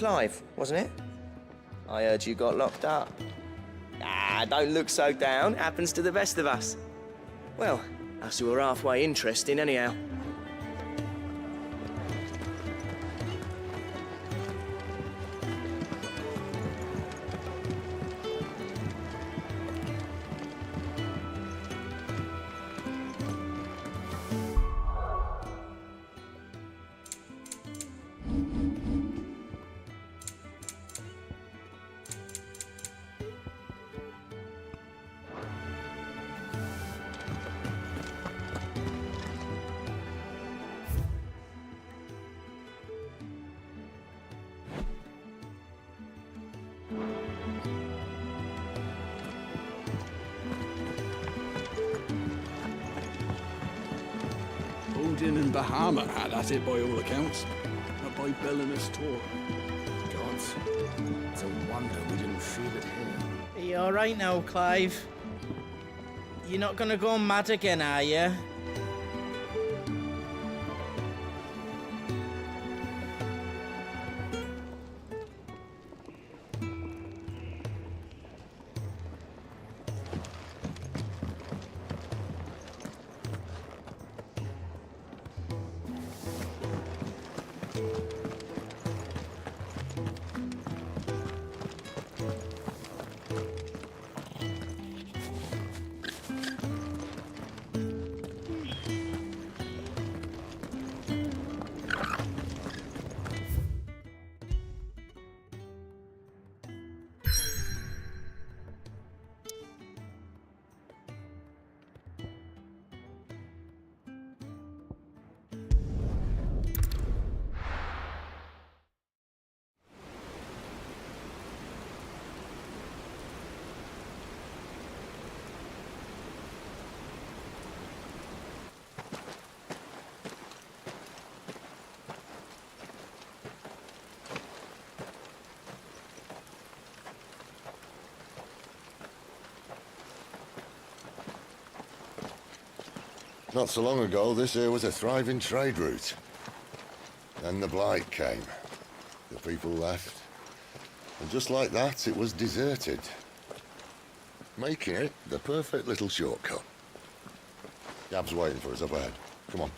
Clive, wasn't it? I heard you got locked up. Ah, don't look so down. Happens to the best of us. Well, us who are halfway interesting anyhow. Odin and Bahama had at it by all accounts. Not by Belinus Tor. Gods, it's a wonder we didn't feel it here. Are you alright now, Clive? You're not gonna go mad again, are you? Not so long ago, this here was a thriving trade route. Then the Blight came. The people left. And just like that, it was deserted. Making it the perfect little shortcut. Gab's waiting for us up ahead. Come on.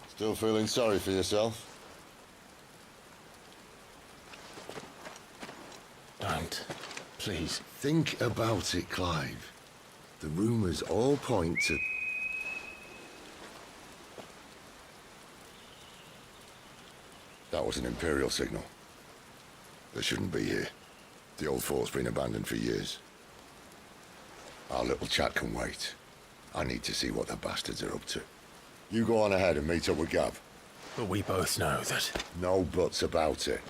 Still feeling sorry for yourself? Don't. Please. Think about it, Clive. The rumours all point to... That was an Imperial signal. They shouldn't be here. The old fort's been abandoned for years. Our little chat can wait. I need to see what the bastards are up to. You go on ahead and meet up with Gab. But we both know that... No buts about it.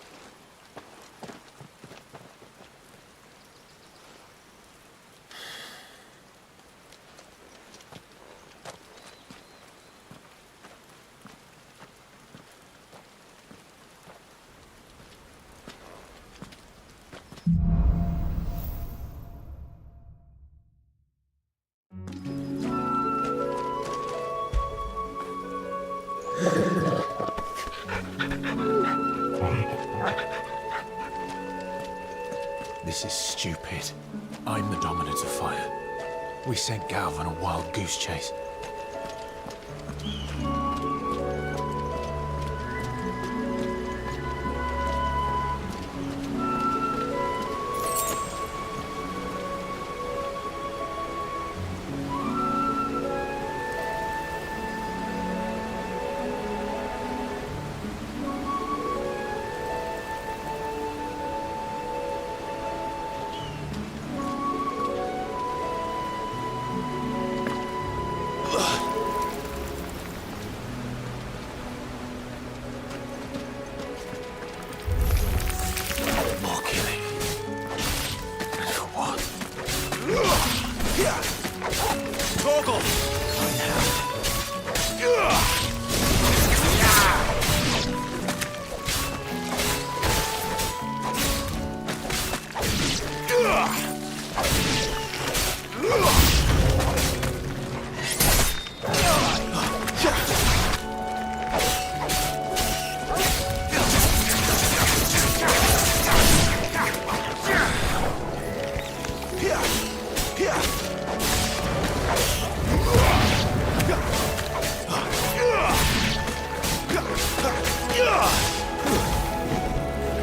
This is stupid. I'm the dominant of fire. We sent Galv on a wild goose chase.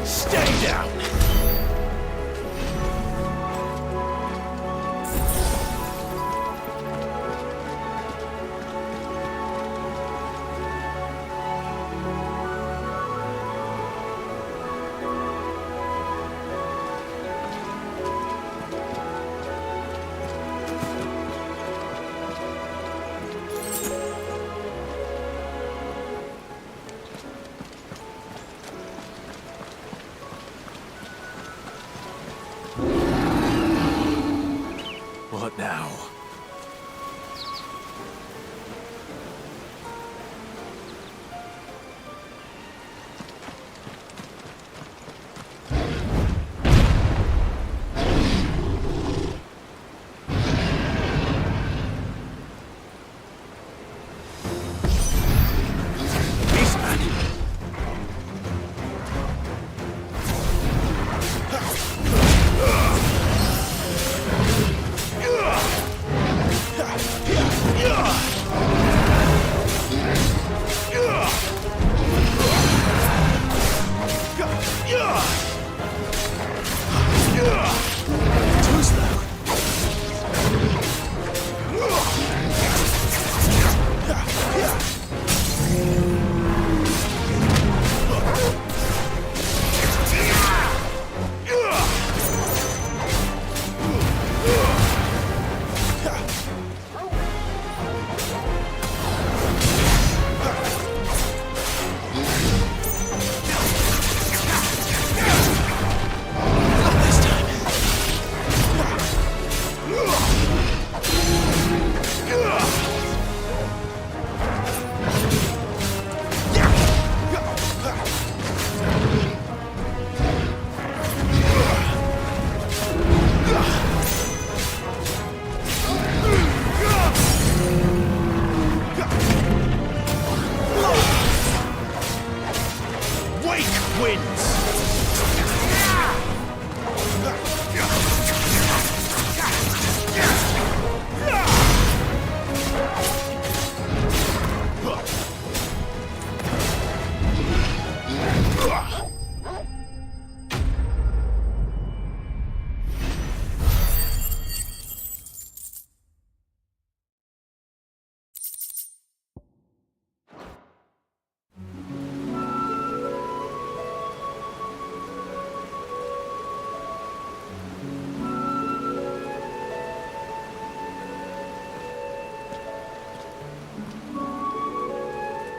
Stay down! What now?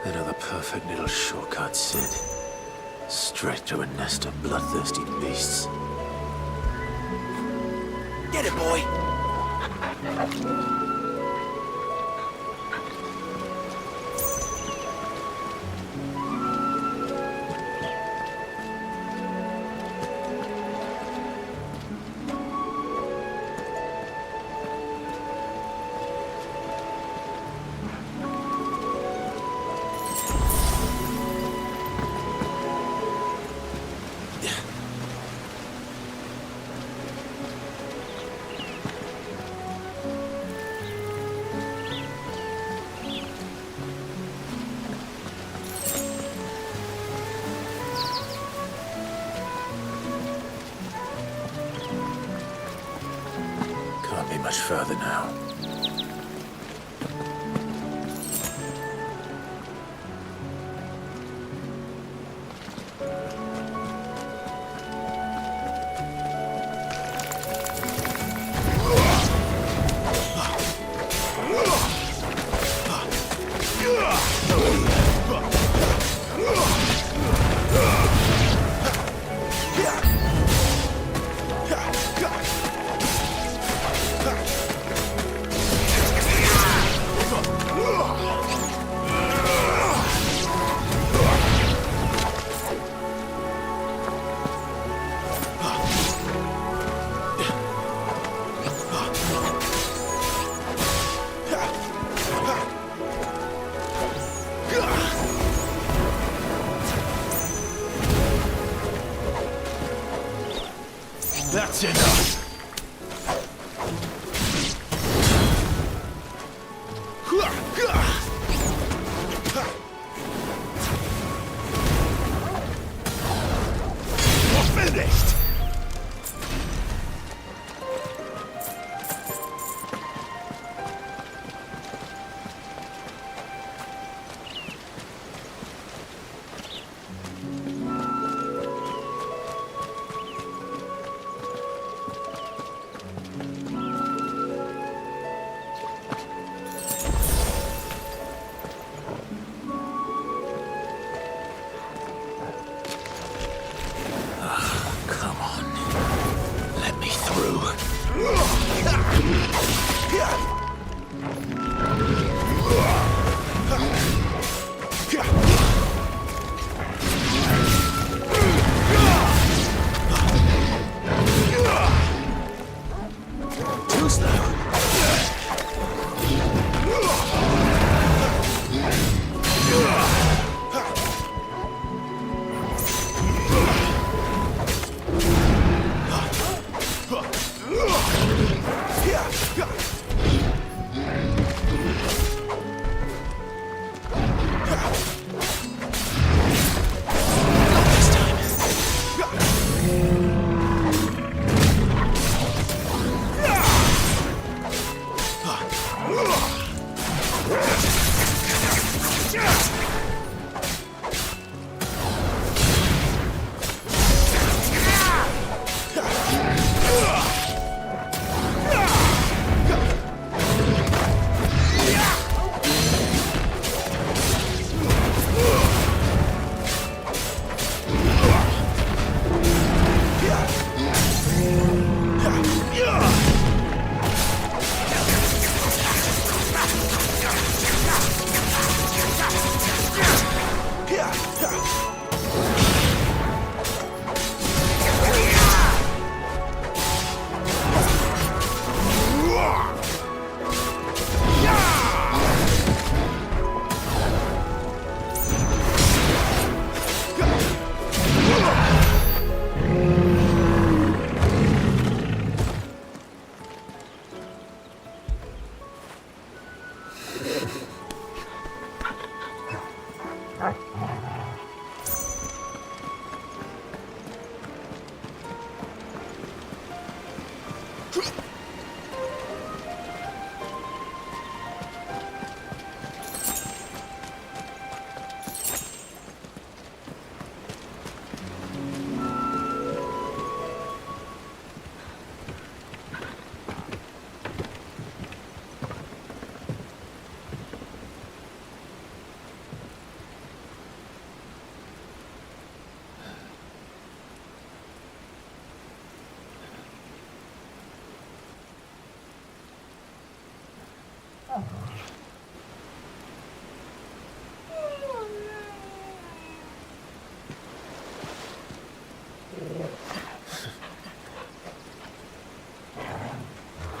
Another perfect little shortcut, Sid. Straight to a nest of bloodthirsty beasts. Get it, boy! Can't be much further now. Too slow.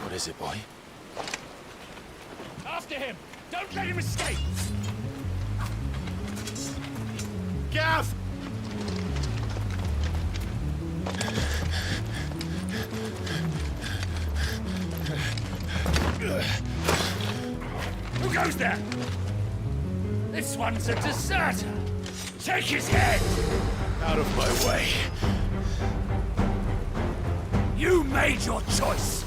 What is it, boy? After him! Don't let him escape! Gav! Who goes there? This one's a deserter! Take his head! Out of my way. You made your choice!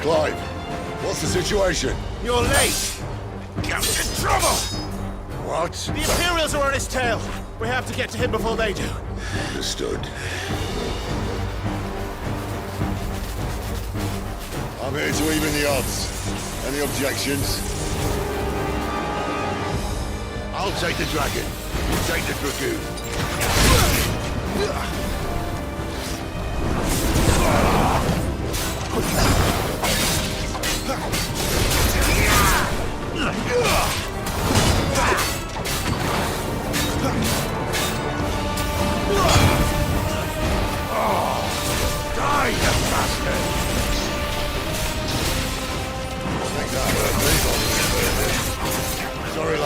Clive, what's the situation? You're late! Captain Trouble! What? The Imperials are on his tail! We have to get to him before they do. Understood. I'm here to even the odds. Any objections? I'll take the dragon. You take the dragoon.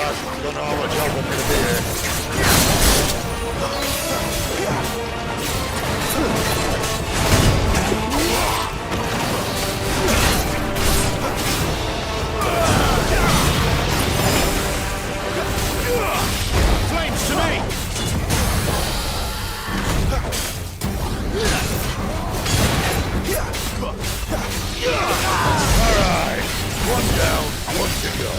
Don't know how much help I'm gonna be here. Flames to me! Alright, one down, one to go.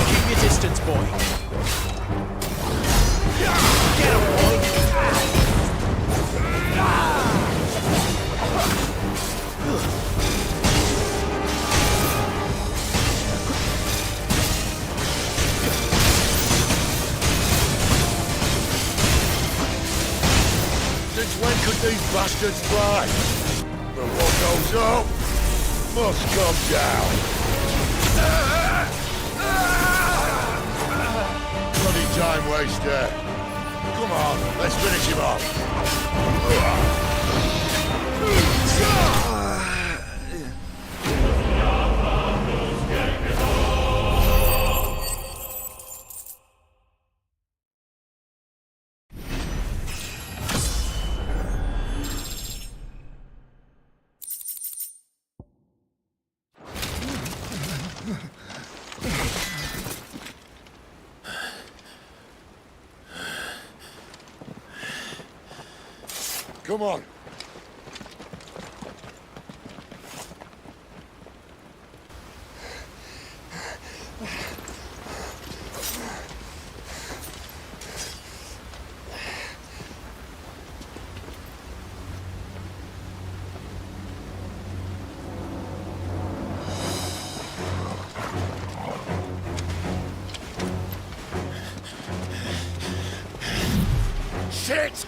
Keep your distance, boy. Since when could these bastards fly? But what goes up must come down. Bloody time waster. Come on, let's finish him off. Come on. Shit!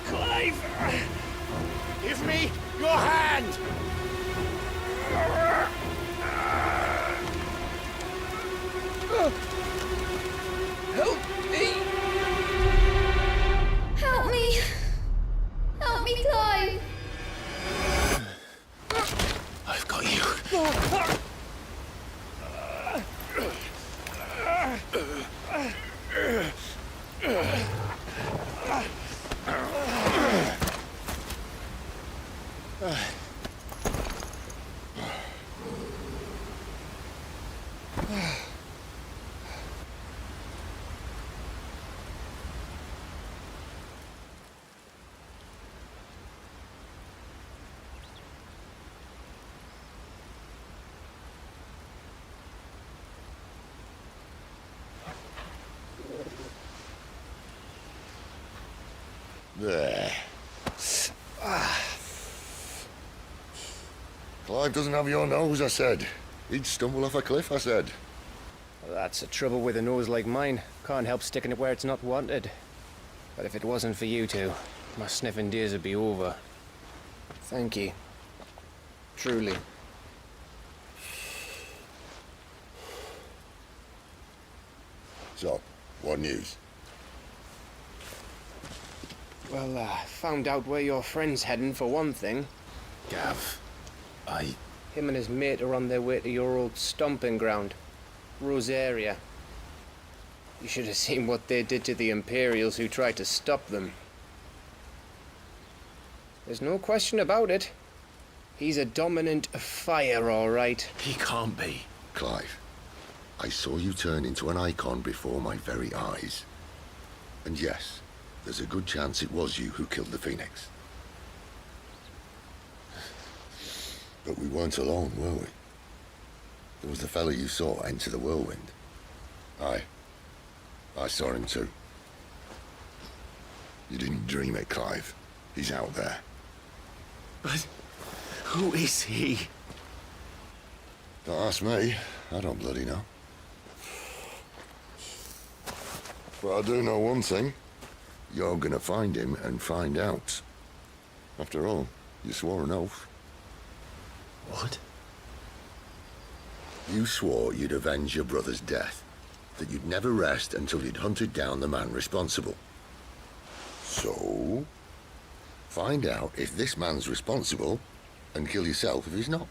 Clive! Give me your hand! Help me! Help me! Help me, Clive! I've got you. There. Clive doesn't have your nose, I said. He'd stumble off a cliff, I said. That's the trouble with a nose like mine. Can't help sticking it where it's not wanted. But if it wasn't for you two, my sniffing days would be over. Thank you. Truly. So, what news? Well, found out where your friend's heading for one thing. Gav, Him and his mate are on their way to your old stomping ground, Rosaria. You should have seen what they did to the Imperials who tried to stop them. There's no question about it. He's a dominant of fire, all right. He can't be. Clive, I saw you turn into an icon before my very eyes. And yes, there's a good chance it was you who killed the Phoenix. But we weren't alone, were we? There was the fellow you saw enter the whirlwind. I saw him too. You didn't dream it, Clive. He's out there. But who is he? Don't ask me. I don't bloody know. But I do know one thing. You're gonna find him and find out. After all, you swore an oath. What? You swore you'd avenge your brother's death. That you'd never rest until you'd hunted down the man responsible. So, find out if this man's responsible and kill yourself if he's not.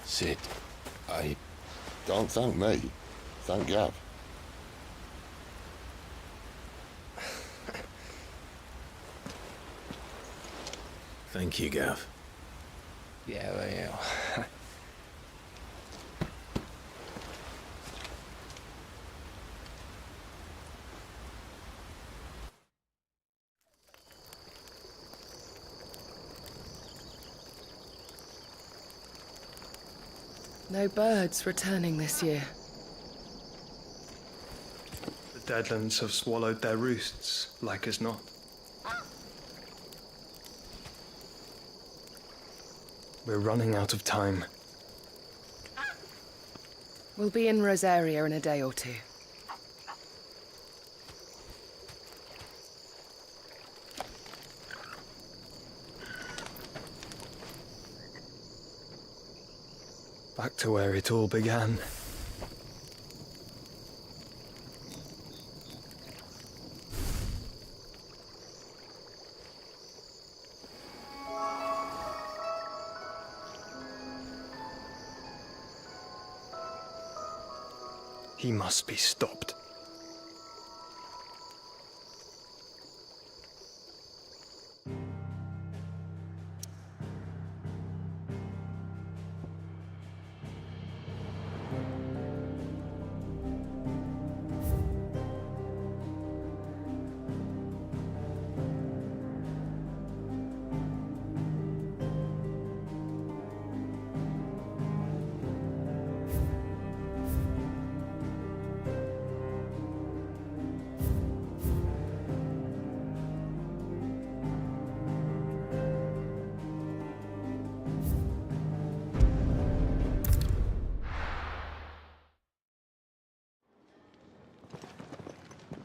Sid, Don't thank me. Thank Gav. Thank you, Gav. Yeah, well, yeah. No birds returning this year. The Deadlands have swallowed their roosts, like as not. We're running out of time. We'll be in Rosaria in a day or two. Back to where it all began. He must be stopped.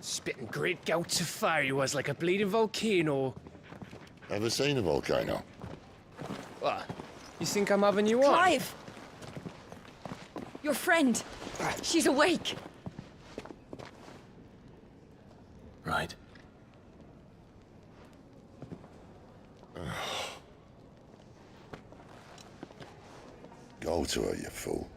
Spitting great gouts of fire he was, like a bleeding volcano. Ever seen a volcano? What? You think I'm having you on? Clive! Your friend! She's awake! Right. Go to her, you fool.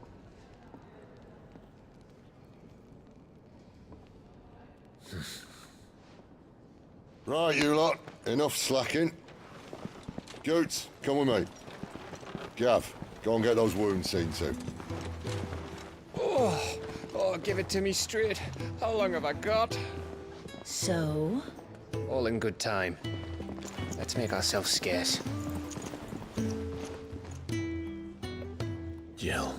Right, you lot. Enough slacking. Goots, come with me. Gav, go and get those wounds seen to. Oh, give it to me straight. How long have I got? So? All in good time. Let's make ourselves scarce. Jill.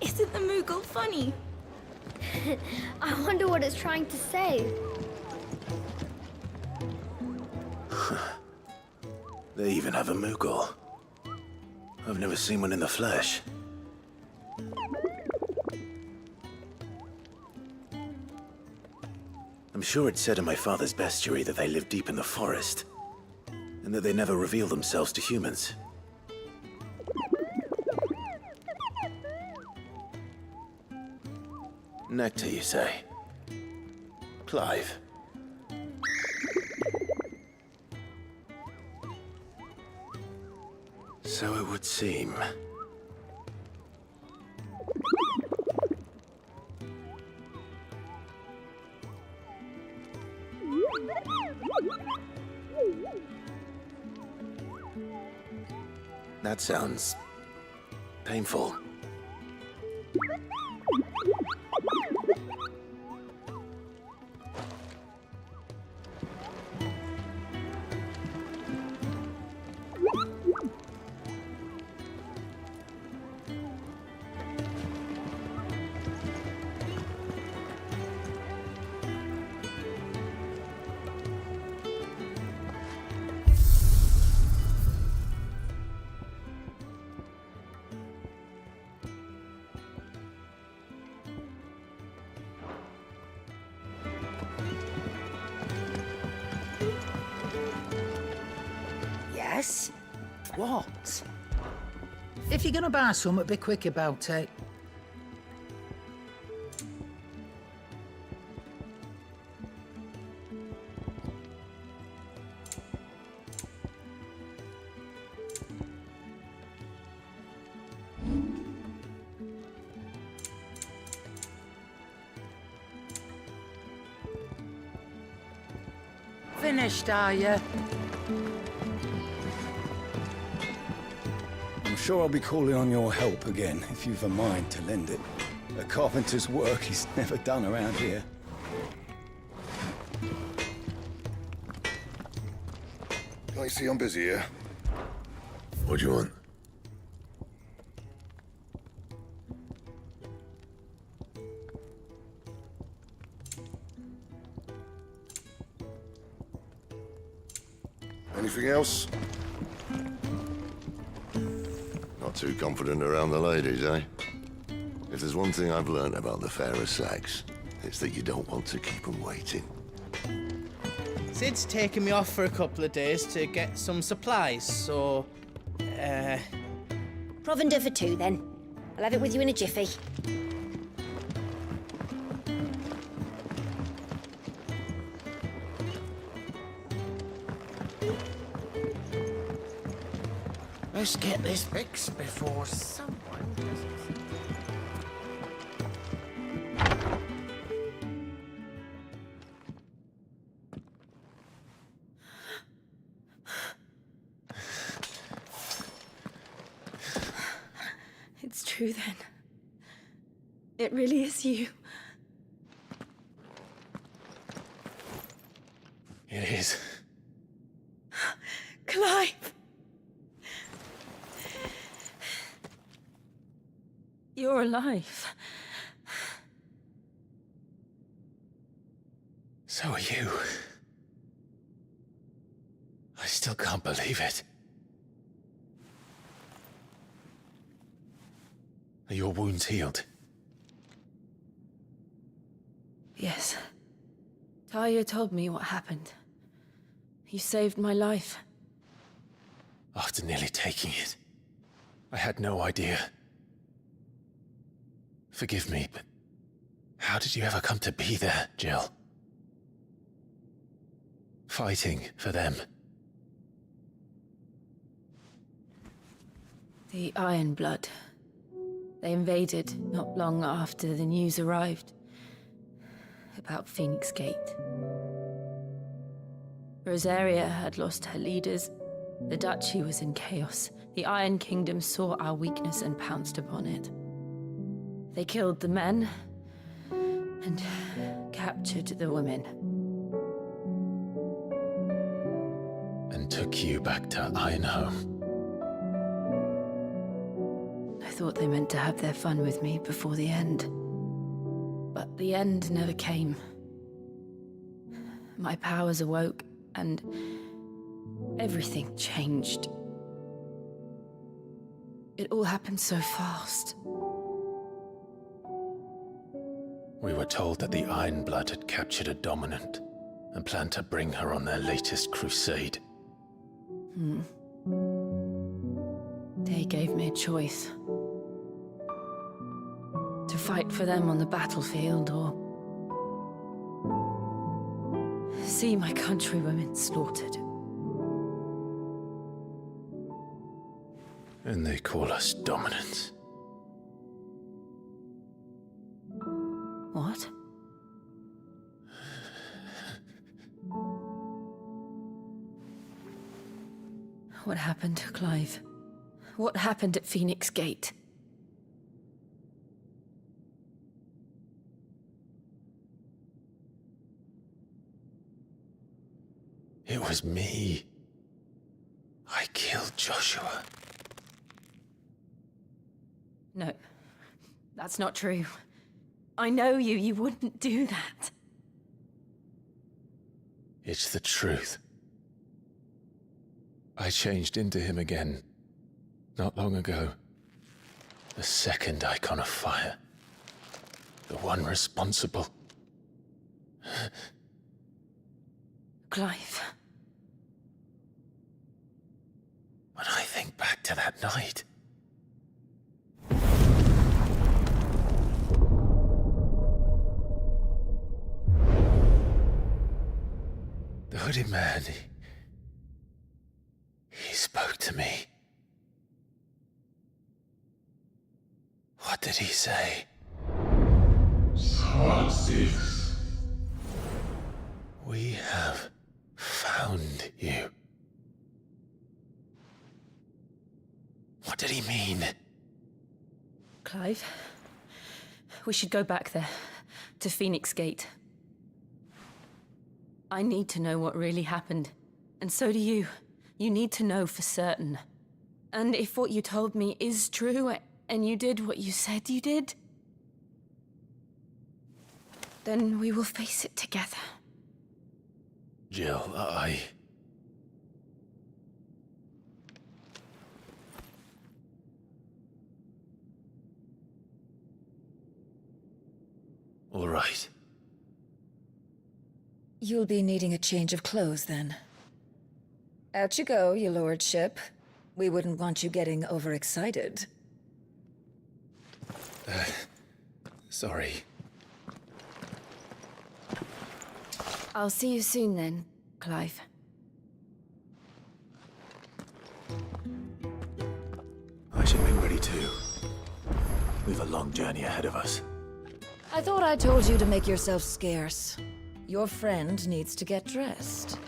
Isn't the Moogle funny? I wonder what it's trying to say. They even have a Moogle. I've never seen one in the flesh. I'm sure it said in my father's bestiary that they live deep in the forest, and that they never reveal themselves to humans. Nectar, you say? Clive. So it would seem. That sounds painful. Yes? What? If you're gonna buy something, be quick about it. Finished, are you? I'm sure I'll be calling on your help again, if you've a mind to lend it. A carpenter's work is never done around here. I see I'm busy here. What do you want? Anything else? Not too confident around the ladies, eh? If there's one thing I've learned about the fairer sex, it's that you don't want to keep them waiting. Sid's taken me off for a couple of days to get some supplies, so... Provender for two, then. I'll have it with you in a jiffy. Let's get this fixed before someone does it. true then. It really is you. It is. Clive! You're alive. So are you. I still can't believe it. Are your wounds healed? Yes. Talia told me what happened. You saved my life. After nearly taking it, I had no idea. Forgive me, but how did you ever come to be there, Jill? Fighting for them. The Iron Blood. They invaded not long after the news arrived about Phoenix Gate. Rosaria had lost her leaders. The Duchy was in chaos. The Iron Kingdom saw our weakness and pounced upon it. They killed the men and captured the women. And took you back to Ironhome. I thought they meant to have their fun with me before the end. But the end never came. My powers awoke, and everything changed. It all happened so fast. We were told that the Iron Blood had captured a dominant and planned to bring her on their latest crusade. They gave me a choice. To fight for them on the battlefield, or see my countrywomen slaughtered. And they call us dominants. What? What happened to Clive? What happened at Phoenix Gate? It was me. I killed Joshua. No, that's not true. I know you. You wouldn't do that. It's the truth. I changed into him again, not long ago. The second icon of fire. The one responsible. Clive. When I think back to that night... The hooded man, he spoke to me. What did he say? Part 6. We have found you. What did he mean? Clive, we should go back there, to Phoenix Gate. I need to know what really happened. And so do you. You need to know for certain. And if what you told me is true, and you did what you said you did, then we will face it together. Jill, All right. You'll be needing a change of clothes, then. Out you go, your lordship. We wouldn't want you getting overexcited. Sorry. I'll see you soon then, Clive. I should be ready too. We've a long journey ahead of us. I thought I told you to make yourself scarce. Your friend needs to get dressed.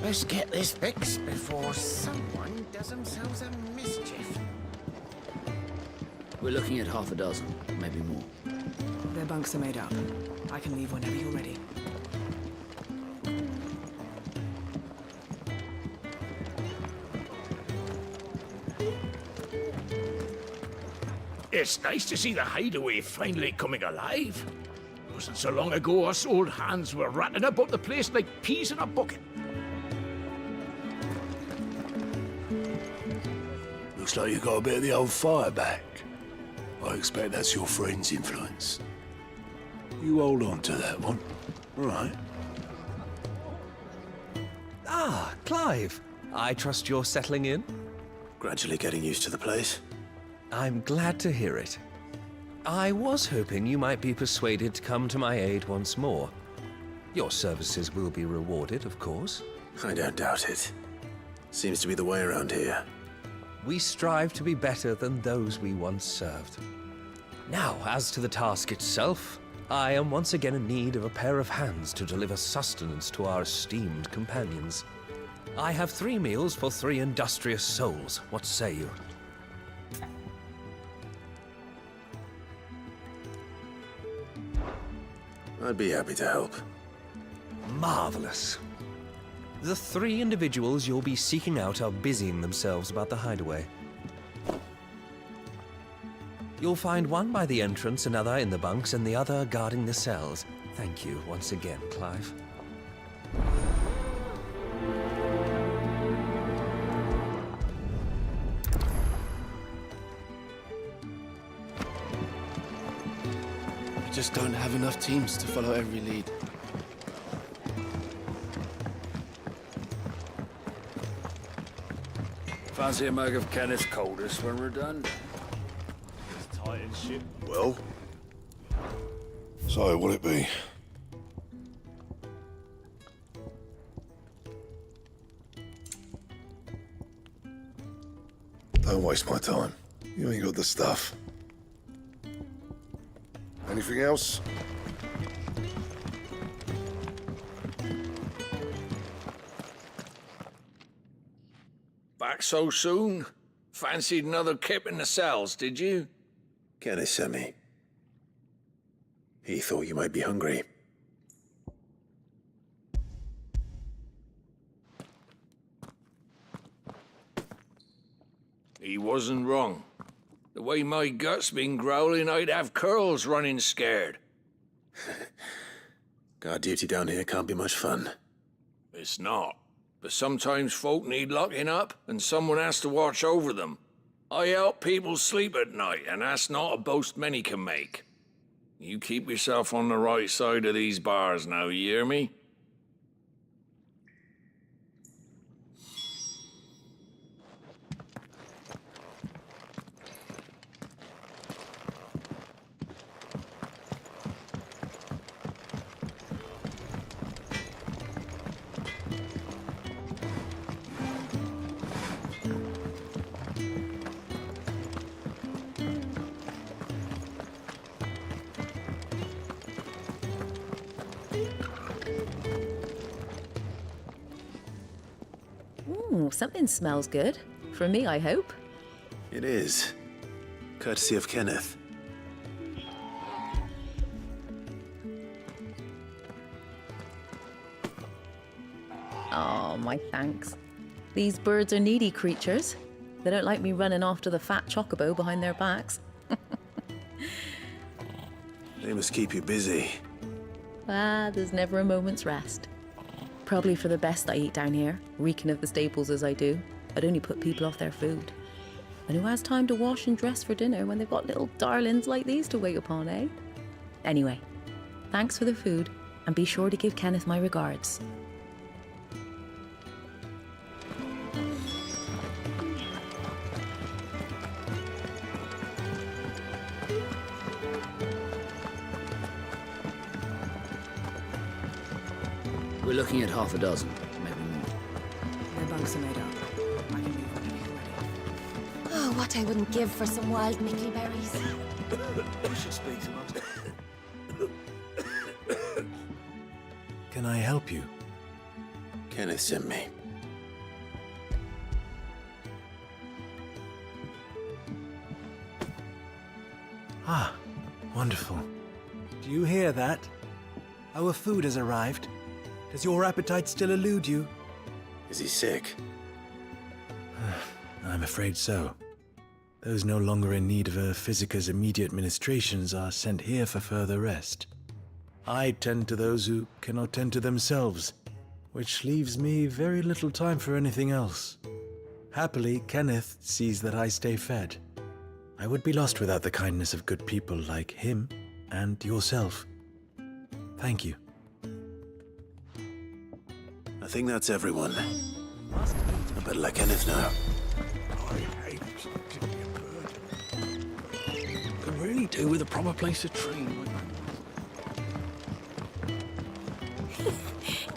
Let's get this fixed before someone does themselves a mischief. We're looking at half a dozen, maybe more. Their bunks are made up. I can leave whenever you're ready. It's nice to see the hideaway finally coming alive. It wasn't so long ago us old hands were ratting about the place like peas in a bucket. Looks like you got a bit of the old fire back. I expect that's your friend's influence. You hold on to that one, all right? Ah, Clive. I trust you're settling in? Gradually getting used to the place. I'm glad to hear it. I was hoping you might be persuaded to come to my aid once more. Your services will be rewarded, of course. I don't doubt it. Seems to be the way around here. We strive to be better than those we once served. Now, as to the task itself, I am once again in need of a pair of hands to deliver sustenance to our esteemed companions. I have 3 meals for 3 industrious souls. What say you? I'd be happy to help. Marvelous. The 3 individuals you'll be seeking out are busying themselves about the hideaway. You'll find one by the entrance, another in the bunks, and the other guarding the cells. Thank you once again, Clive. We just don't have enough teams to follow every lead. Fancy a mug of Kenneth Coldest when we're done? It's tight as shit. Well? So, what'll it be? Don't waste my time. You ain't got the stuff. Anything else? Back so soon? Fancied another kip in the cells, did you? Kenneth sent me. He thought you might be hungry. He wasn't wrong. The way my gut's been growling, I'd have curls running scared. Guard duty down here can't be much fun. It's not. But sometimes folk need locking up, and someone has to watch over them. I help people sleep at night, and that's not a boast many can make. You keep yourself on the right side of these bars now, you hear me? Ooh, something smells good. For me, I hope. It is. Courtesy of Kenneth. Oh, my thanks. These birds are needy creatures. They don't like me running after the fat chocobo behind their backs. They must keep you busy. Ah, there's never a moment's rest. Probably for the best I eat down here, reeking of the staples as I do. I'd only put people off their food. And who has time to wash and dress for dinner when they've got little darlings like these to wait upon, eh? Anyway, thanks for the food, and be sure to give Kenneth my regards. We're looking at half a dozen, maybe more. Their bunks are made up. I can leave whenever you're ready. Oh, what I wouldn't give for some wild mickleberries. We should speak to Mum. Can I help you? Kenneth sent me. Ah, wonderful. Do you hear that? Our food has arrived. Does your appetite still elude you? Is he sick? I'm afraid so. Those no longer in need of a Physica's immediate ministrations are sent here for further rest. I tend to those who cannot tend to themselves, which leaves me very little time for anything else. Happily, Kenneth sees that I stay fed. I would be lost without the kindness of good people like him and yourself. Thank you. I think that's everyone. I better let Kenneth know. I hate to be a bird. Could really do with a proper place to train.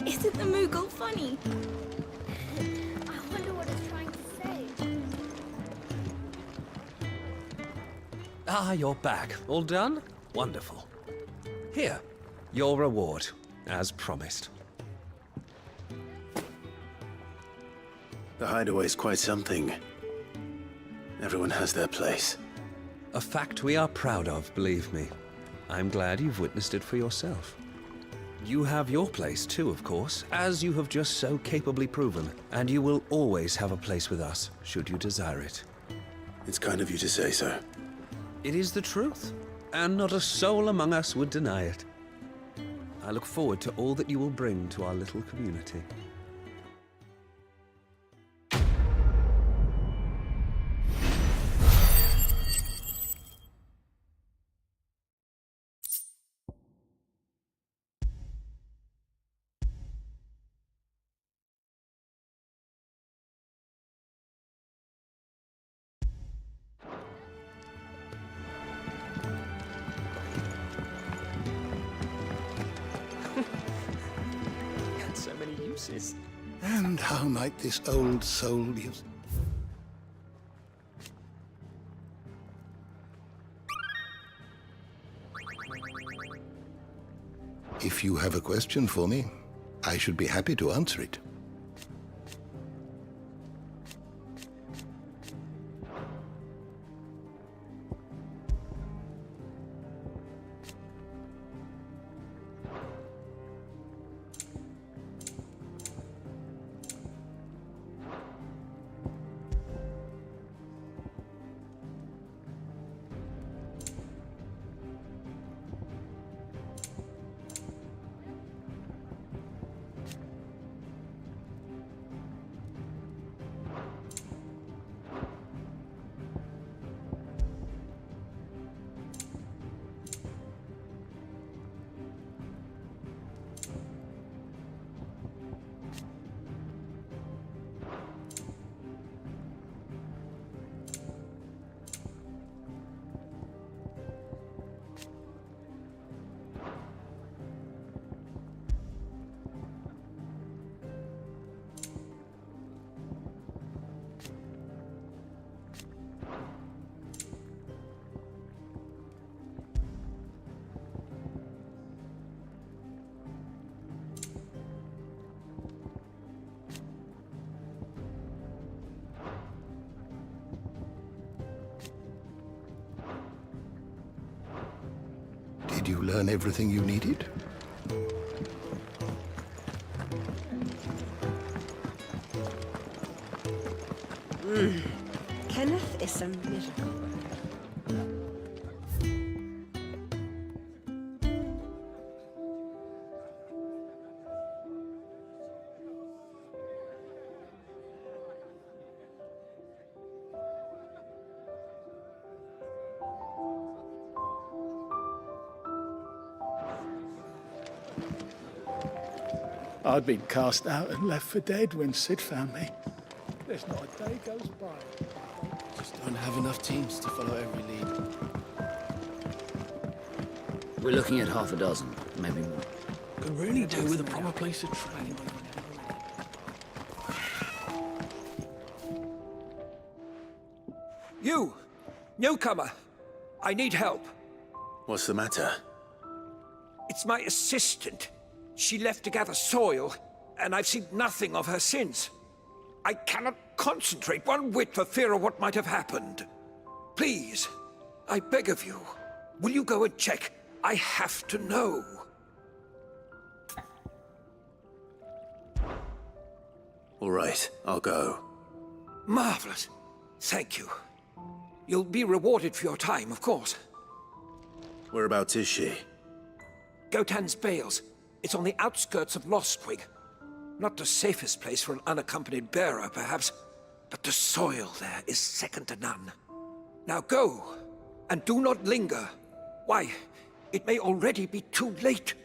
Isn't the Moogle funny? I wonder what it's trying to say. Ah, you're back. All done? Wonderful. Here, your reward, as promised. The hideaway's quite something. Everyone has their place. A fact we are proud of, believe me. I'm glad you've witnessed it for yourself. You have your place too, of course, as you have just so capably proven, and you will always have a place with us, should you desire it. It's kind of you to say so. It is the truth, and not a soul among us would deny it. I look forward to all that you will bring to our little community. So many uses. And how might this old soul use... If you have a question for me, I should be happy to answer it. Did you learn everything you needed? Kenneth is a miracle. I'd been cast out and left for dead when Sid found me. There's not a day goes by. Just don't have enough teams to follow every lead. We're looking at half a dozen, maybe more. Could really do with a proper place to train. You! Newcomer! I need help. What's the matter? It's my assistant. She left to gather soil. and I've seen nothing of her since. I cannot concentrate one whit for fear of what might have happened. Please, I beg of you, will you go and check? I have to know. All right, I'll go. Marvelous. Thank you. You'll be rewarded for your time, of course. Whereabouts is she? Gotan's Bales. It's on the outskirts of Lostwig. Not the safest place for an unaccompanied bearer, perhaps, but the soil there is second to none. Now go, and do not linger. Why, it may already be too late.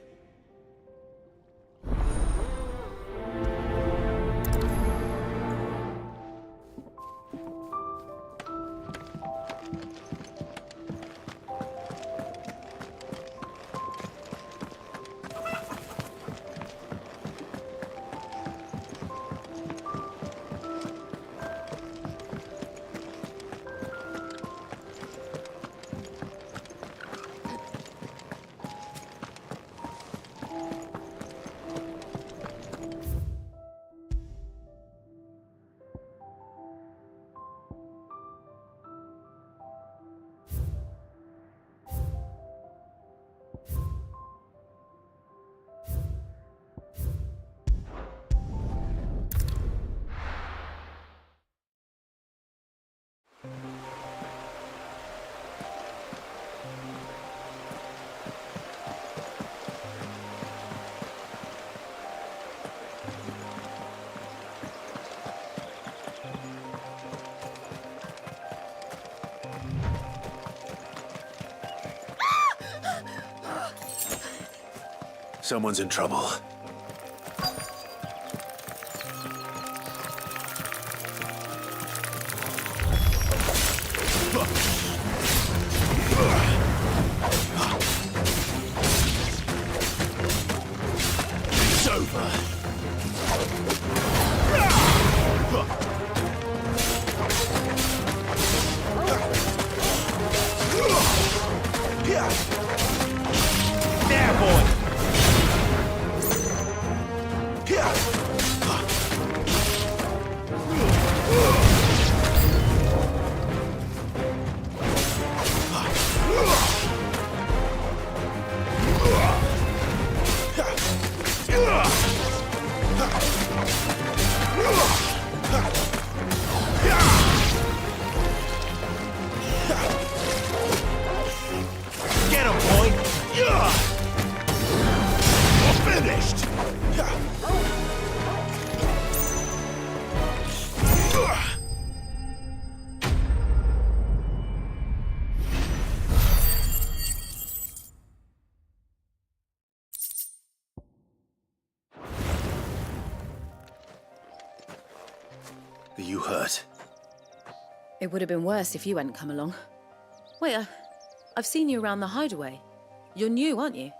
Someone's in trouble. It's over. There, boy! Get him, boy! You're finished! Are you hurt? It would have been worse if you hadn't come along. Wait, I've seen you around the hideaway. You're new, aren't you?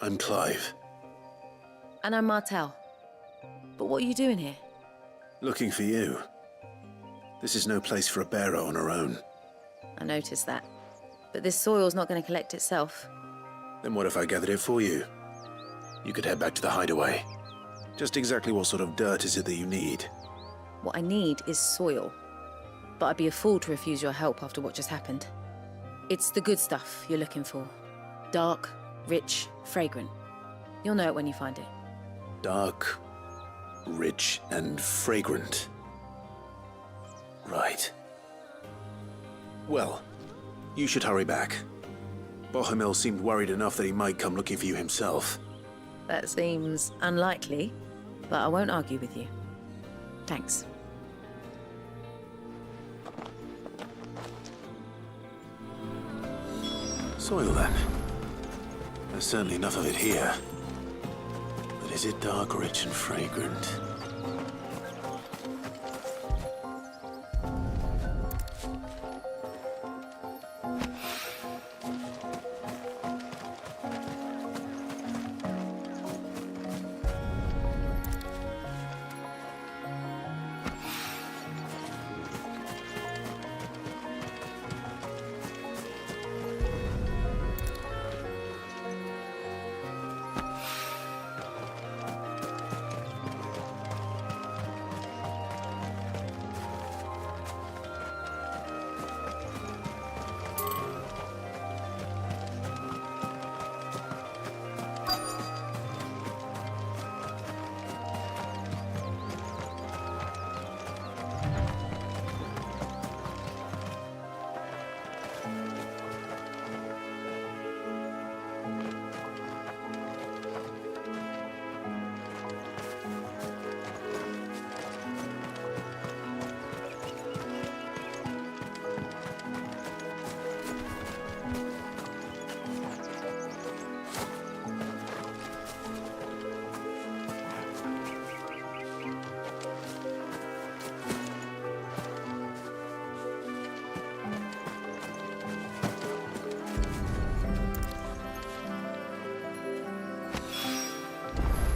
I'm Clive. And I'm Martel. But what are you doing here? Looking for you. This is no place for a bearer on her own. I noticed that. But this soil's not going to collect itself. Then what if I gathered it for you? You could head back to the hideaway. Just exactly what sort of dirt is it that you need? What I need is soil. But I'd be a fool to refuse your help after what just happened. It's the good stuff you're looking for. Dark, rich, fragrant. You'll know it when you find it. Dark, rich, and fragrant. Right. Well, you should hurry back. Bohemil seemed worried enough that he might come looking for you himself. That seems unlikely, but I won't argue with you. Thanks. Soil, then. There's certainly enough of it here. But is it dark, rich, and fragrant?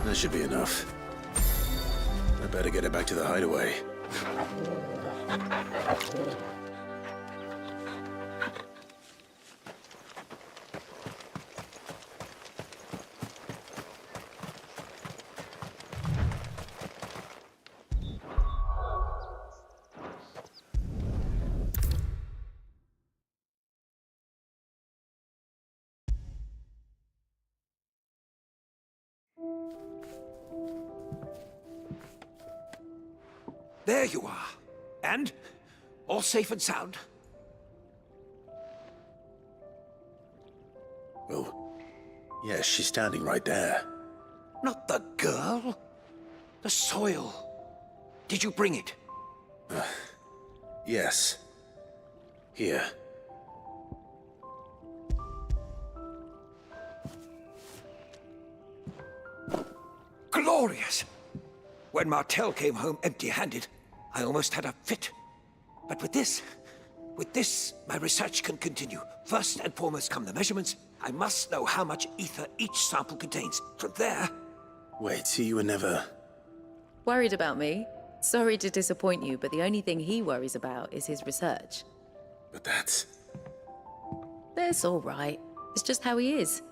That should be enough. I better get it back to the hideaway. There you are. And? All safe and sound? Well, yes, she's standing right there. Not the girl. The soil. Did you bring it? Yes. Here. Glorious! When Martel came home empty-handed, I almost had a fit. But with this, my research can continue. First and foremost come the measurements. I must know how much ether each sample contains. From there... Wait, so you were never... Worried about me? Sorry to disappoint you, but the only thing he worries about is his research. But that's... That's all right. It's just how he is.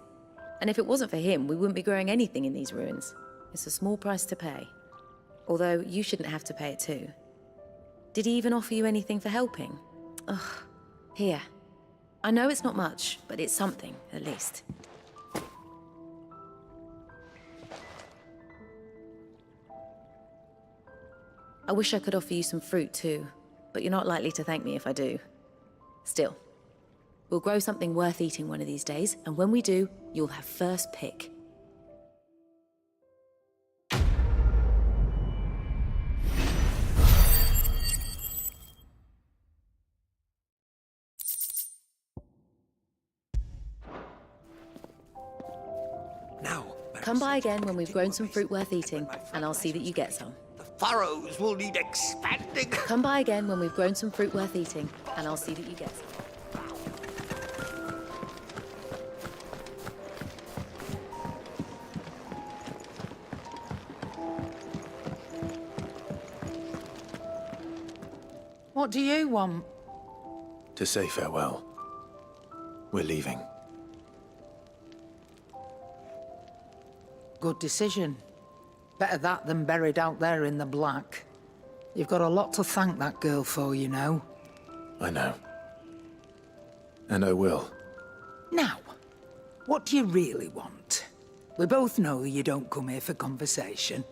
And if it wasn't for him, we wouldn't be growing anything in these ruins. It's a small price to pay. Although, you shouldn't have to pay it too. Did he even offer you anything for helping? Ugh. Here. I know it's not much, but it's something, at least. I wish I could offer you some fruit too, but you're not likely to thank me if I do. Still, we'll grow something worth eating one of these days, and when we do, you'll have first pick. Come by again when we've grown some fruit worth eating, and I'll see that you get some. The furrows will need expanding. Come by again when we've grown some fruit worth eating, and I'll see that you get some. What do you want? To say farewell. We're leaving. Good decision. Better that than buried out there in the black. You've got a lot to thank that girl for, you know. I know. And I will. Now, what do you really want? We both know you don't come here for conversation.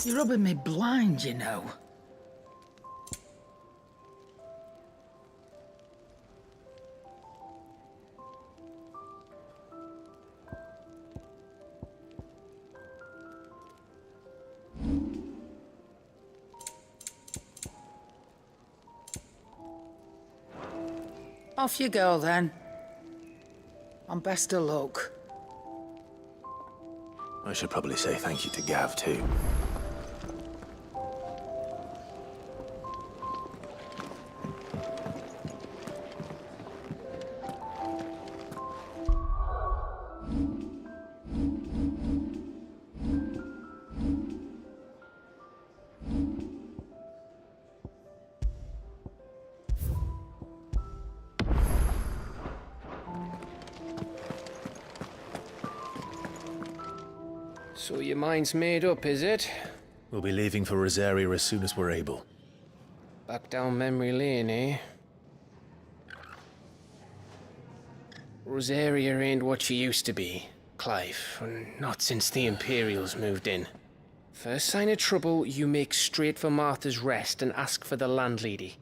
You're rubbing me blind, you know. Off you go, then. And best of luck. I should probably say thank you to Gav, too. So your mind's made up, is it? We'll be leaving for Rosaria as soon as we're able. Back down memory lane, eh? Rosaria ain't what she used to be, Clive. Not since the Imperials moved in. First sign of trouble, you make straight for Martha's Rest and ask for the landlady.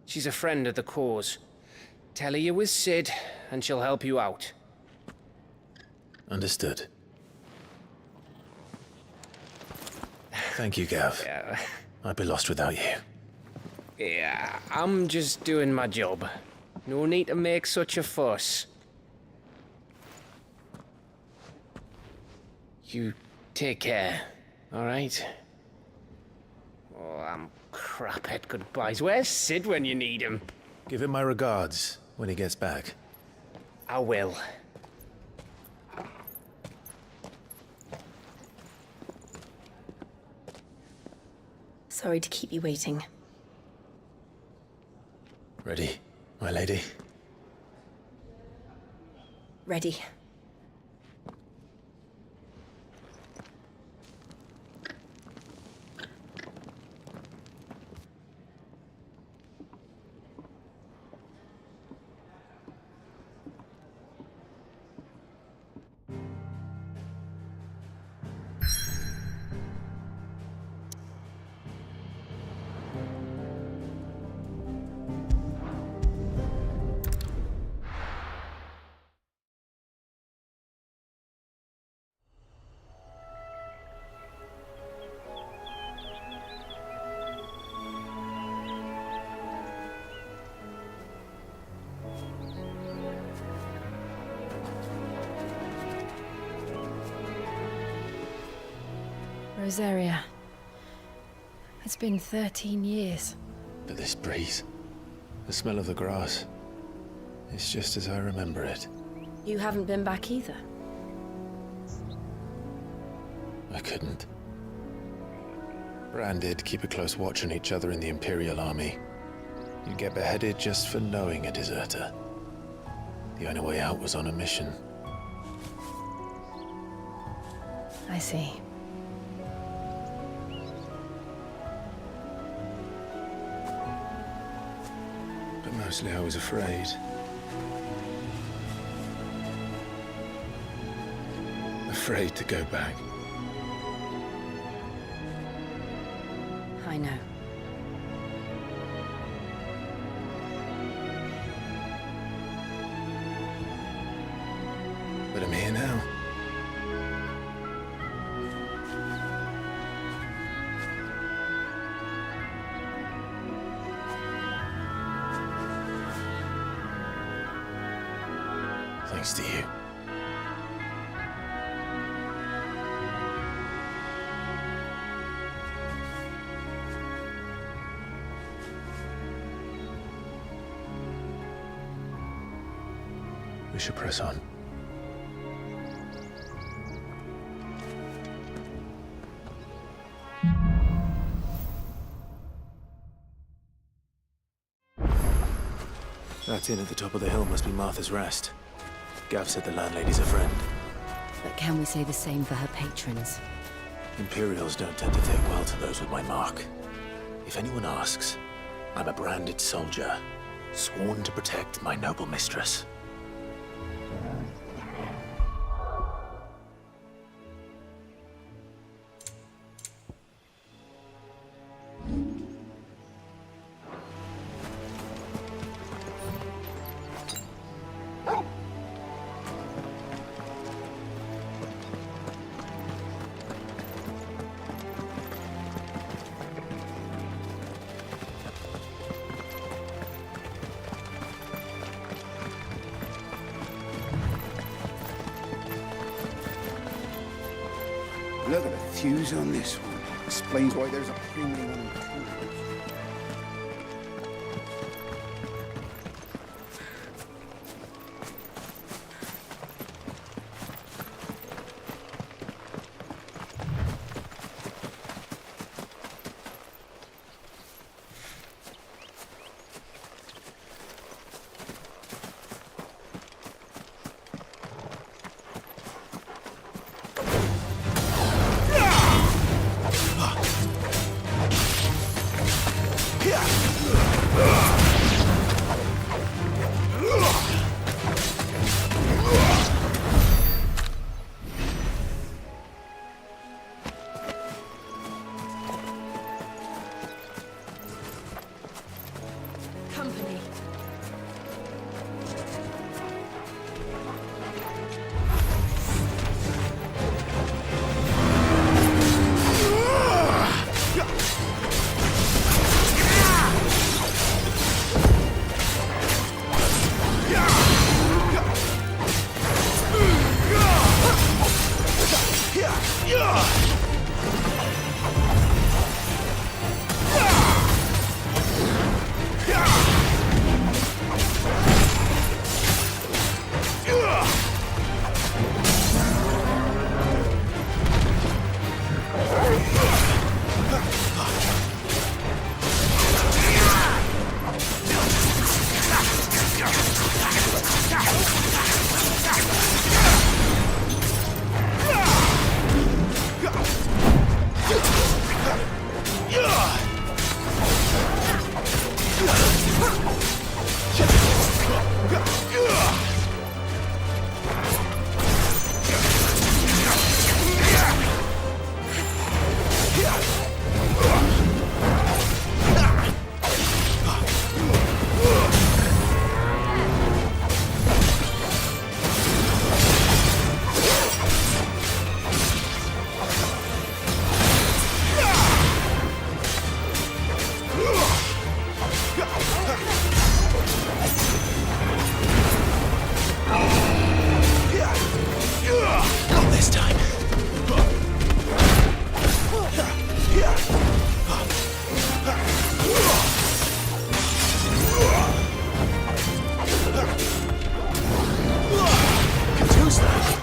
She's a friend of the cause. Tell her you was Sid, and she'll help you out. Understood. Thank you, Gav. Yeah. I'd be lost without you. Yeah, I'm just doing my job. No need to make such a fuss. You take care, alright? Oh, I'm crap at goodbyes. Where's Sid when you need him? Give him my regards when he gets back. I will. Sorry to keep you waiting. Ready, my lady? Ready. Rosaria. It's been 13 years. But this breeze, the smell of the grass, it's just as I remember it. You haven't been back either. I couldn't. Branded, keep a close watch on each other in the Imperial Army. You get beheaded just for knowing a deserter. The only way out was on a mission. I see. But mostly I was afraid. Afraid to go back. I know. But I'm here now. Thanks to you. We should press on. That inn at the top of the hill must be Martha's Rest. Gav said the landlady's a friend. But can we say the same for her patrons? Imperials don't tend to take well to those with my mark. If anyone asks, I'm a branded soldier, sworn to protect my noble mistress. Look at the fuse on this one. Explains why there's a premium on the tools. Not this time. Who's that?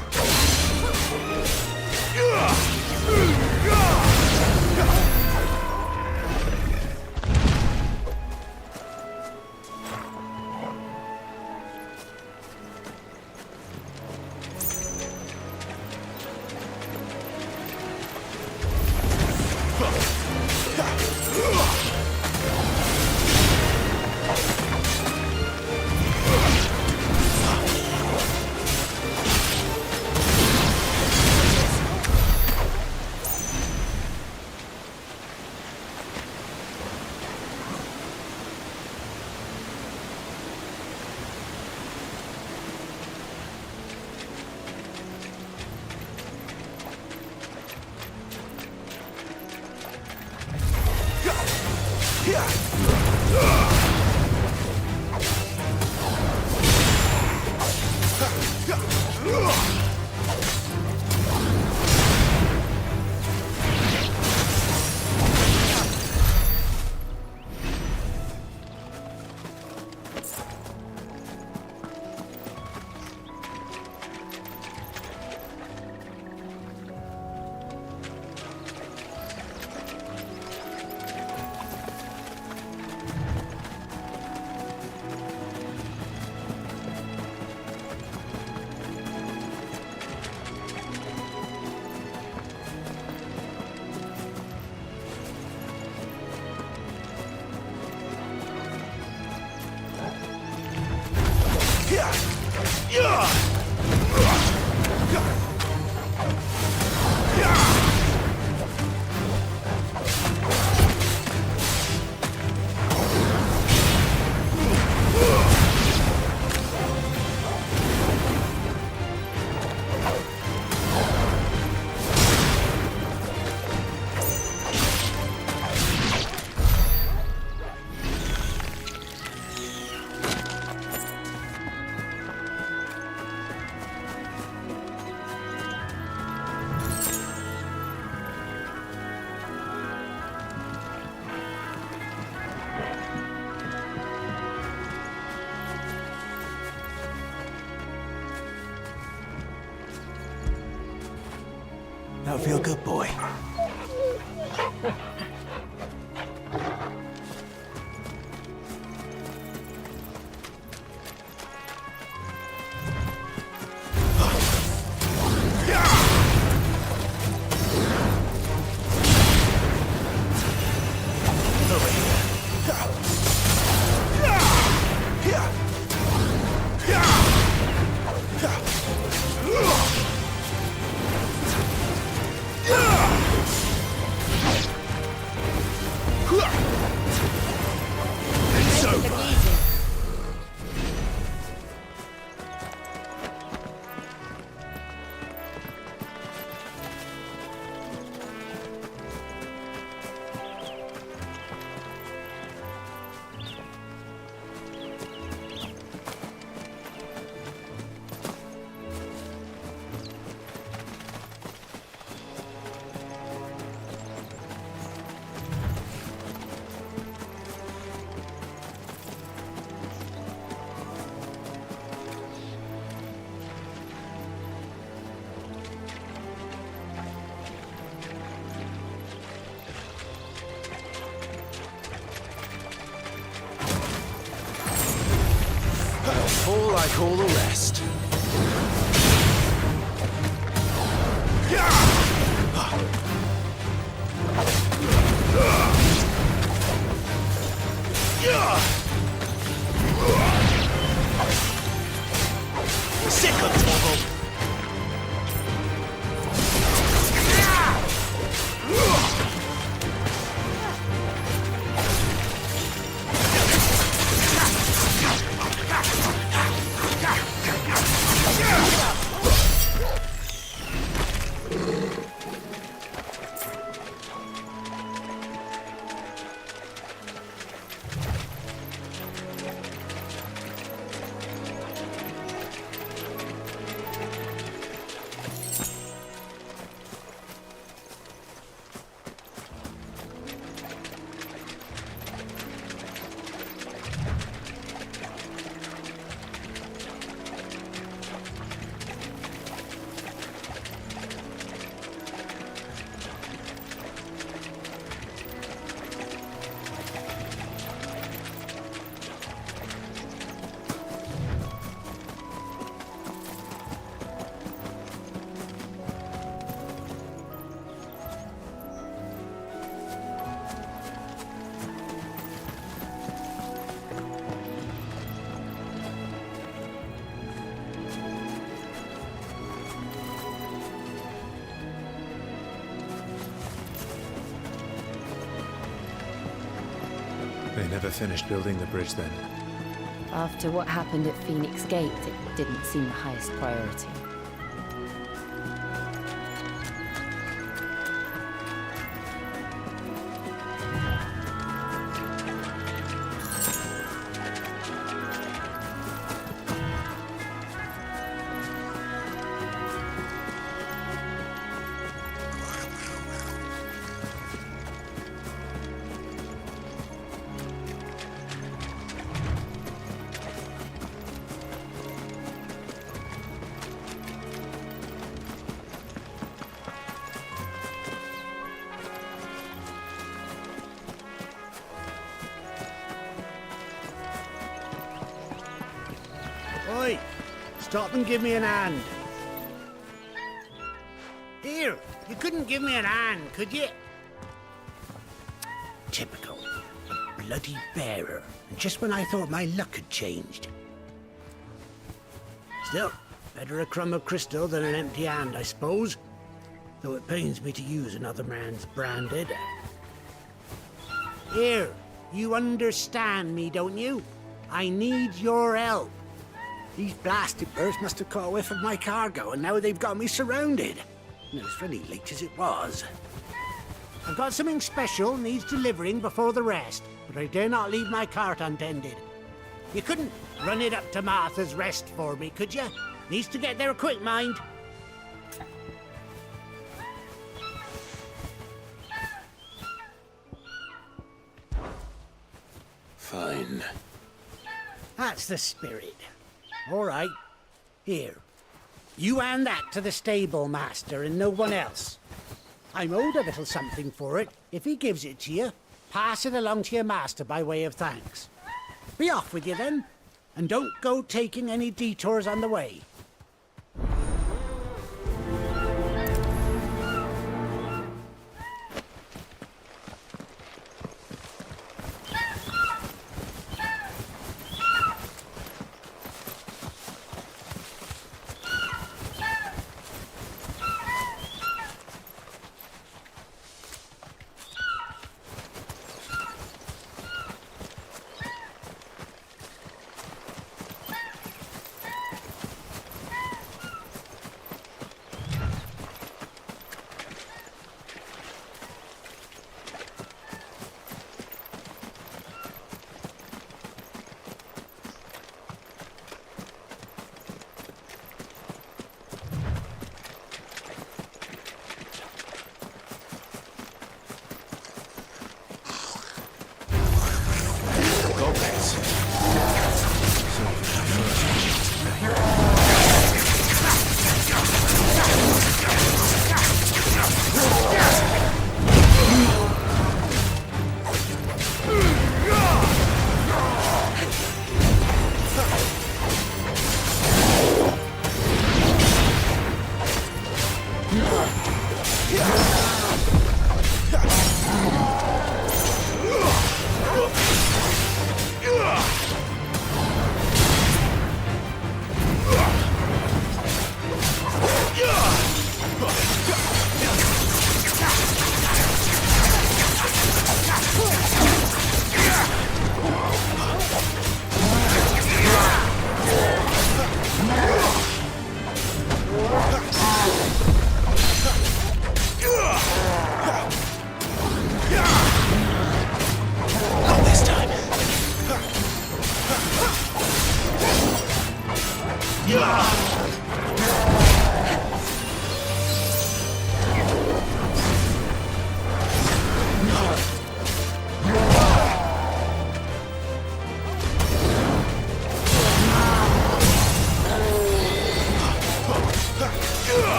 That'll feel good, boy. Fall like all the rest. never finished building the bridge then? After what happened at Phoenix Gate, it didn't seem the highest priority. Oi! Stop and give me an hand. Here, you couldn't give me an hand, could you? Typical. A bloody bearer. And just when I thought my luck had changed. Still, better a crumb of crystal than an empty hand, I suppose. Though it pains me to use another man's branded. Here, you understand me, don't you? I need your help. These blasted birds must have caught a whiff of my cargo, and now they've got me surrounded. And it was very late as it was. I've got something special needs delivering before the rest, but I dare not leave my cart untended. You couldn't run it up to Martha's Rest for me, could you? Needs to get there quick, mind. Fine. That's the spirit. All right. Here. You hand that to the stable master and no one else. I'm owed a little something for it. If he gives it to you, pass it along to your master by way of thanks. Be off with you then, and don't go taking any detours on the way.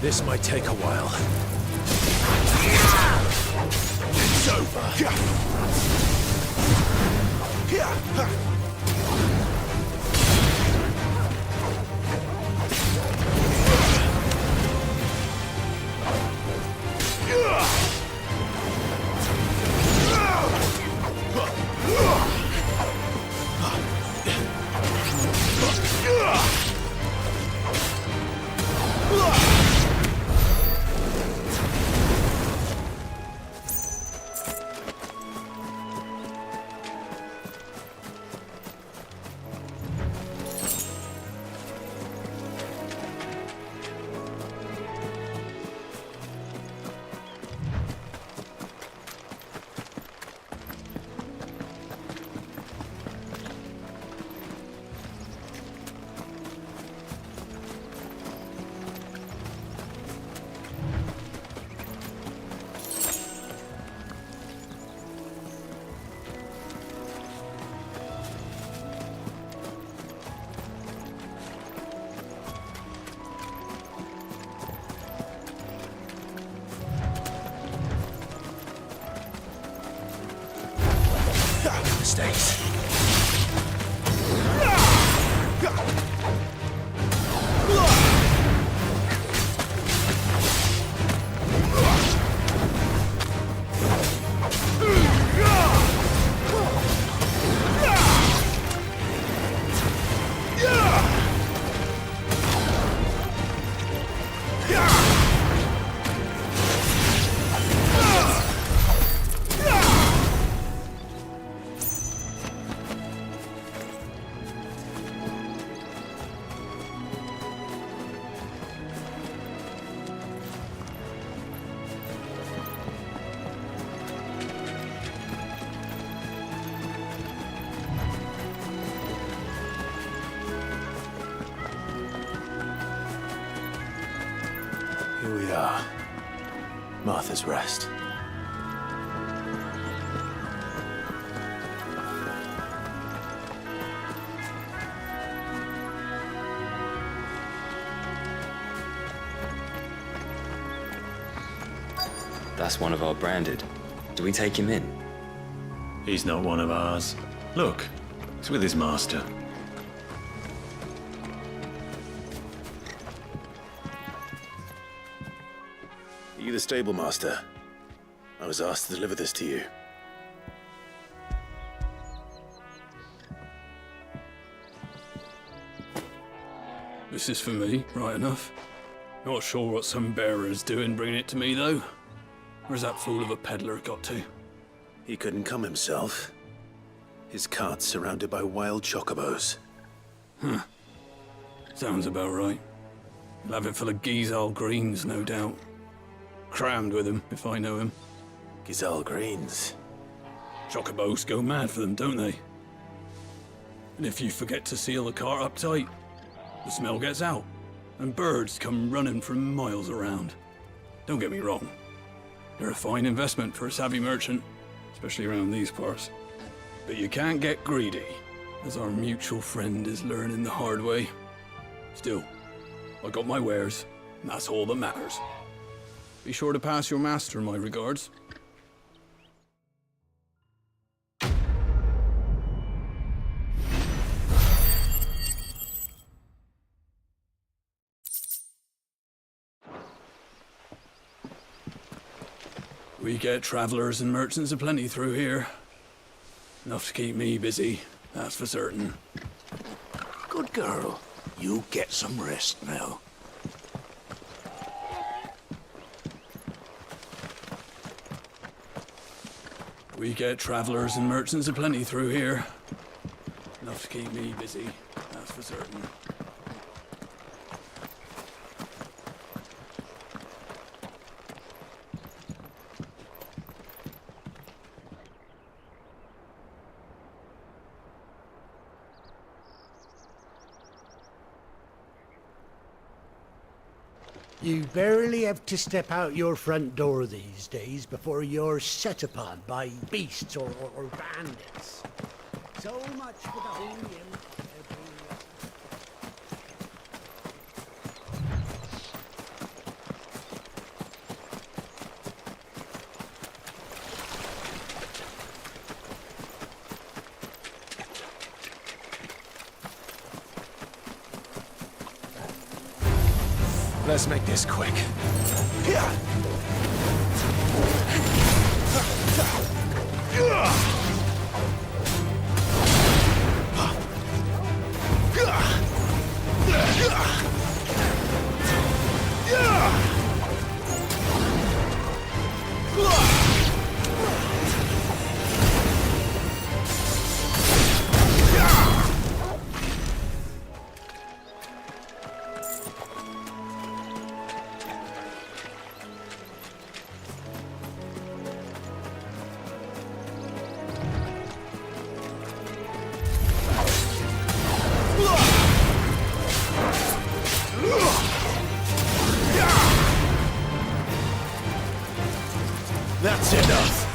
This might take a while. It's over. Mistakes. Here we are. Martha's Rest. That's one of our branded. Do we take him in? He's not one of ours. Look, he's with his master. Are you the stable master? I was asked to deliver this to you. This is for me, right enough. Not sure what some bearer's doing bringing it to me, though. Where's that fool of a peddler got to? He couldn't come himself. His cart's surrounded by wild chocobos. Huh. Sounds about right. He'll have it full of Gizal greens, no doubt. Crammed with him, if I know him. Gizal greens? Chocobos go mad for them, don't they? And if you forget to seal the cart up tight, the smell gets out, and birds come running from miles around. Don't get me wrong. They're a fine investment for a savvy merchant, especially around these parts. But you can't get greedy, as our mutual friend is learning the hard way. Still, I got my wares, and that's all that matters. Be sure to pass your master my regards. We get travelers and merchants aplenty through here. Enough to keep me busy, that's for certain. Good girl. You get some rest now. We get travelers and merchants aplenty through here. Enough to keep me busy, that's for certain. You barely have to step out your front door these days before you're set upon by beasts or bandits. So much for the whole Let's make this quick. That's enough.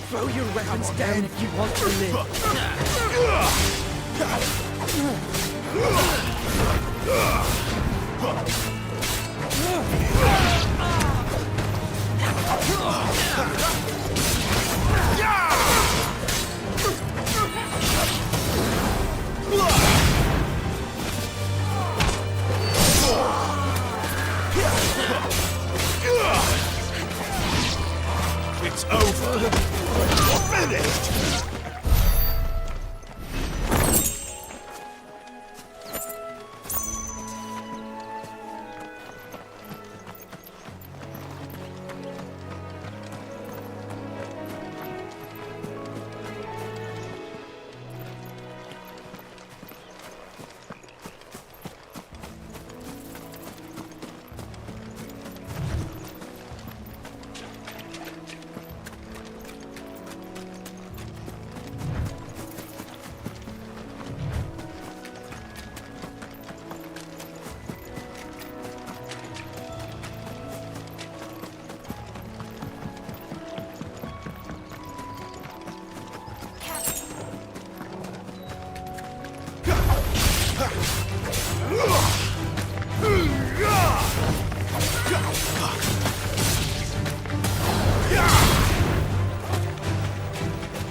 Throw your weapons down if you want to live. It's over. You're finished.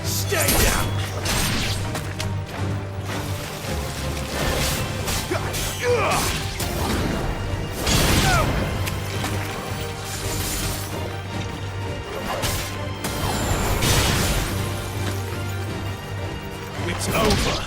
Stay down. It's over.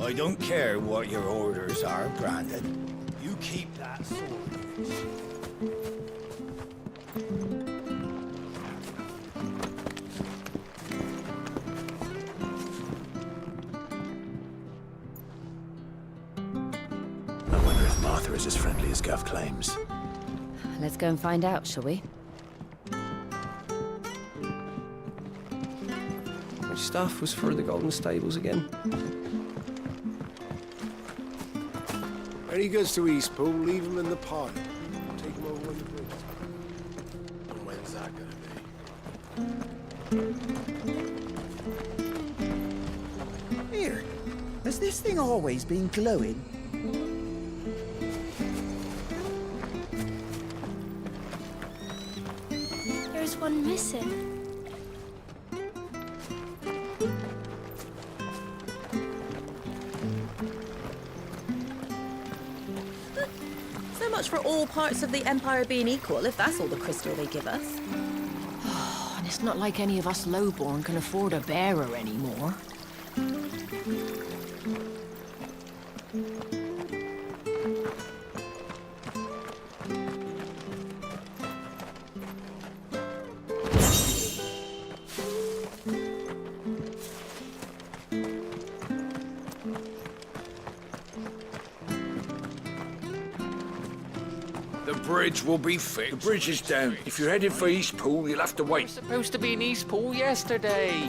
I don't care what your orders are, Brandon. You keep that sword. I wonder if Martha is as friendly as Gav claims. Let's go and find out, shall we? Which stuff was for the Golden Stables again? When he goes to Eastpool, leave him in the pod. Take him over on the bridge. And when's that gonna be? Here, has this thing always been glowing? There's one missing. So much for all parts of the Empire being equal, if that's all the crystal they give us. And it's not like any of us lowborn can afford a bearer anymore. The bridge will be fixed. The bridge is down. If you're headed for Eastpool, you'll have to wait. Supposed to be in Eastpool yesterday.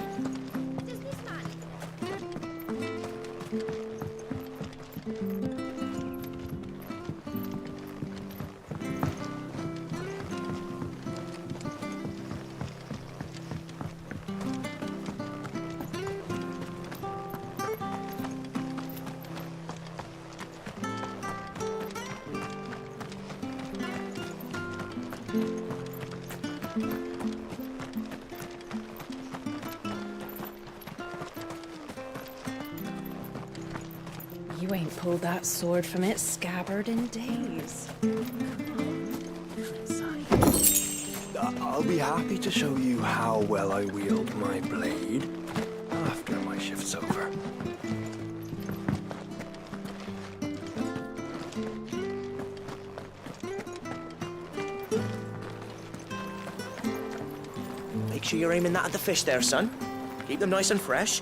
You ain't pulled that sword from its scabbard in days. I'll be happy to show you how well I wield my blade after my shift's over. Make sure you're aiming that at the fish there, son. Keep them nice and fresh.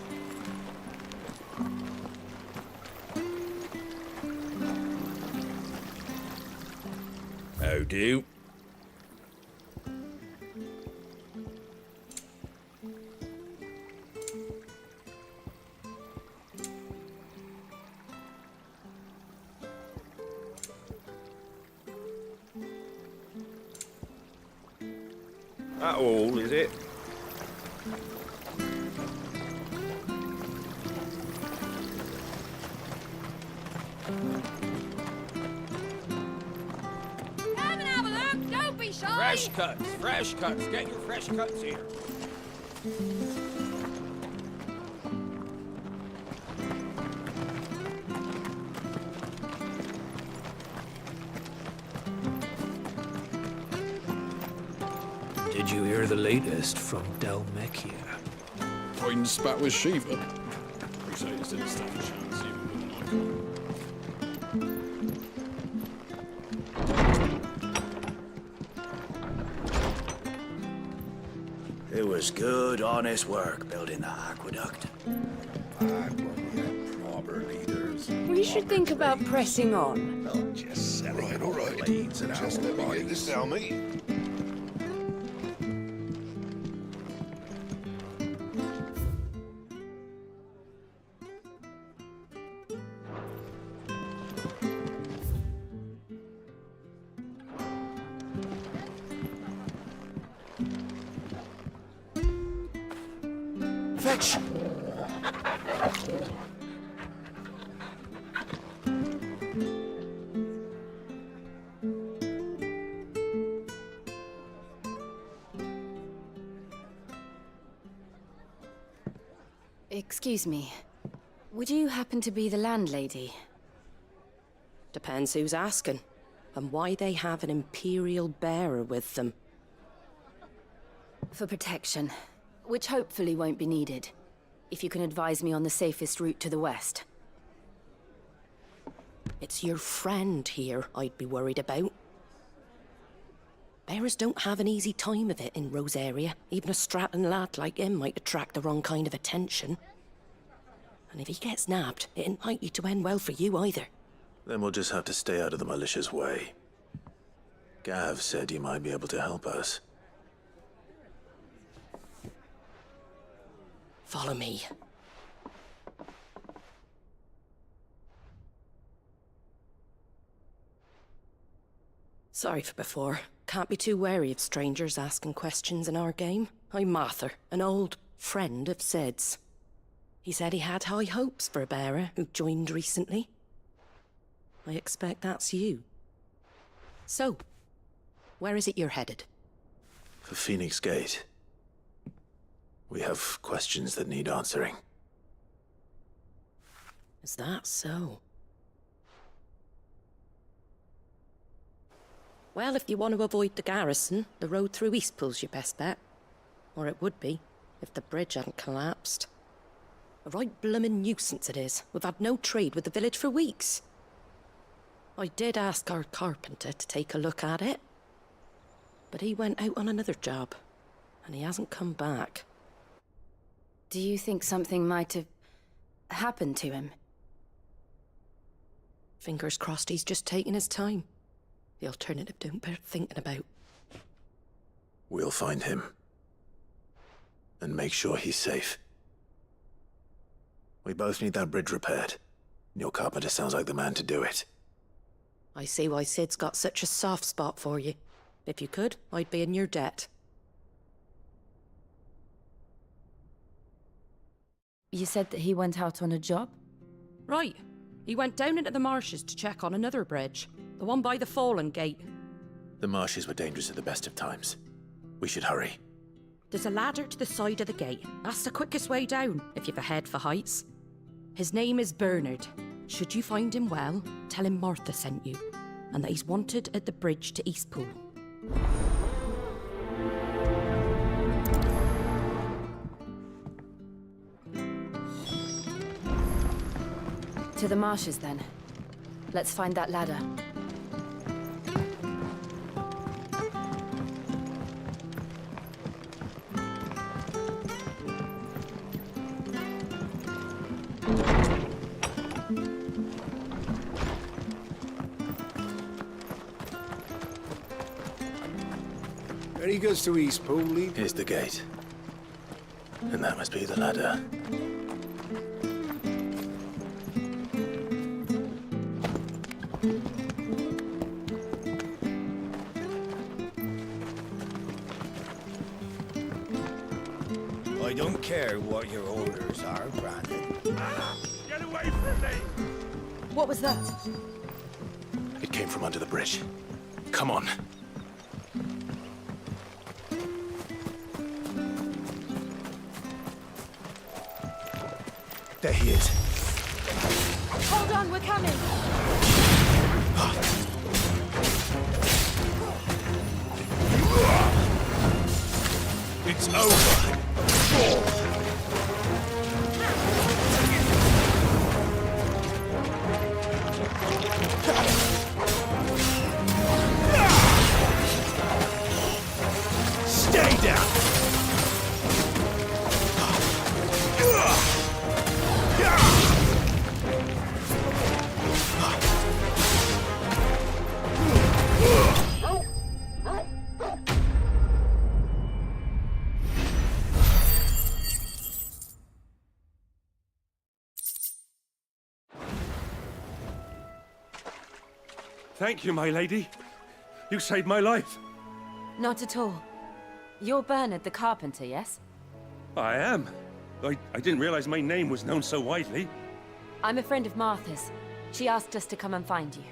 How do? That all, is it? Come and have a look. Don't be shy. Fresh cuts, fresh cuts. Get your fresh cuts here. Did you hear the latest from Del Mechia? Fighting spat with Shiva. Crusaders didn't stand a chance even with an icon. It was good, honest work building that aqueduct. Proper leaders. We should think about pressing on. Not just selling all right. Blades and just let me get this down, mate. Fetch! Excuse me. Would you happen to be the landlady? Depends who's asking, and why they have an Imperial bearer with them. For protection, which hopefully won't be needed. If you can advise me on the safest route to the west. It's your friend here I'd be worried about. Bearers don't have an easy time of it in Rosaria. Even a Stratton lad like him might attract the wrong kind of attention. And if he gets nabbed, it ain't likely to end well for you either. Then we'll just have to stay out of the malicious way. Gav said you might be able to help us. Follow me. Sorry for before. Can't be too wary of strangers asking questions in our game. I'm Martha, an old friend of Sid's. He said he had high hopes for a bearer who joined recently. I expect that's you. So, where is it you're headed? For Phoenix Gate. We have questions that need answering. Is that so? Well, if you want to avoid the garrison, the road through Eastpool's your best bet. Or it would be, if the bridge hadn't collapsed. A right bloomin' nuisance it is. We've had no trade with the village for weeks. I did ask our carpenter to take a look at it. But he went out on another job, and he hasn't come back. Do you think something might have happened to him? Fingers crossed he's just taking his time. The alternative don't bear thinking about. We'll find him. And make sure he's safe. We both need that bridge repaired. Your carpenter sounds like the man to do it. I see why Sid's got such a soft spot for you. If you could, I'd be in your debt. You said that he went out on a job? Right. He went down into the marshes to check on another bridge. The one by the Fallen Gate. The marshes were dangerous at the best of times. We should hurry. There's a ladder to the side of the gate. That's the quickest way down, if you've a head for heights. His name is Bernard. Should you find him well, tell him Martha sent you, and that he's wanted at the bridge to Eastpool. To the marshes, then. Let's find that ladder. When he goes to Eastpool, leave... Here's the gate. And that must be the ladder. I don't care what your orders are, Brandon. Get away from me! What was that? It came from under the bridge. Come on. There he is. Hold on, we're coming! It's over. Stay down. Thank you, my lady. You saved my life. Not at all. You're Bernard the carpenter, yes? I am. I didn't realize my name was known so widely. I'm a friend of Martha's. She asked us to come and find you.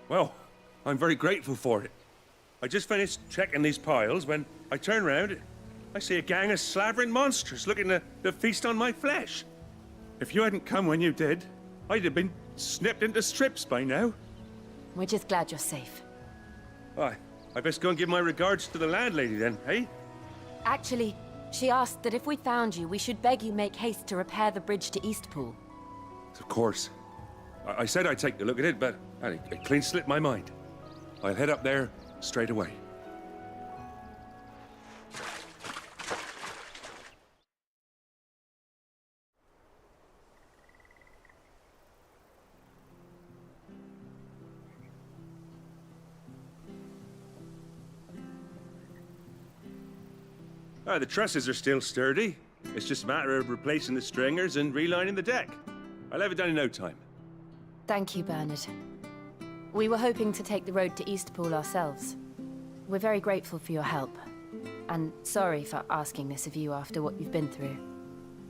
Well, I'm very grateful for it. I just finished checking these piles when I turn around. I see a gang of slavering monsters looking to feast on my flesh. If you hadn't come when you did, I'd have been snipped into strips by now. We're just glad you're safe. I best go and give my regards to the landlady then, eh? Actually, she asked that if we found you, we should beg you make haste to repair the bridge to Eastpool. Of course. I said I'd take a look at it, but it clean slipped my mind. I'll head up there straight away. The trusses are still sturdy. It's just a matter of replacing the stringers and relining the deck. I'll have it done in no time. Thank you, Bernard. We were hoping to take the road to Eastpool ourselves. We're very grateful for your help. And sorry for asking this of you after what you've been through.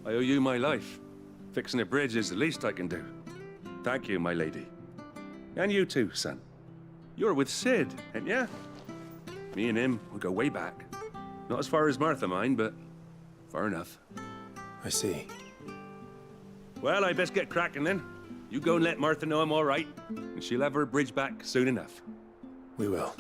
I owe you my life. Fixing a bridge is the least I can do. Thank you, my lady. And you too, son. You're with Sid, ain't ya? Me and him, we go way back. Not as far as Martha, mind, but far enough. I see. Well, I best get cracking then. You go and let Martha know I'm all right, and she'll have her bridge back soon enough. We will.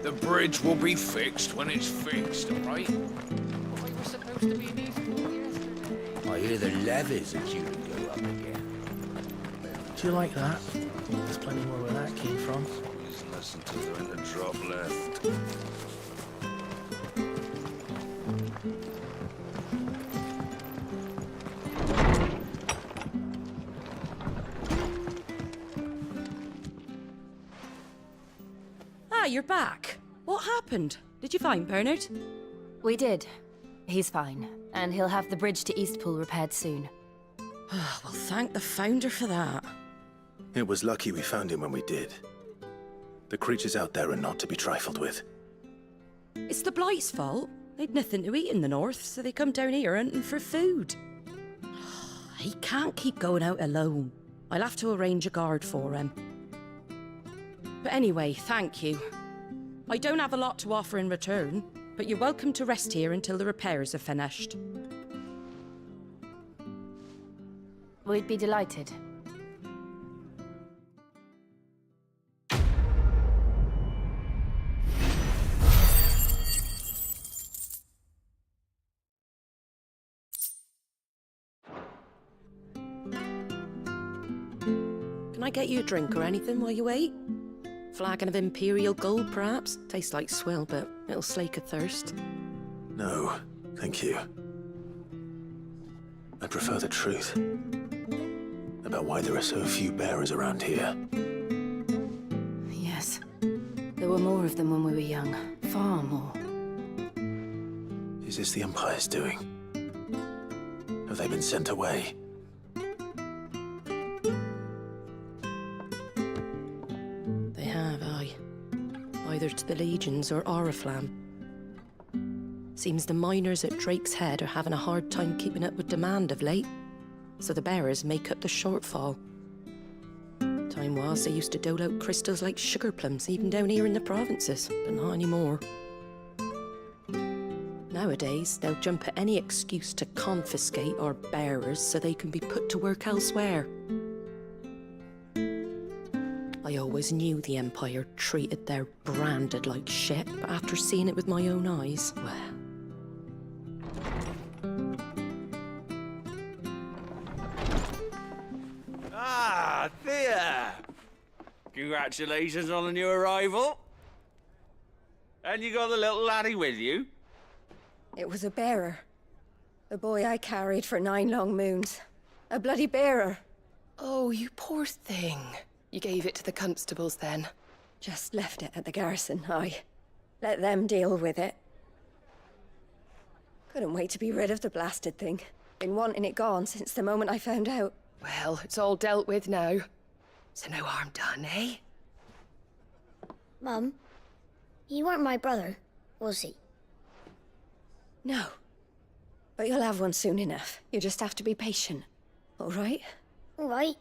The bridge will be fixed when it's fixed, all right? We were supposed to be in Eastpool yesterday. I hear the levies are due to go up again. Do you like that? There's plenty more where that came from. Just listen to the drop left. Ah, you're back. What happened? Did you find Bernard? We did. He's fine, and he'll have the bridge to Eastpool repaired soon. Well, thank the Founder for that. It was lucky we found him when we did. The creatures out there are not to be trifled with. It's the Blight's fault. They'd nothing to eat in the north, so they come down here hunting for food. He can't keep going out alone. I'll have to arrange a guard for him. But anyway, thank you. I don't have a lot to offer in return, but you're welcome to rest here until the repairs are finished. We'd be delighted. Can I get you a drink or anything while you wait? Flagon of Imperial Gold, perhaps? Tastes like swill, but it'll slake a thirst. No, thank you. I prefer the truth. About why there are so few bearers around here. Yes. There were more of them when we were young. Far more. Is this the Empire's doing? Have they been sent away? They have, aye. Either to the Legions or Oriflamme. Seems the miners at Drake's Head are having a hard time keeping up with demand of late, so the bearers make up the shortfall. Time was they used to dole out crystals like sugar plums, even down here in the provinces, but not anymore. Nowadays, they'll jump at any excuse to confiscate our bearers so they can be put to work elsewhere. I always knew the Empire treated their branded like shit, but after seeing it with my own eyes, well... Ah, Thea! Congratulations on the new arrival. And you got the little laddie with you? It was a bearer. The boy I carried for 9 long moons. A bloody bearer. Oh, you poor thing. You gave it to the constables then? Just left it at the garrison, aye. Let them deal with it. Couldn't wait to be rid of the blasted thing. Been wanting it gone since the moment I found out. Well, it's all dealt with now. So no harm done, eh? Mum, he weren't my brother, was he? No. But you'll have one soon enough. You just have to be patient. All right? All right.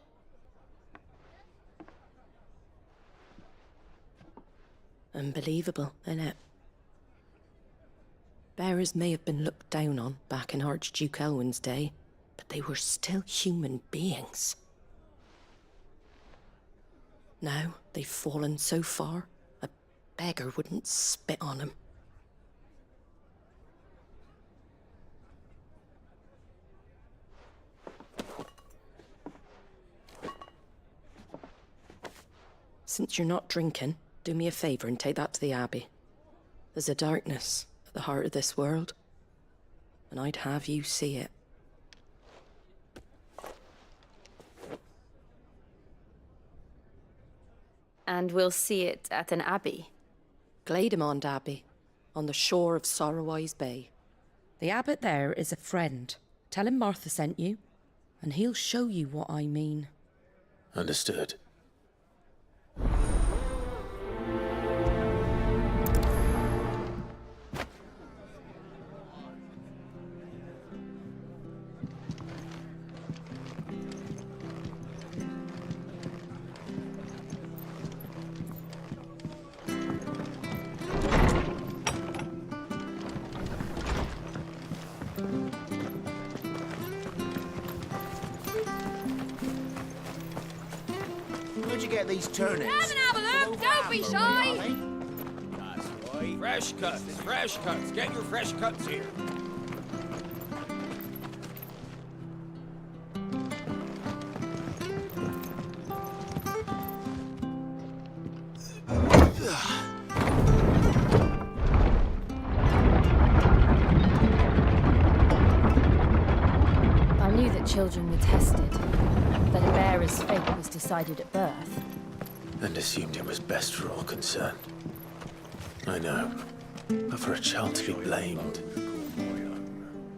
Unbelievable, innit? Bearers may have been looked down on back in Archduke Elwin's day, but they were still human beings. Now they've fallen so far, a beggar wouldn't spit on them. Since you're not drinking, do me a favor and take that to the Abbey. There's a darkness at the heart of this world, and I'd have you see it. And we'll see it at an abbey? Glademond Abbey, on the shore of Sorrowwise Bay. The abbot there is a friend. Tell him Martha sent you, and he'll show you what I mean. Understood. Where'd you get these turnips? Come and have a look! Don't be shy! That's right. Fresh cuts, fresh cuts. Get your fresh cuts here. I knew that children were tested, that a bearer's fate was decided at birth. And assumed it was best for all concerned. I know. But for a child to be blamed,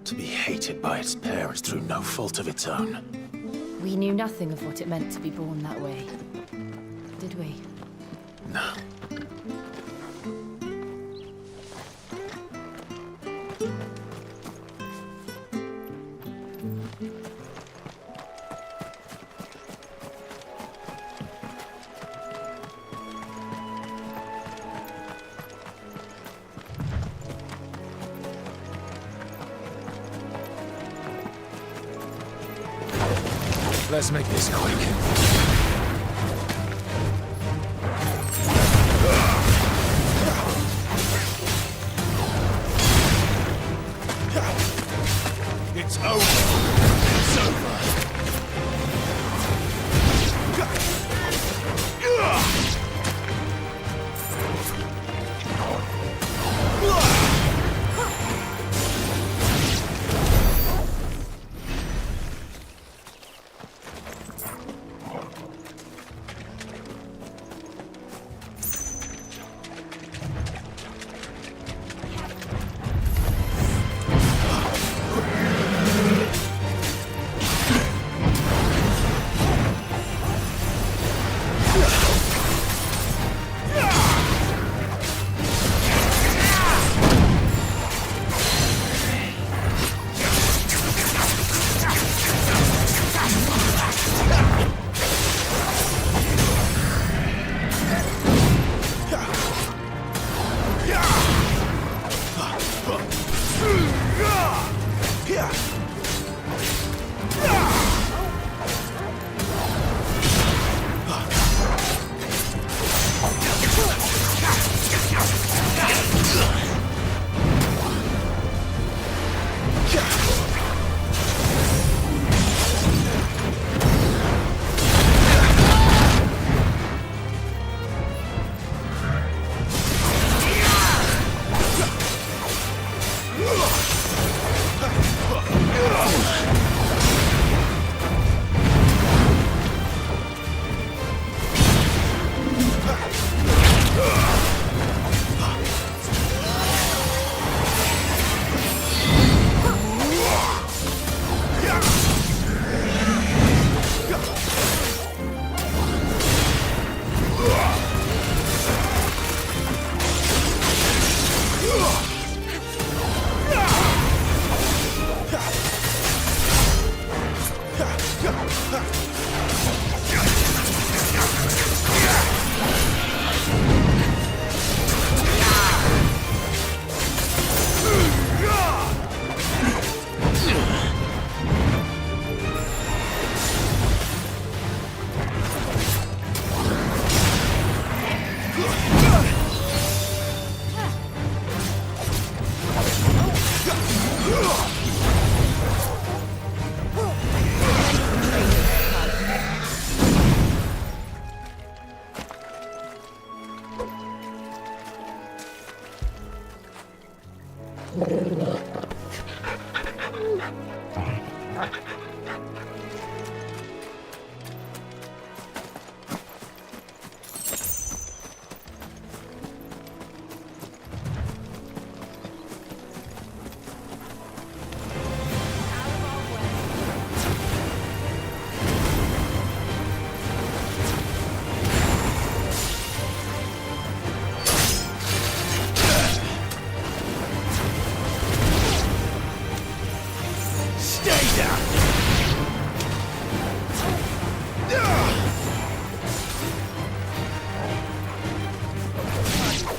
to be hated by its parents through no fault of its own. We knew nothing of what it meant to be born that way, did we? No. Let's make this quick. It's over. It's over.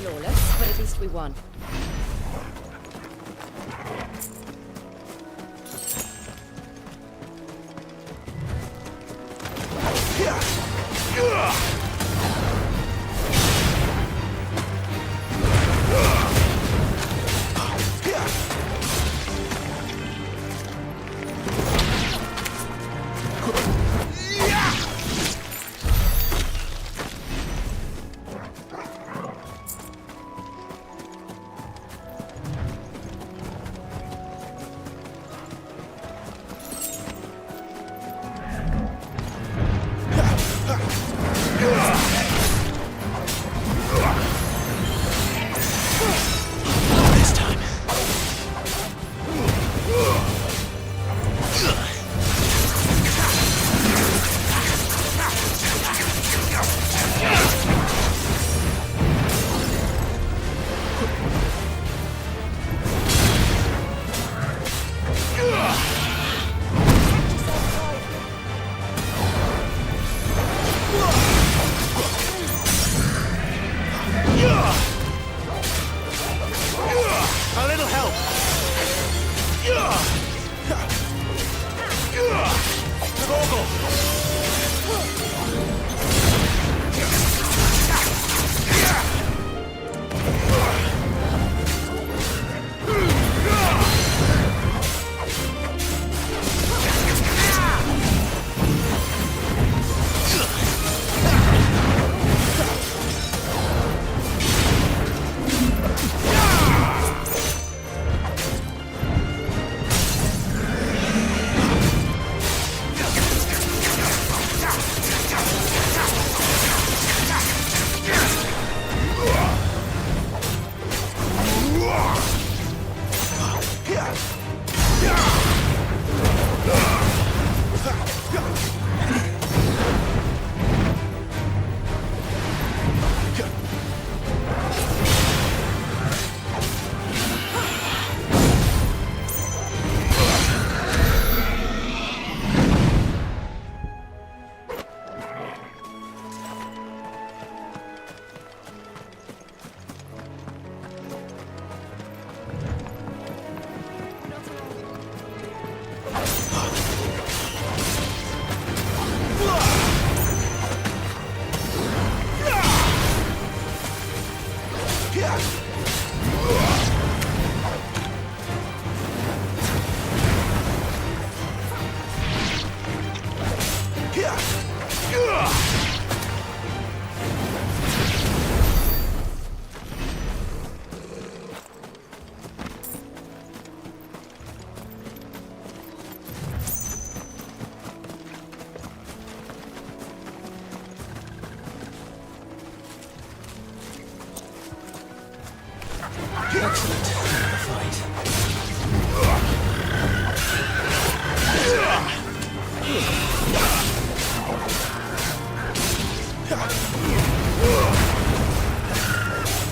Flawless, but at least we won. A little help!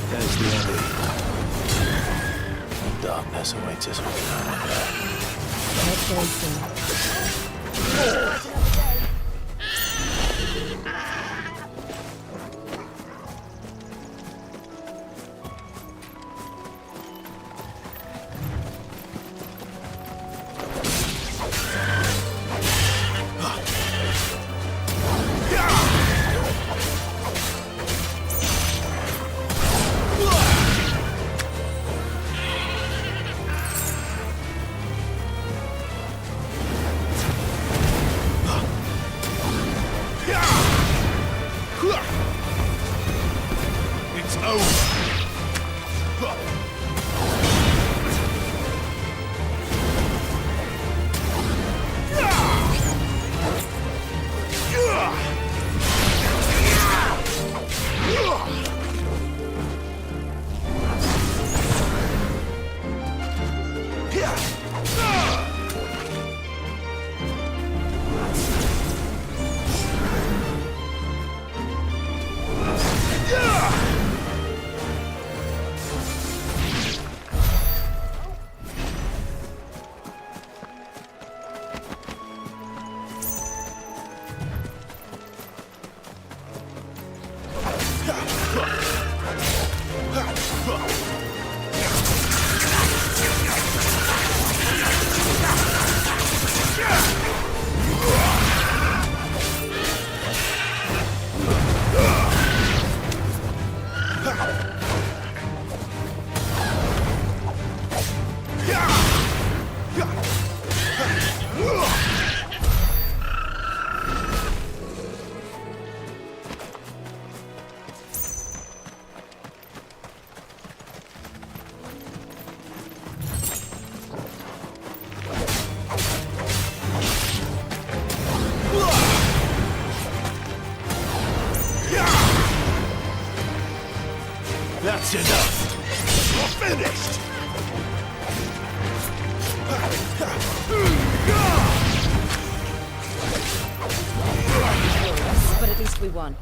There's the Abbey. Darkness awaits us all down there. Let's go soon. You're finished! But at least we won.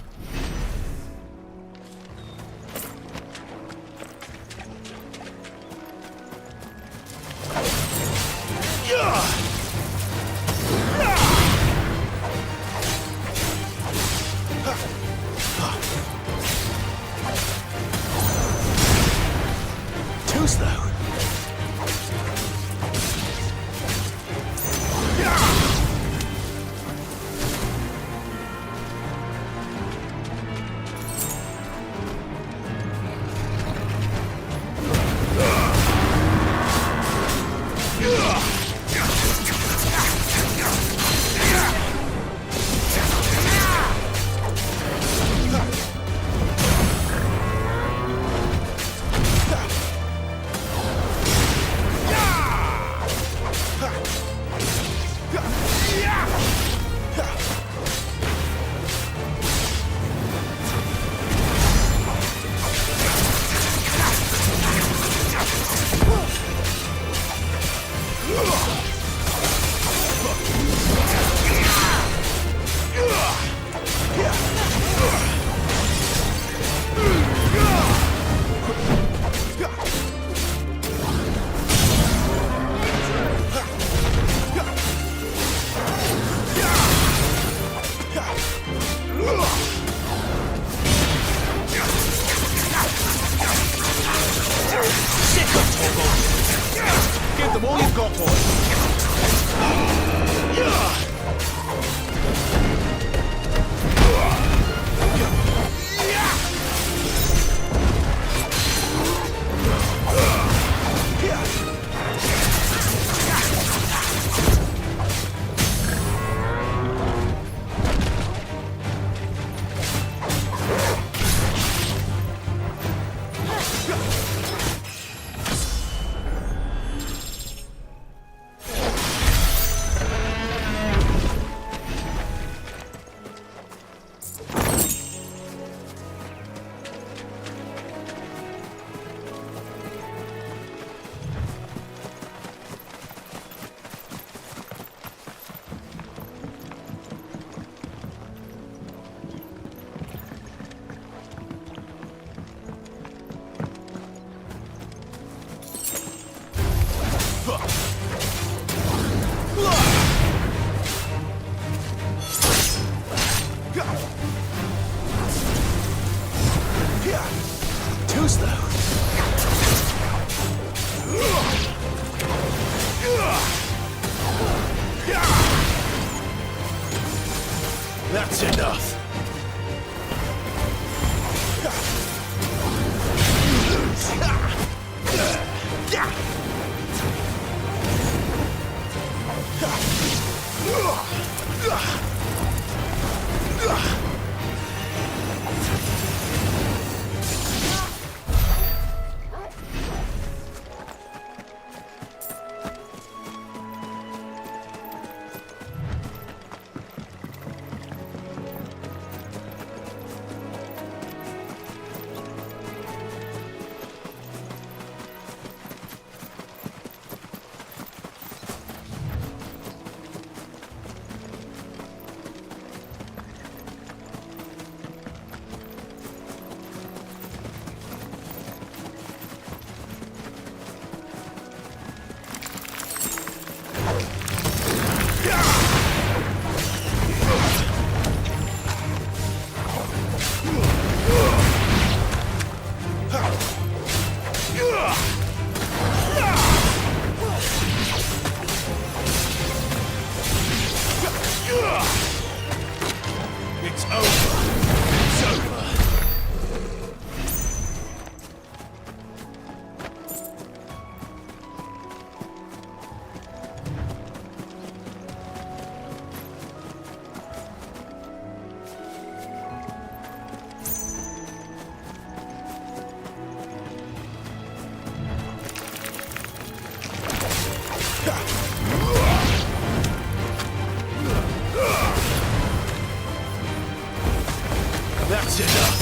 Too slow. Give them all you've got, boy. Too slow. That's enough. It's over. It's over. That's enough.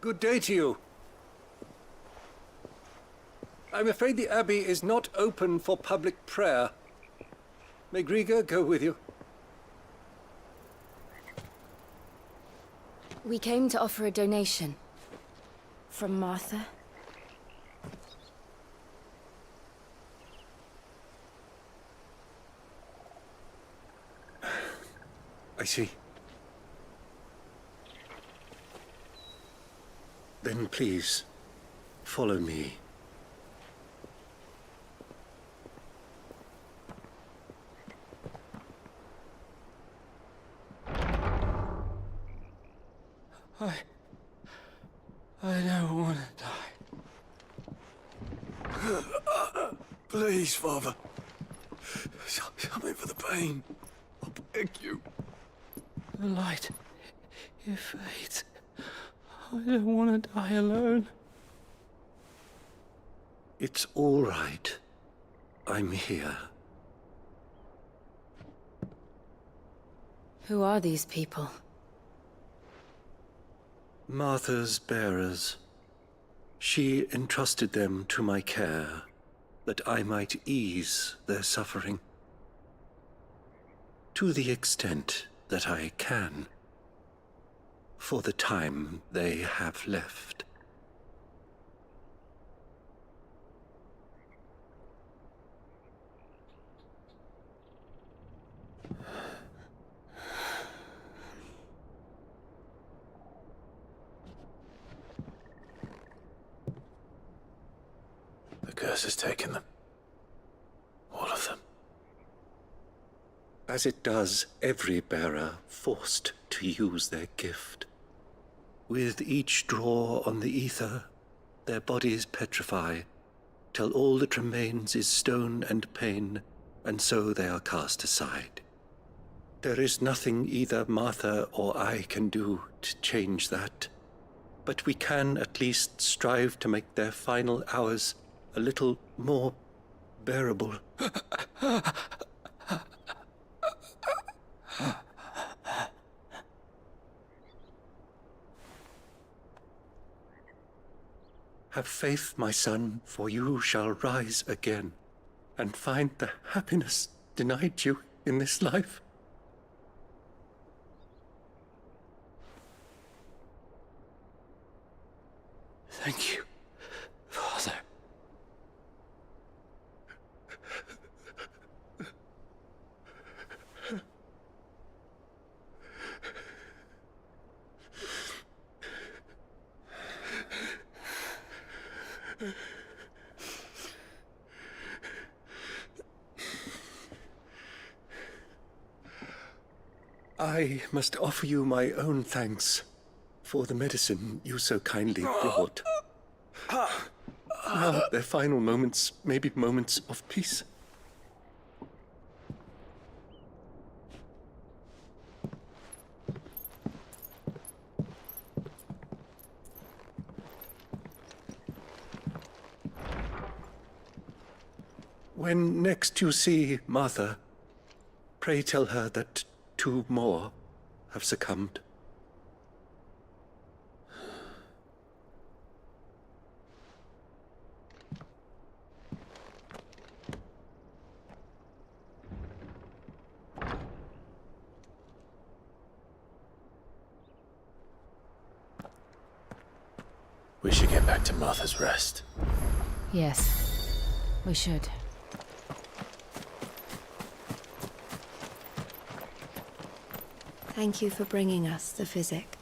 Good day to you. I'm afraid the Abbey is not open for public prayer. May Griga go with you? We came to offer a donation. From Martha. I see. Then please, follow me. I don't want to die. Please, Father. Something for the pain. I beg you. The light, it fades. I don't want to die alone. It's all right. I'm here. Who are these people? Martha's bearers. She entrusted them to my care, that I might ease their suffering. To the extent that I can. For the time they have left. The curse has taken them. All of them. As it does every bearer forced to use their gift. With each draw on the ether, their bodies petrify, till all that remains is stone and pain, and so they are cast aside. There is nothing either Martha or I can do to change that, but we can at least strive to make their final hours a little more bearable. Have faith, my son, for you shall rise again, and find the happiness denied you in this life. Thank you, Father. I must offer you my own thanks for the medicine you so kindly brought. Now their final moments may be moments of peace. When next you see Martha, pray tell her that 2 more have succumbed. We should get back to Martha's Rest. Yes, we should. Thank you for bringing us the physic.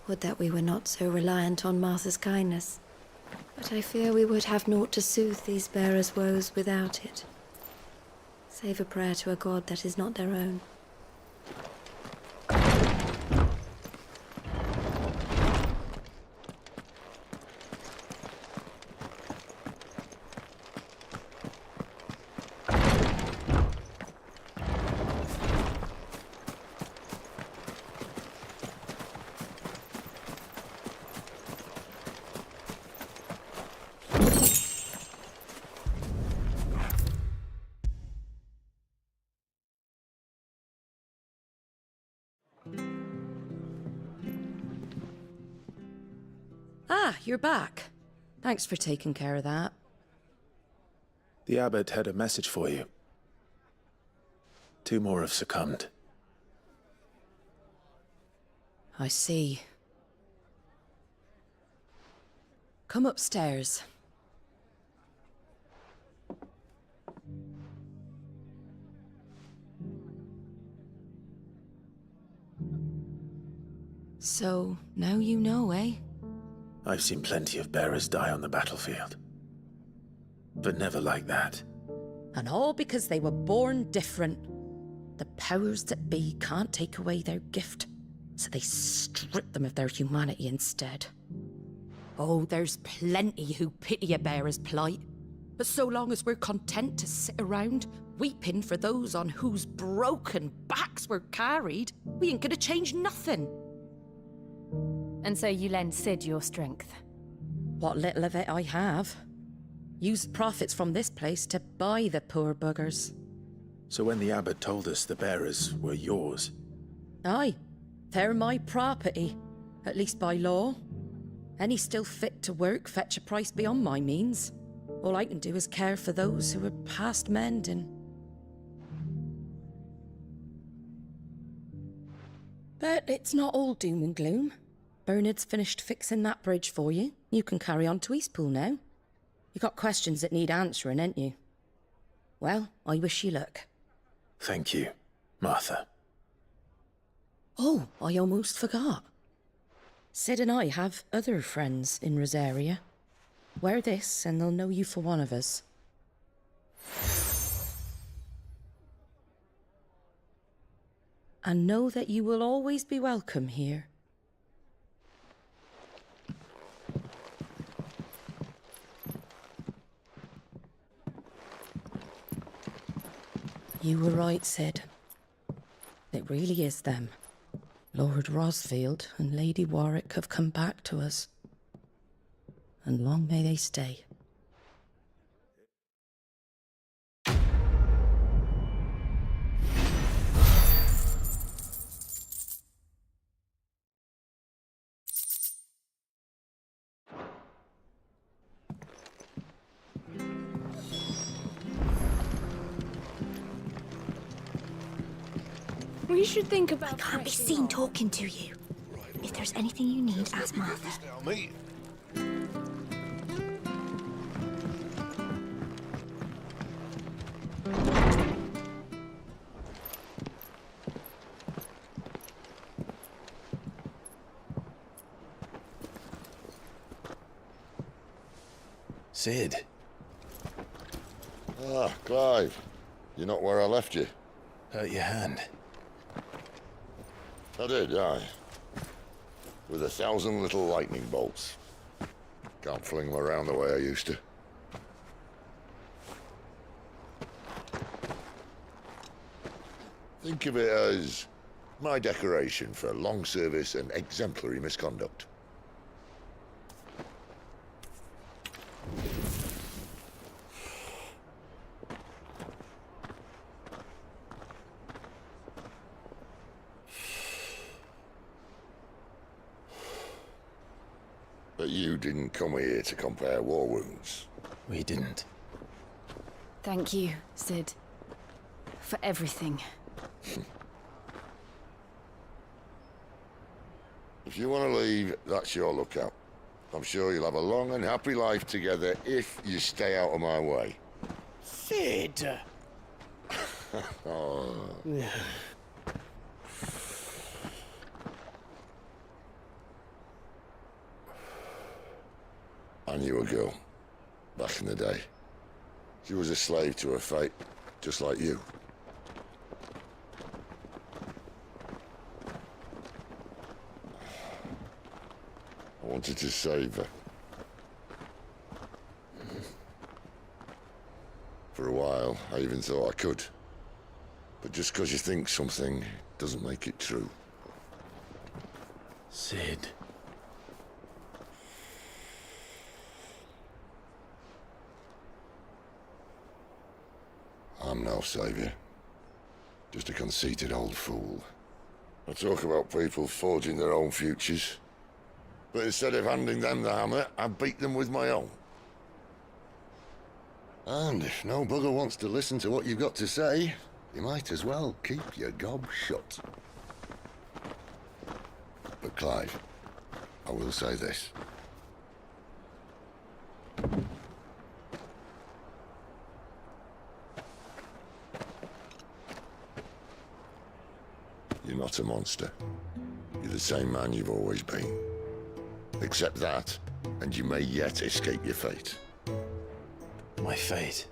Would that we were not so reliant on Martha's kindness. But I fear we would have naught to soothe these bearers' woes without it. Save a prayer to a god that is not their own. Ah, you're back. Thanks for taking care of that. The abbot had a message for you. 2 more have succumbed. I see. Come upstairs. So, now you know, eh? I've seen plenty of bearers die on the battlefield. But never like that. And all because they were born different. The powers that be can't take away their gift, so they strip them of their humanity instead. Oh, there's plenty who pity a bearer's plight. But so long as we're content to sit around, weeping for those on whose broken backs we're carried, we ain't gonna change nothing. And so you lend Cid your strength? What little of it I have. Used profits from this place to buy the poor buggers. So when the abbot told us the bearers were yours... Aye, they're my property, at least by law. Any still fit to work fetch a price beyond my means. All I can do is care for those who are past mending. But it's not all doom and gloom. Bernard's finished fixing that bridge for you. You can carry on to Eastpool now. You got questions that need answering, ain't you? Well, I wish you luck. Thank you, Martha. Oh, I almost forgot. Cid and I have other friends in Rosaria. Wear this and they'll know you for one of us. And know that you will always be welcome here. You were right, Cid. It really is them. Lord Rosfield and Lady Warwick have come back to us. And long may they stay. We should think about... I can't be seen talking to you. If there's anything you need, ask Martha. Cid. Ah, Clive. You're not where I left you. Hurt your hand. I did, aye. With 1,000 little lightning bolts. Can't fling them around the way I used to. Think of it as my decoration for long service and exemplary misconduct. But you didn't come here to compare war wounds. We didn't. Thank you, Cid. For everything. If you want to leave, that's your lookout. I'm sure you'll have a long and happy life together if you stay out of my way. Cid! Oh. I knew a girl, back in the day. She was a slave to her fate. just like you. I wanted to save her. For a while, I even thought I could. But just because you think something doesn't make it true. Sid. I'm no savior. Just a conceited old fool. I talk about people forging their own futures. But instead of handing them the hammer, I beat them with my own. And if no bugger wants to listen to what you've got to say, you might as well keep your gob shut. But Clive, I will say this. You're not a monster. You're the same man you've always been. Accept that, and you may yet escape your fate. My fate?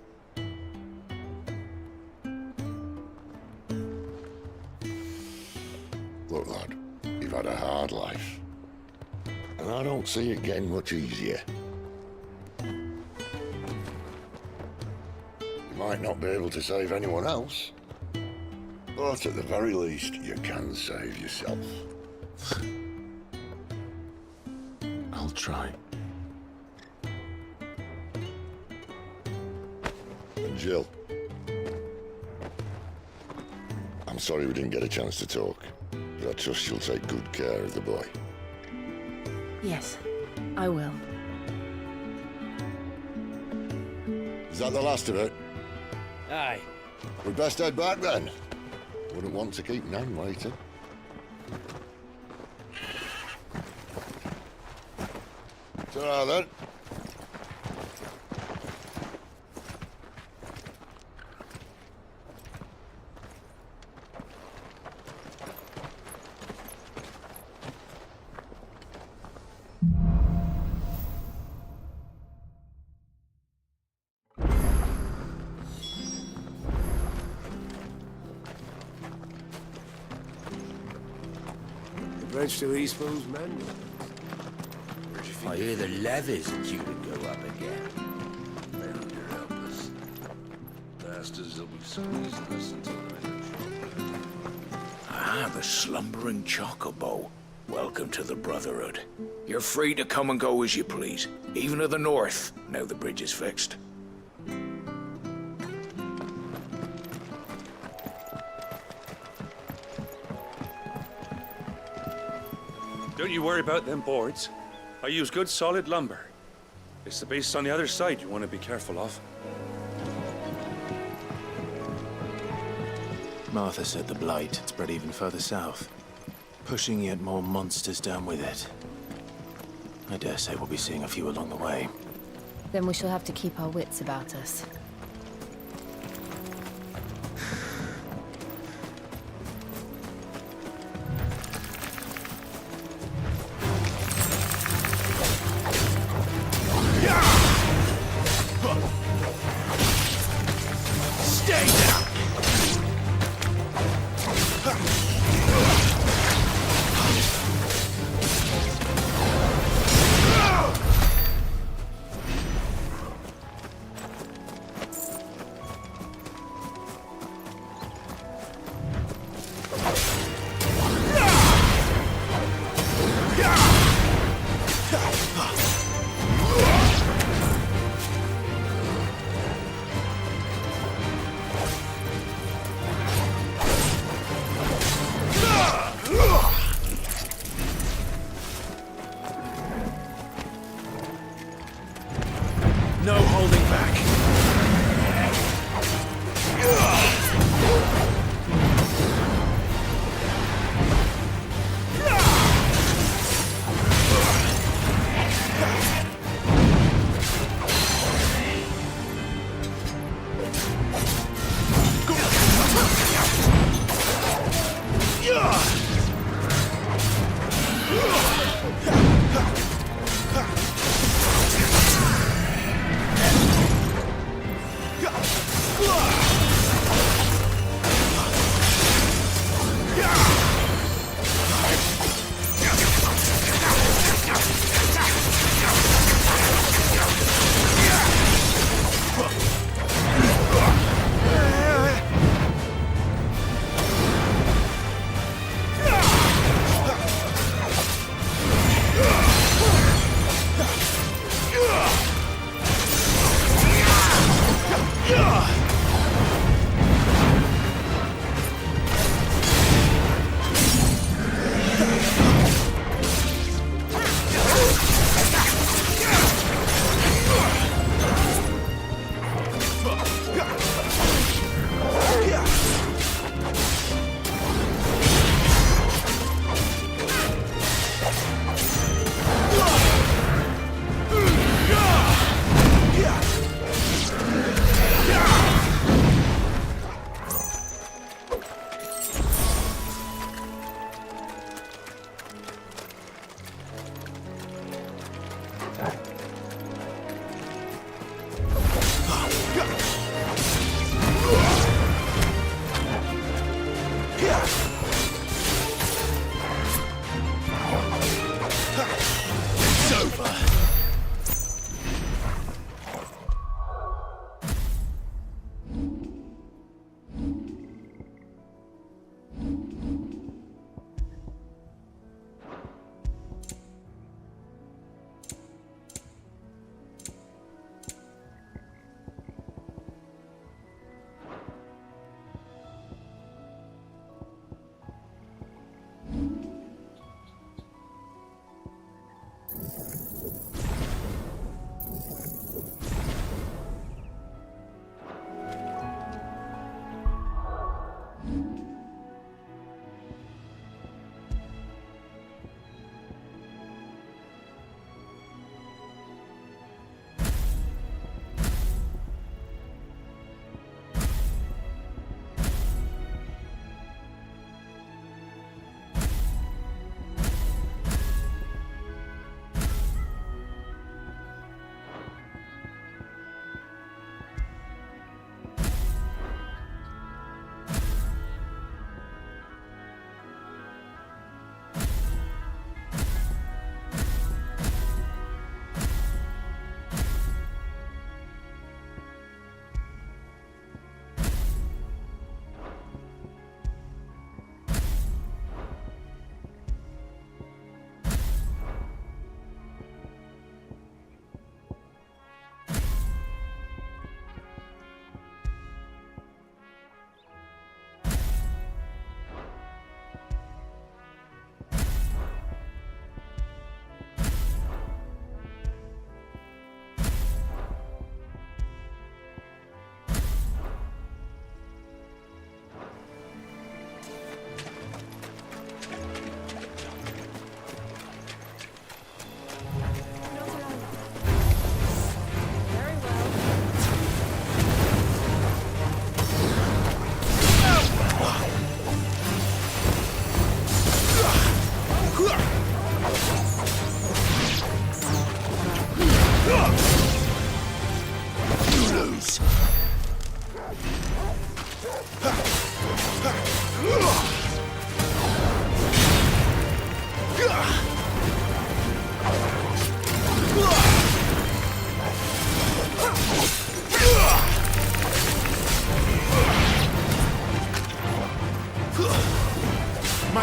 Look, lad, you've had a hard life. And I don't see it getting much easier. You might not be able to save anyone else, but at the very least, you can save yourself. I'll try. And Jill, I'm sorry we didn't get a chance to talk, but I trust you'll take good care of the boy. Yes, I will. Is that the last of it? Aye. We'd best head back then. Wouldn't want to keep Nan waiting. Ta-ra then. The bridge to Eastpool's men. I hear the levies are due to go up again. Found your helpless. Bastards will be squeezing us until Ah, the slumbering chocobo. Welcome to the Brotherhood. You're free to come and go as you please, even to the north, now the bridge is fixed. Don't you worry about them boards. I use good solid lumber. It's the base on the other side you want to be careful of. Martha said the blight had spread even further south, pushing yet more monsters down with it. I dare say we'll be seeing a few along the way. Then we shall have to keep our wits about us. Stay down!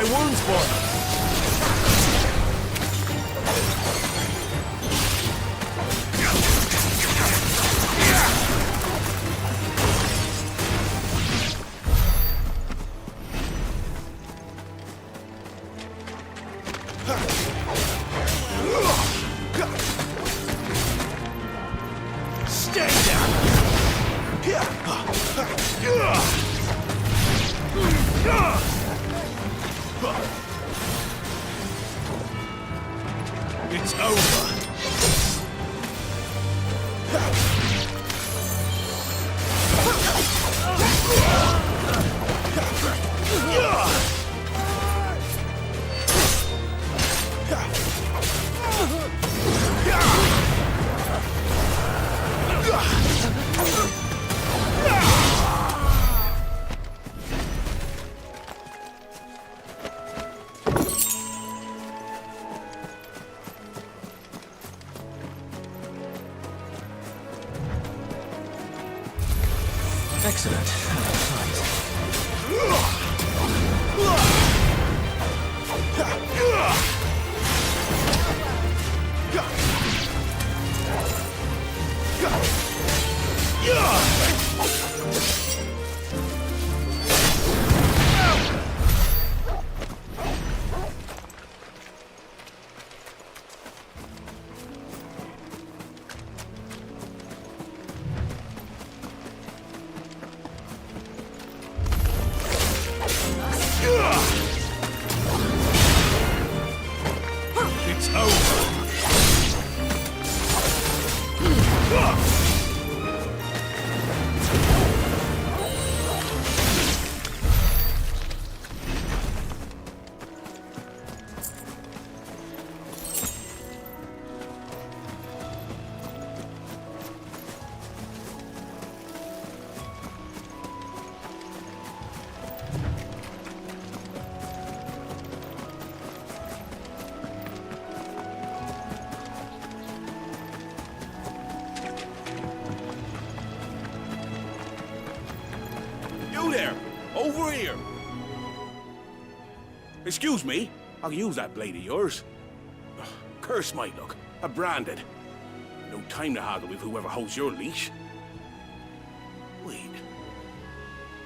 my wounds for them. It's over. Excellent. It's over. You there! Over here! Excuse me, I can use that blade of yours. Ugh, curse my luck. I'm branded. No time to haggle with whoever holds your leash. Wait.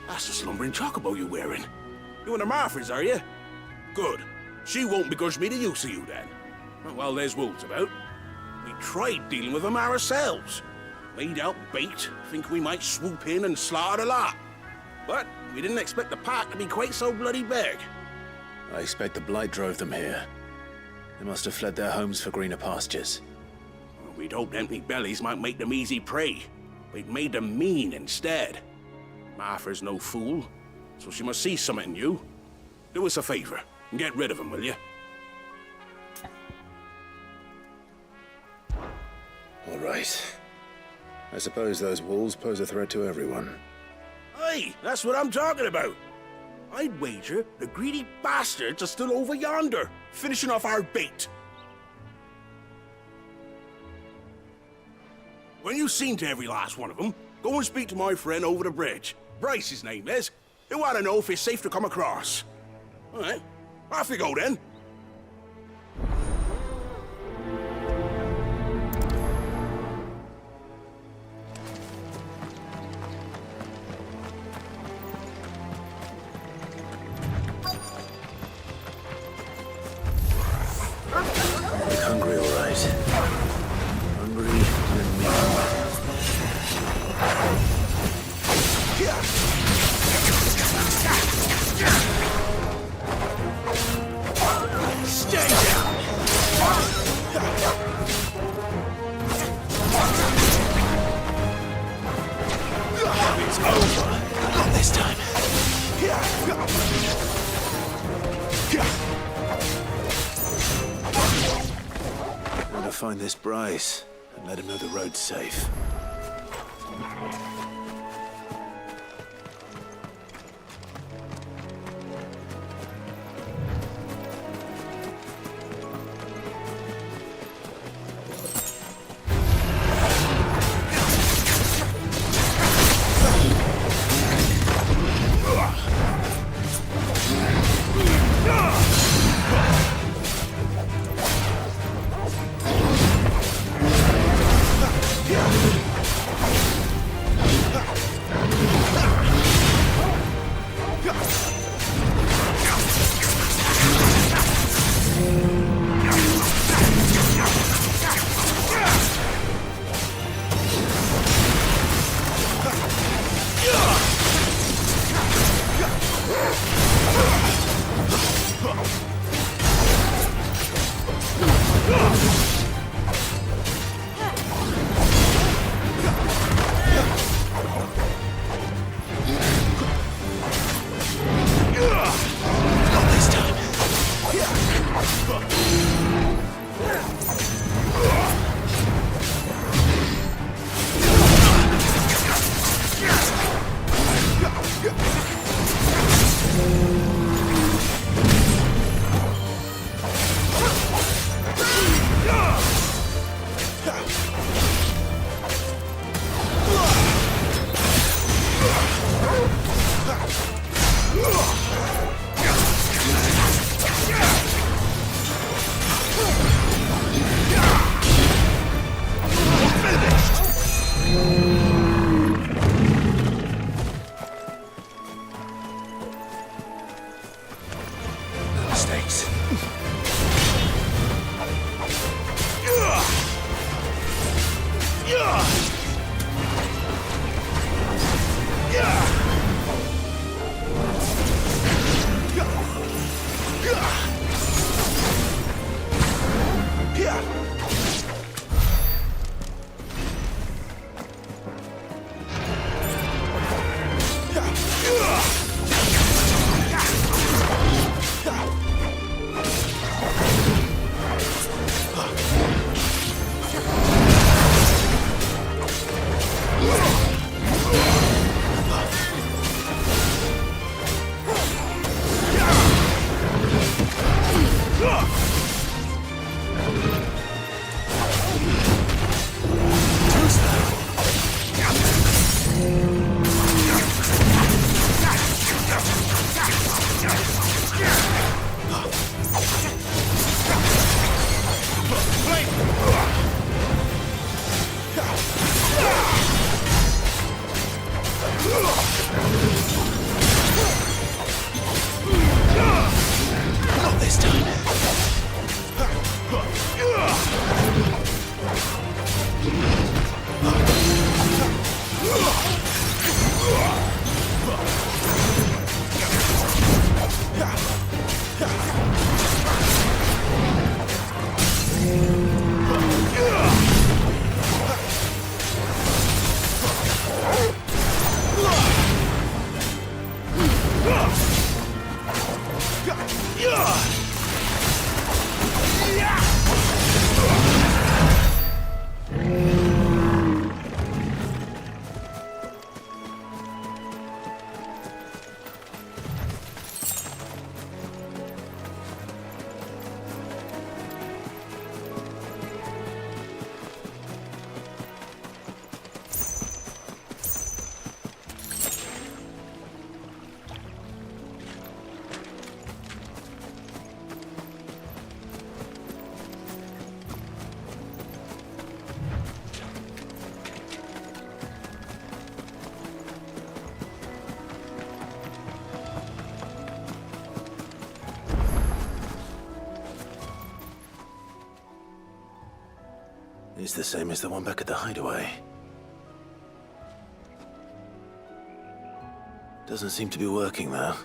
That's the slumbering chocobo you're wearing. You and the Marfors, are you? Good. She won't begrudge me the use of you then. Well, there's wolves about. We tried dealing with them ourselves. Laid out bait, think we might swoop in and slaughter the lot. But we didn't expect the pack to be quite so bloody big. I expect the blight drove them here. They must have fled their homes for greener pastures. Well, we'd hoped empty bellies might make them easy prey. We'd made them mean instead. Martha's no fool, so she must see something in you. Do us a favor and get rid of them, will you? All right. I suppose those wolves pose a threat to everyone. Hey, that's what I'm talking about. I'd wager the greedy bastards are still over yonder, finishing off our bait. When you've seen to every last one of them, go and speak to my friend over the bridge. Bryce, his name is. He'll want to know if it's safe to come across. All right, off you go then. Hungry, all right. Hungry and mean. Stay down! It's over. Not this time. I'm gonna find this Bryce and let him know the road's safe. Ah! the same as the one back at the hideaway. Doesn't seem to be working, though.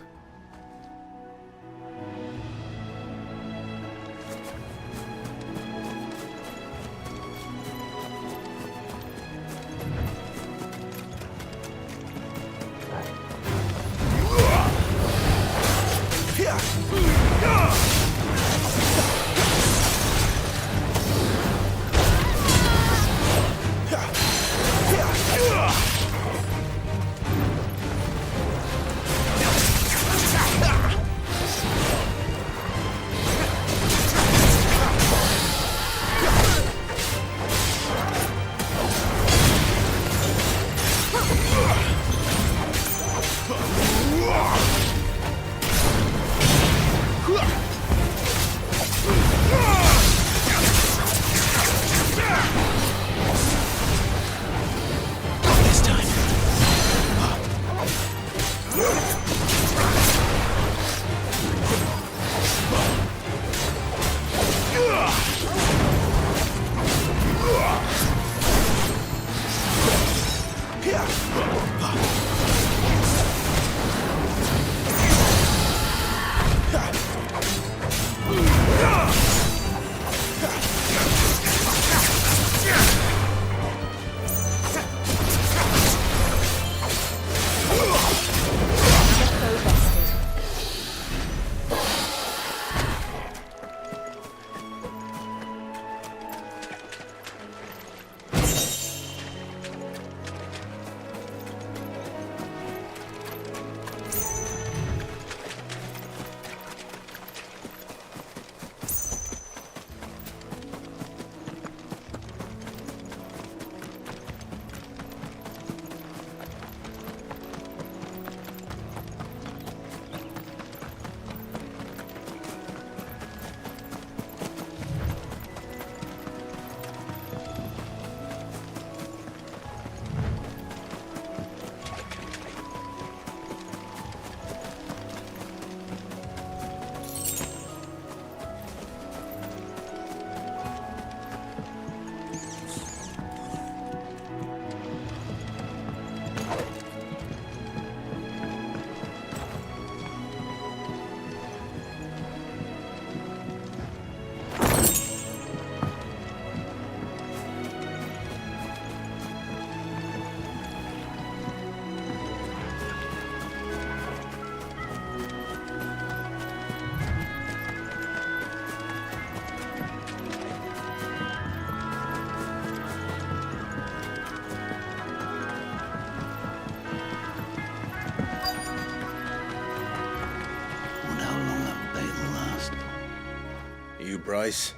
Bryce?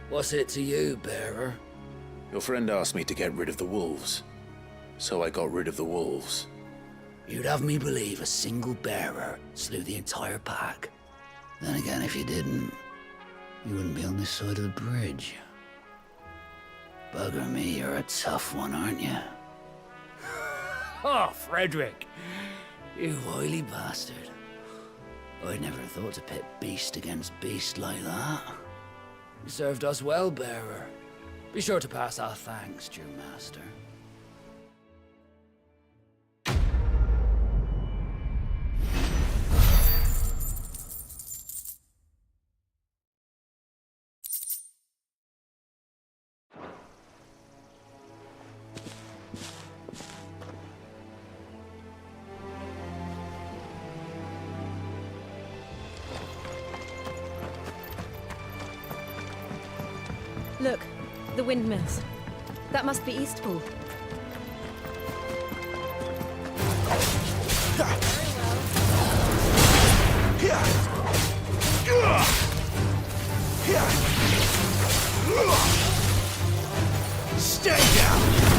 What's it to you, bearer? Your friend asked me to get rid of the wolves, so I got rid of the wolves. You'd have me believe a single bearer slew the entire pack. Then again, if you didn't, you wouldn't be on this side of the bridge. Bugger me, you're a tough one, aren't you? Oh, Frederick! You wily bastard. I'd never thought to pit beast against beast like that. You served us well, bearer. Be sure to pass our thanks, dear master. Look, the windmills. That must be Eastpool. Stay down!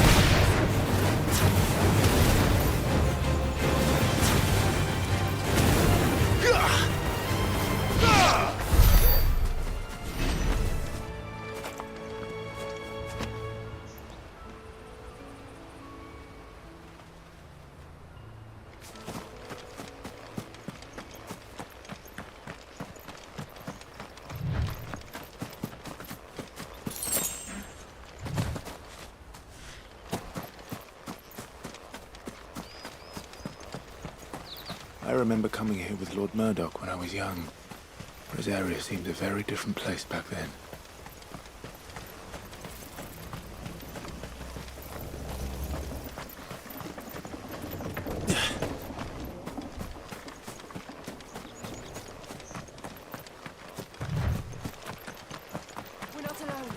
I remember coming here with Lord Murdoch when I was young. This area seemed a very different place back then. We're not alone.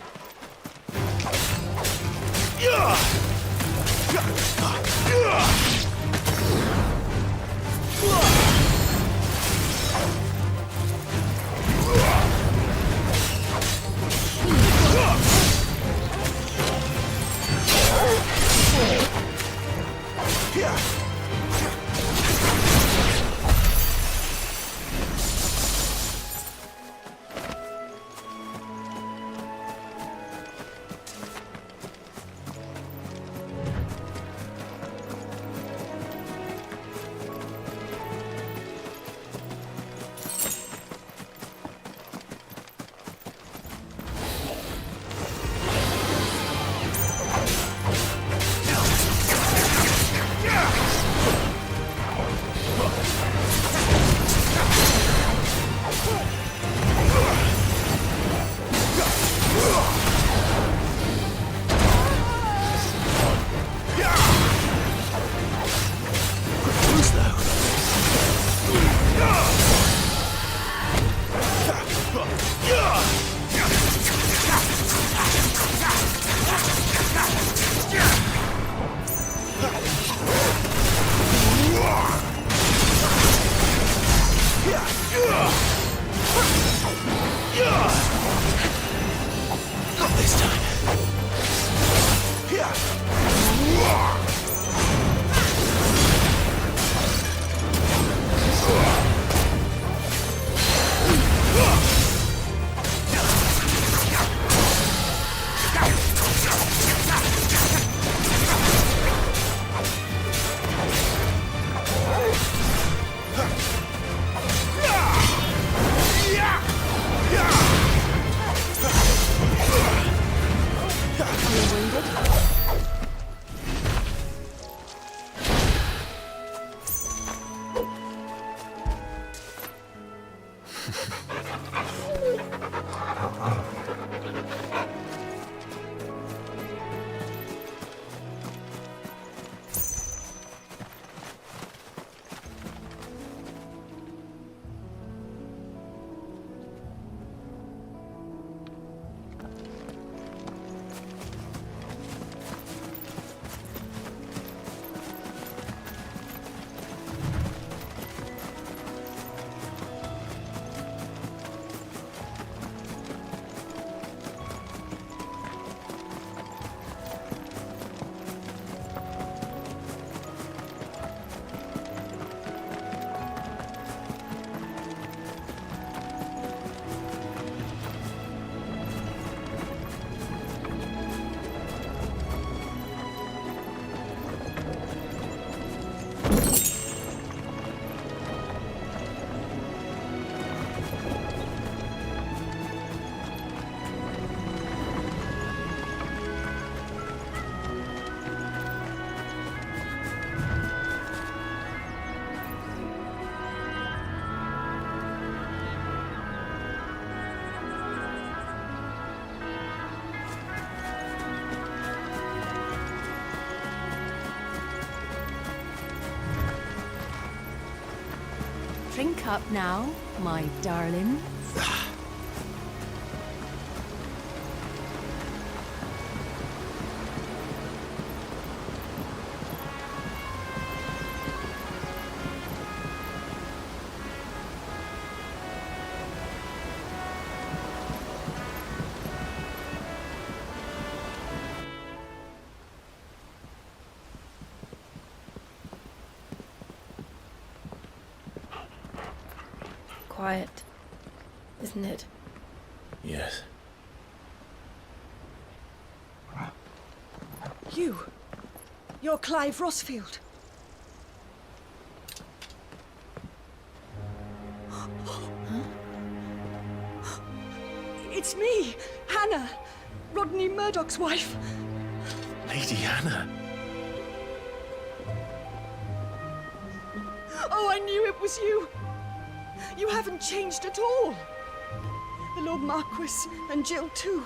Not this time. Drink up now, my darling. Quiet, isn't it? Yes. You're Clive Rossfield. It's me, Hannah, Rodney Murdoch's wife. Lady Hannah. Oh, I knew it was you. You haven't changed at all. The Lord Marquis and Jill too.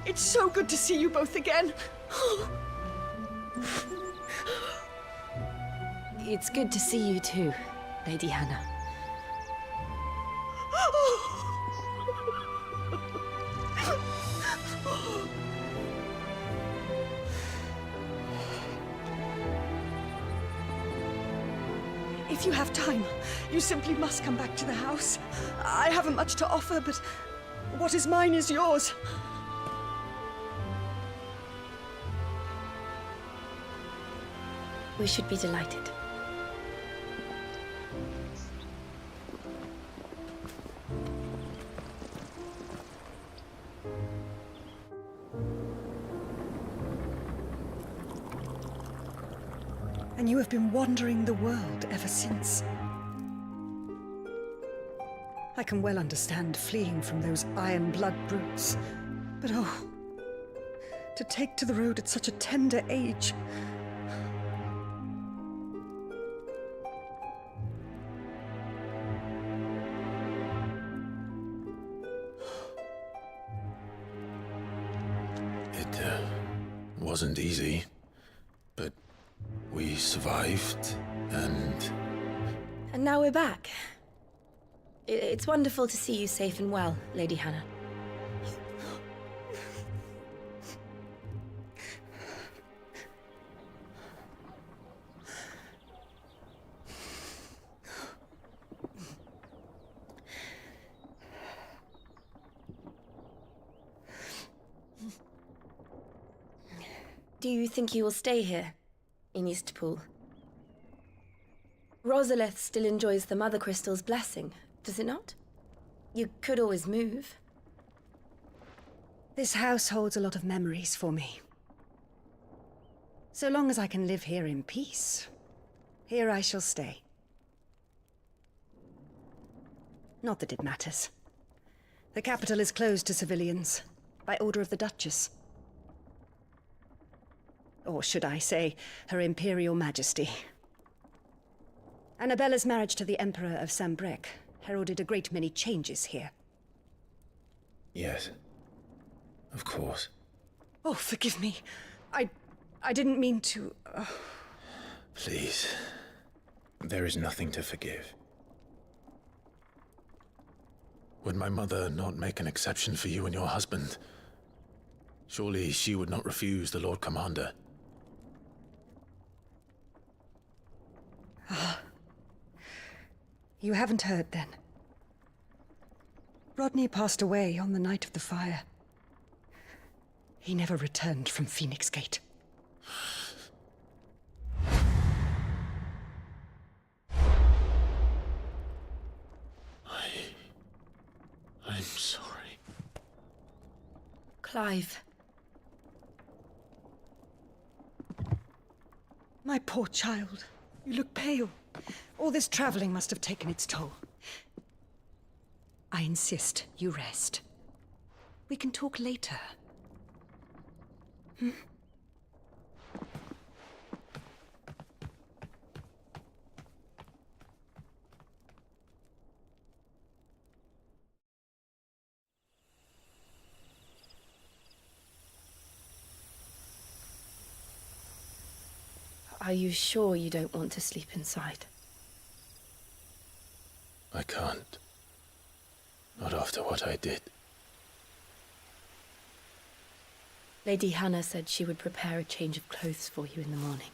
It's so good to see you both again. It's good to see you too, Lady Hannah. If you have time, you simply must come back to the house. I haven't much to offer, but what is mine is yours. We should be delighted. And you have been wandering the world ever since. I can well understand fleeing from those iron blood brutes, but oh, to take to the road at such a tender age. It wasn't easy, but we survived, and... And now we're back. It's wonderful to see you safe and well, Lady Hannah. Do you think you will stay here, in Eastpool? Rosalith still enjoys the Mother Crystal's blessing, does it not? You could always move. This house holds a lot of memories for me. So long as I can live here in peace, here I shall stay. Not that it matters. The capital is closed to civilians, by order of the Duchess. Or should I say, Her Imperial Majesty. Annabella's marriage to the Emperor of Sambrec heralded a great many changes here. Yes. Of course. Oh, forgive me. I didn't mean to... Please. There is nothing to forgive. Would my mother not make an exception for you and your husband? Surely she would not refuse the Lord Commander. You haven't heard, then. Rodney passed away on the night of the fire. He never returned from Phoenix Gate. I'm sorry. Clive. My poor child. You look pale. All this traveling must have taken its toll. I insist you rest. We can talk later. Hmm? Are you sure you don't want to sleep inside? I can't. Not after what I did. Lady Hannah said she would prepare a change of clothes for you in the morning.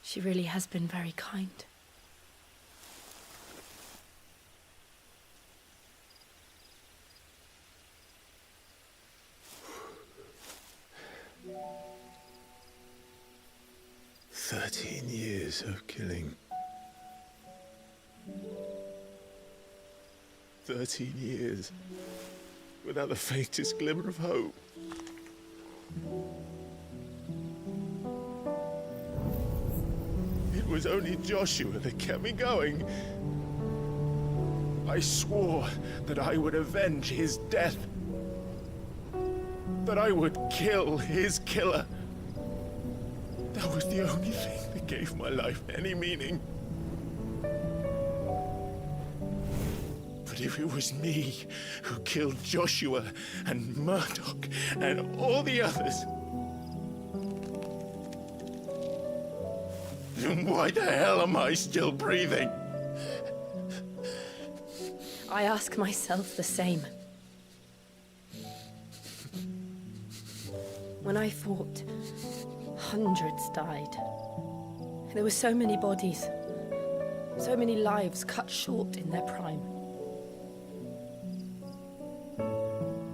She really has been very kind. "13 years of killing. 13 years without the faintest glimmer of hope. It was only Joshua that kept me going. I swore that I would avenge his death. That I would kill his killer. That was the only thing that gave my life any meaning. But if it was me who killed Joshua and Murdoch and all the others, then why the hell am I still breathing? I ask myself the same. When I fought, hundreds died. There were so many bodies, so many lives cut short in their prime.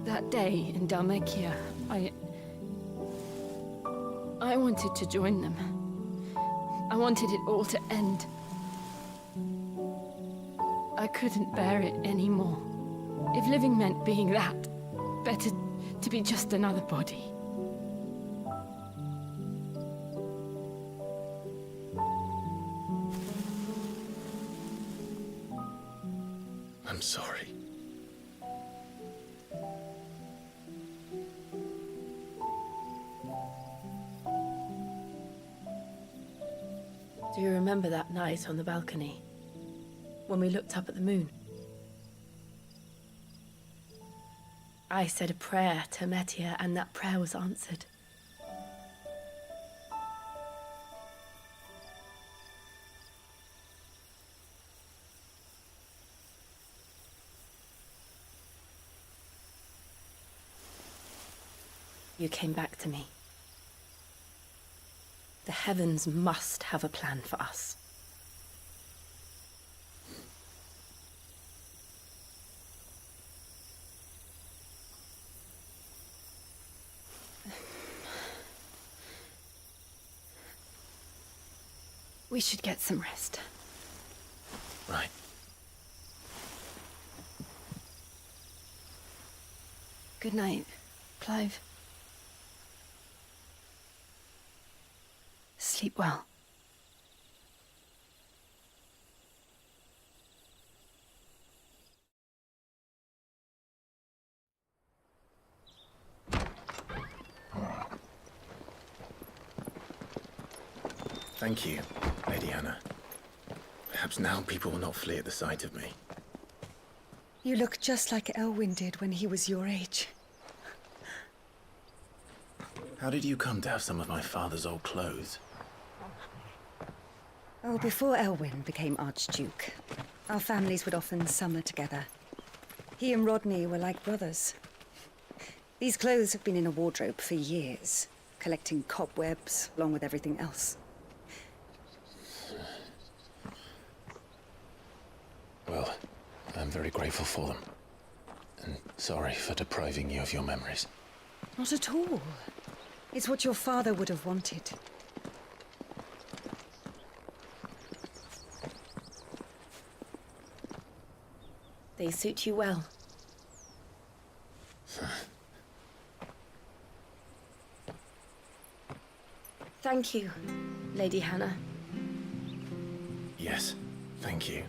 That day in Dalmekia, I wanted to join them. I wanted it all to end. I couldn't bear it anymore. If living meant being that, better to be just another body. I'm sorry. Do you remember that night on the balcony? When we looked up at the moon? I said a prayer to Metia, and that prayer was answered. You came back to me. The heavens must have a plan for us. We should get some rest. Right. Good night, Clive. Sleep well. Thank you, Lady Hannah. Perhaps now people will not flee at the sight of me. You look just like Elwyn did when he was your age. How did you come to have some of my father's old clothes? Oh, before Elwyn became Archduke, our families would often summer together. He and Rodney were like brothers. These clothes have been in a wardrobe for years, collecting cobwebs along with everything else. Well, I'm very grateful for them. And sorry for depriving you of your memories. Not at all. It's what your father would have wanted. They suit you well. Thank you, Lady Hannah. Yes, thank you.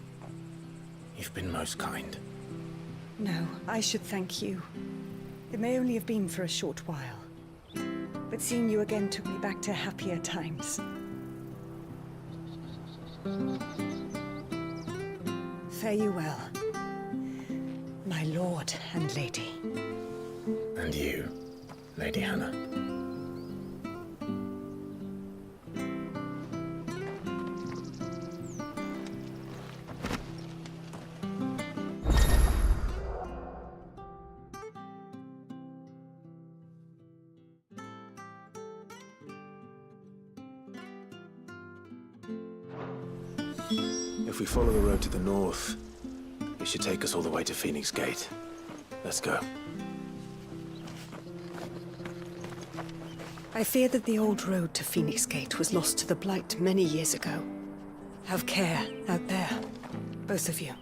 You've been most kind. No, I should thank you. It may only have been for a short while, but seeing you again took me back to happier times. Fare you well, my lord and lady. And you, Lady Hannah. If we follow the road to the north, it should take us all the way to Phoenix Gate. Let's go. I fear that the old road to Phoenix Gate was lost to the Blight many years ago. Have care out there, both of you.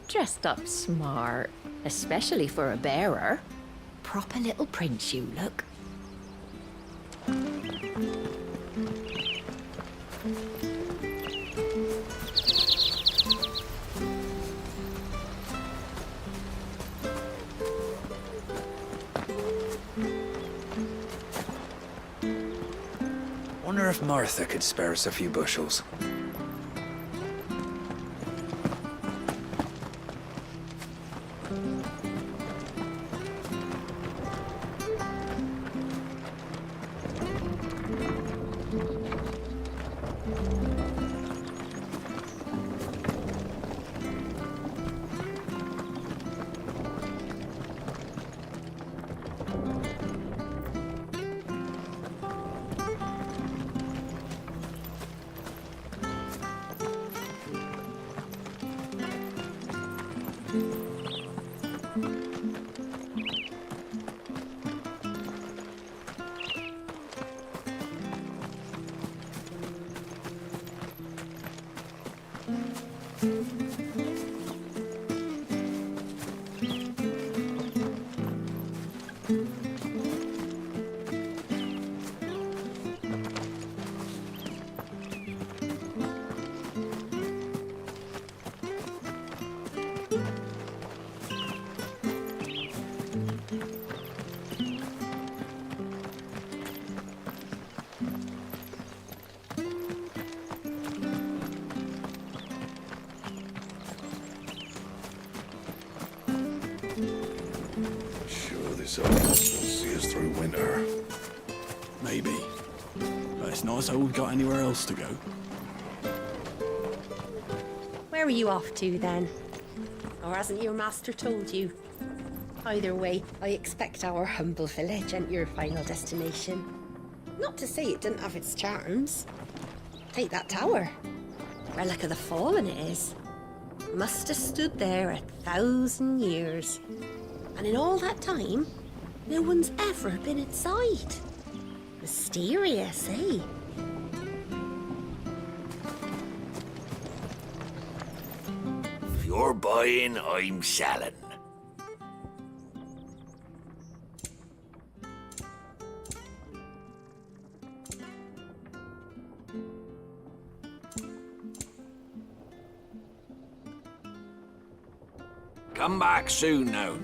Dressed up smart, especially for a bearer. Proper little prince you look. Wonder if Martha could spare us a few bushels. This oasis will see us through winter. Maybe. But it's not as though we've got anywhere else to go. Where are you off to, then? Or hasn't your master told you? Either way, I expect our humble village ain't your final destination. Not to say it didn't have its charms. Take that tower. Relic of the Fallen it is. Must have stood there 1,000 years. And in all that time, no one's ever been inside. Mysterious, eh? If you're buying, I'm selling. Come back soon now.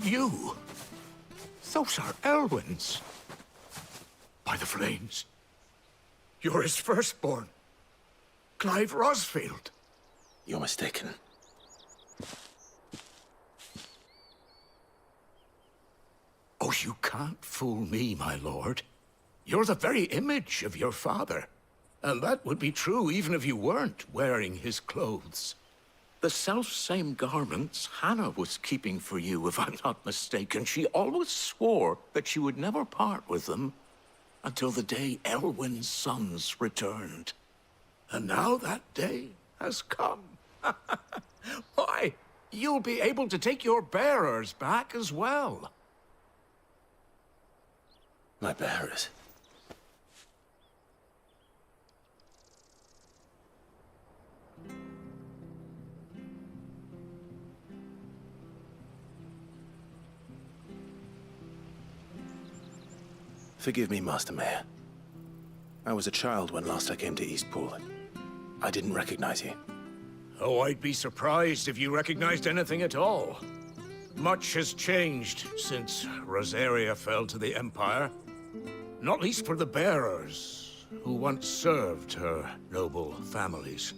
You? Those are Elwyn's. By the flames. You're his firstborn. Clive Rosfield. You're mistaken. Oh, you can't fool me, my lord. You're the very image of your father. And that would be true even if you weren't wearing his clothes. The self-same garments Hannah was keeping for you, if I'm not mistaken. She always swore that she would never part with them until the day Elwyn's sons returned. And now that day has come. Why, you'll be able to take your bearers back as well. My bearers? Forgive me, Master Mayor. I was a child when last I came to Eastpool. I didn't recognize you. Oh, I'd be surprised if you recognized anything at all. Much has changed since Rosaria fell to the Empire. Not least for the bearers, who once served her noble families.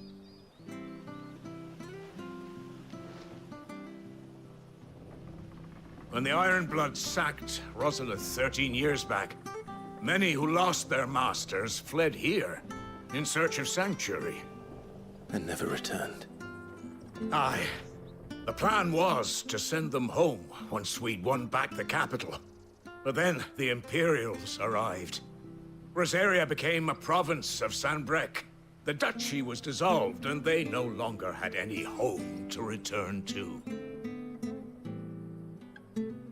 When the Ironbloods sacked Rosalith 13 years back, many who lost their masters fled here in search of sanctuary. And never returned. Aye. The plan was to send them home once we'd won back the capital. But then the Imperials arrived. Rosaria became a province of Sanbreque. The duchy was dissolved, and they no longer had any home to return to.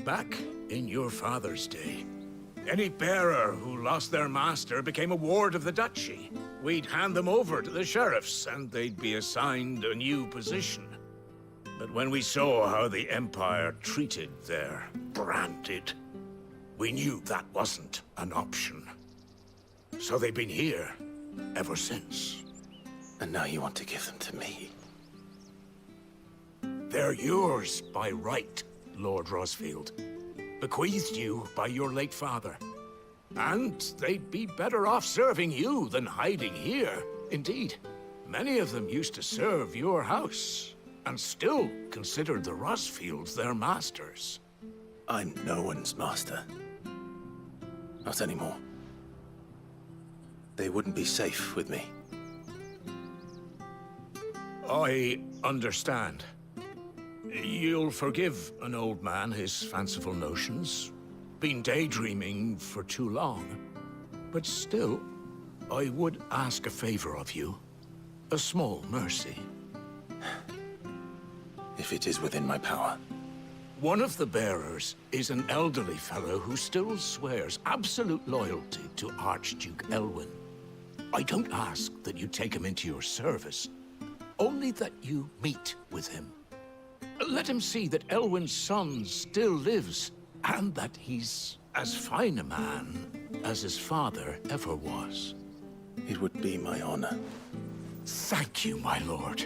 Back in your father's day, any bearer who lost their master became a ward of the duchy. We'd hand them over to the sheriffs, and they'd be assigned a new position. But when we saw how the Empire treated their branded, we knew that wasn't an option. So they've been here ever since. And now you want to give them to me? They're yours by right, Lord Rosfield. Bequeathed you by your late father. And they'd be better off serving you than hiding here. Indeed, many of them used to serve your house, and still considered the Rosfields their masters. I'm no one's master. Not anymore. They wouldn't be safe with me. I understand. You'll forgive an old man his fanciful notions. Been daydreaming for too long. But still, I would ask a favor of you. A small mercy. If it is within my power. One of the bearers is an elderly fellow who still swears absolute loyalty to Archduke Elwyn. I don't ask that you take him into your service, only that you meet with him. Let him see that Elwyn's son still lives, and that he's as fine a man as his father ever was. It would be my honor. Thank you, my lord.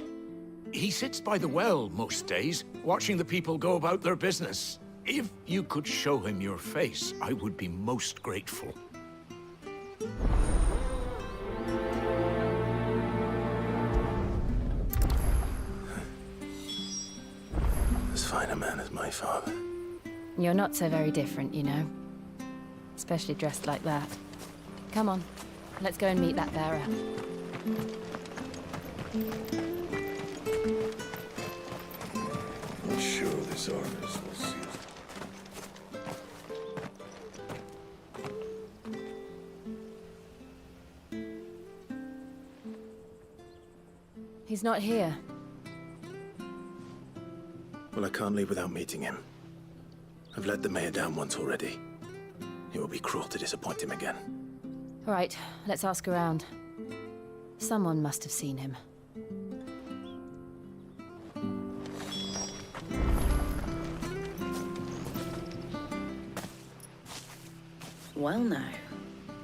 He sits by the well most days, watching the people go about their business. If you could show him your face, I would be most grateful. As fine a man as my father. You're not so very different, you know. Especially dressed like that. Come on, let's go and meet that bearer. I'm sure this Artemis will see us. He's not here. Well, I can't leave without meeting him. I've let the mayor down once already. It will be cruel to disappoint him again. All right, let's ask around. Someone must have seen him. Well now,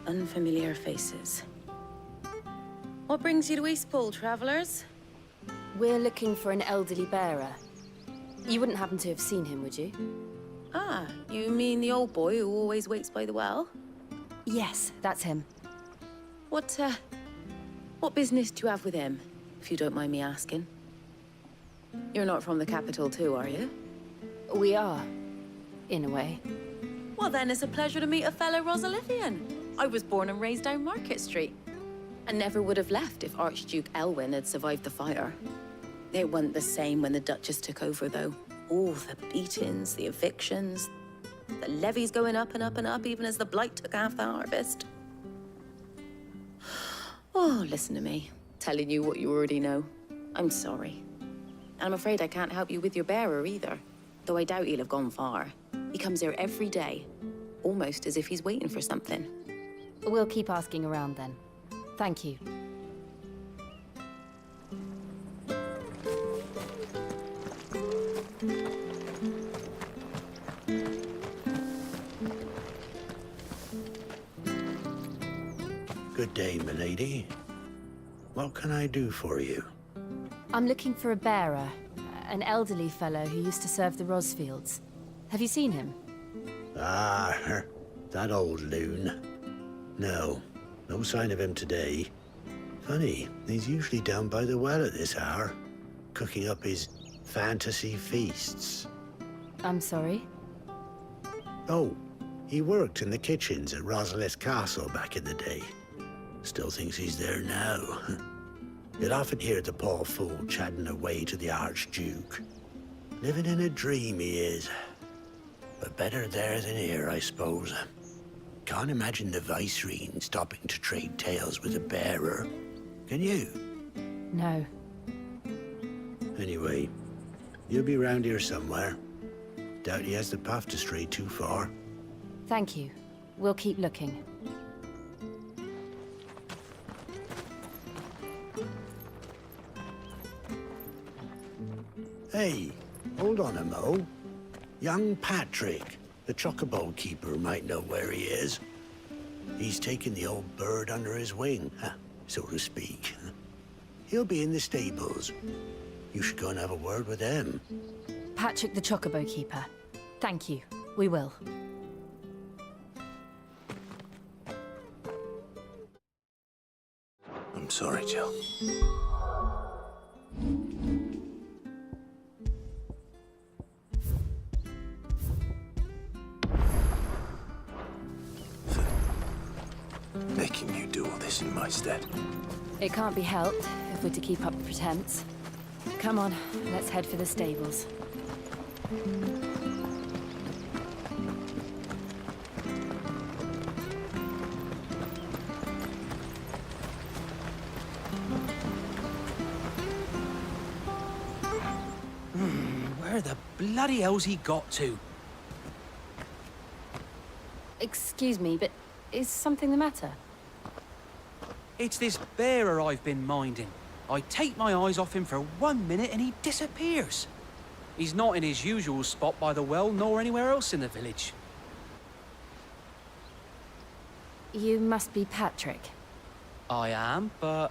unfamiliar faces. What brings you to Eastpool, travelers? We're looking for an elderly bearer. You wouldn't happen to have seen him, would you? Ah, you mean the old boy who always waits by the well? Yes, that's him. What business do you have with him, if you don't mind me asking? You're not from the capital too, are you? We are, in a way. Well then, it's a pleasure to meet a fellow Rosalithian. I was born and raised down Market Street. And never would have left if Archduke Elwyn had survived the fire. It wasn't the same when the Duchess took over, though. All the beatings, the evictions, the levies going up and up and up, even as the blight took half the harvest. Oh, listen to me, telling you what you already know. I'm sorry. And I'm afraid I can't help you with your bearer either, though I doubt he'll have gone far. He comes here every day, almost as if he's waiting for something. We'll keep asking around then. Thank you. Good day, milady. What can I do for you? I'm looking for a bearer. an elderly fellow who used to serve the Rosfields. Have you seen him? Ah, that old loon. No, no sign of him today. Funny, he's usually down by the well at this hour, cooking up his fantasy feasts. I'm sorry? Oh, he worked in the kitchens at Rosalith Castle back in the day. Still thinks he's there now. You'd often hear the poor fool chatting away to the Archduke. Living in a dream he is. But better there than here, I suppose. Can't imagine the Vicereine stopping to trade tales with a bearer. Can you? No. Anyway, you'll be round here somewhere. Doubt he has the path to stray too far. Thank you. We'll keep looking. Hey, hold on a mo. Young Patrick, the chocobo keeper, might know where he is. He's taken the old bird under his wing, so to speak. He'll be in the stables. You should go and have a word with him. Patrick the Chocobo Keeper. Thank you. We will. I'm sorry, Jill. Making you do all this in my stead. It can't be helped if we're to keep up the pretense. Come on, let's head for the stables. Where the bloody hell's he got to? Excuse me, but is something the matter? It's this bearer I've been minding. I take my eyes off him for 1 minute and he disappears. He's not in his usual spot by the well, nor anywhere else in the village. You must be Patrick. I am, but...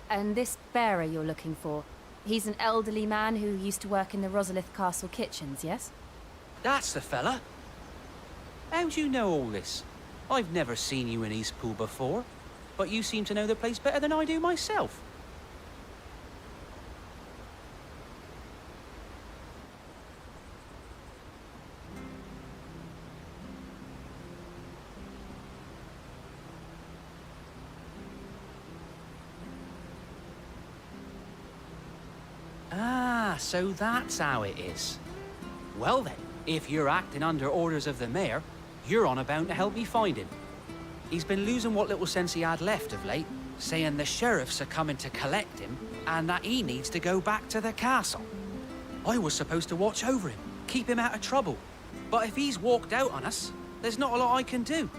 And this bearer you're looking for, he's an elderly man who used to work in the Rosalith Castle kitchens, yes? That's the fella. How'd you know all this? I've never seen you in Eastpool before, but you seem to know the place better than I do myself. Ah, so that's how it is. Well then, if you're acting under orders of the mayor, you're on about to help me find him. He's been losing what little sense he had left of late, saying the sheriffs are coming to collect him and that he needs to go back to the castle. I was supposed to watch over him, keep him out of trouble. But if he's walked out on us, there's not a lot I can do.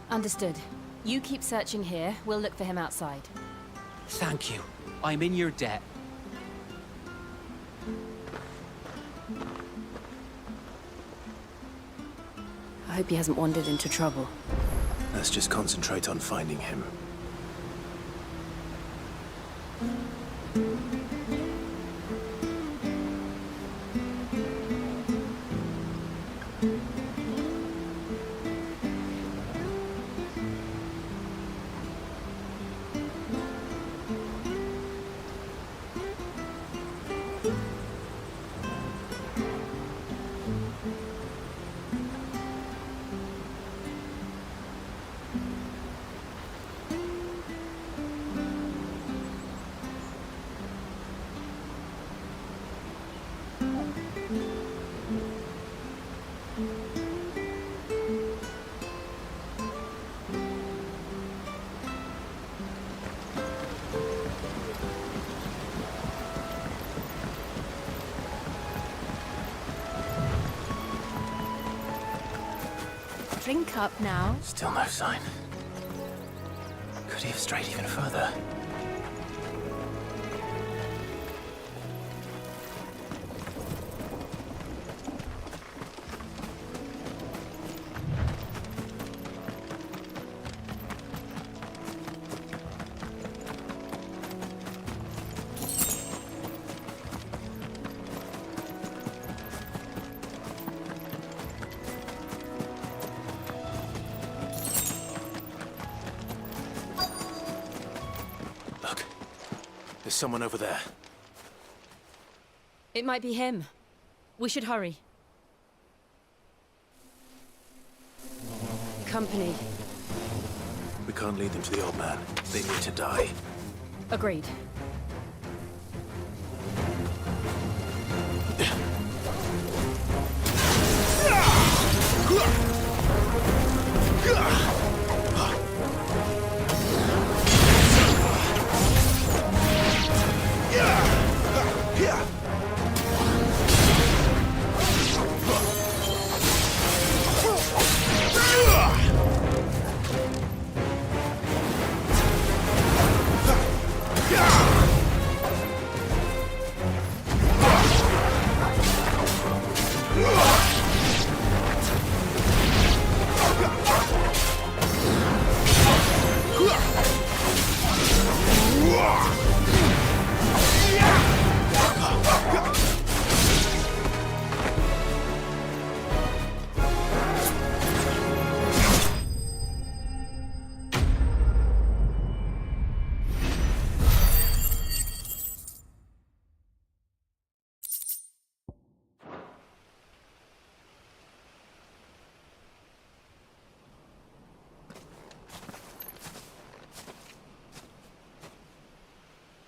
Understood. You keep searching here, we'll look for him outside. Thank you. I'm in your debt. I hope he hasn't wandered into trouble. Let's just concentrate on finding him. Drink up now. Still no sign. Could he have strayed even further? someone over there. It might be him. We should hurry. Company. We can't lead them to the old man. They need to die. Agreed.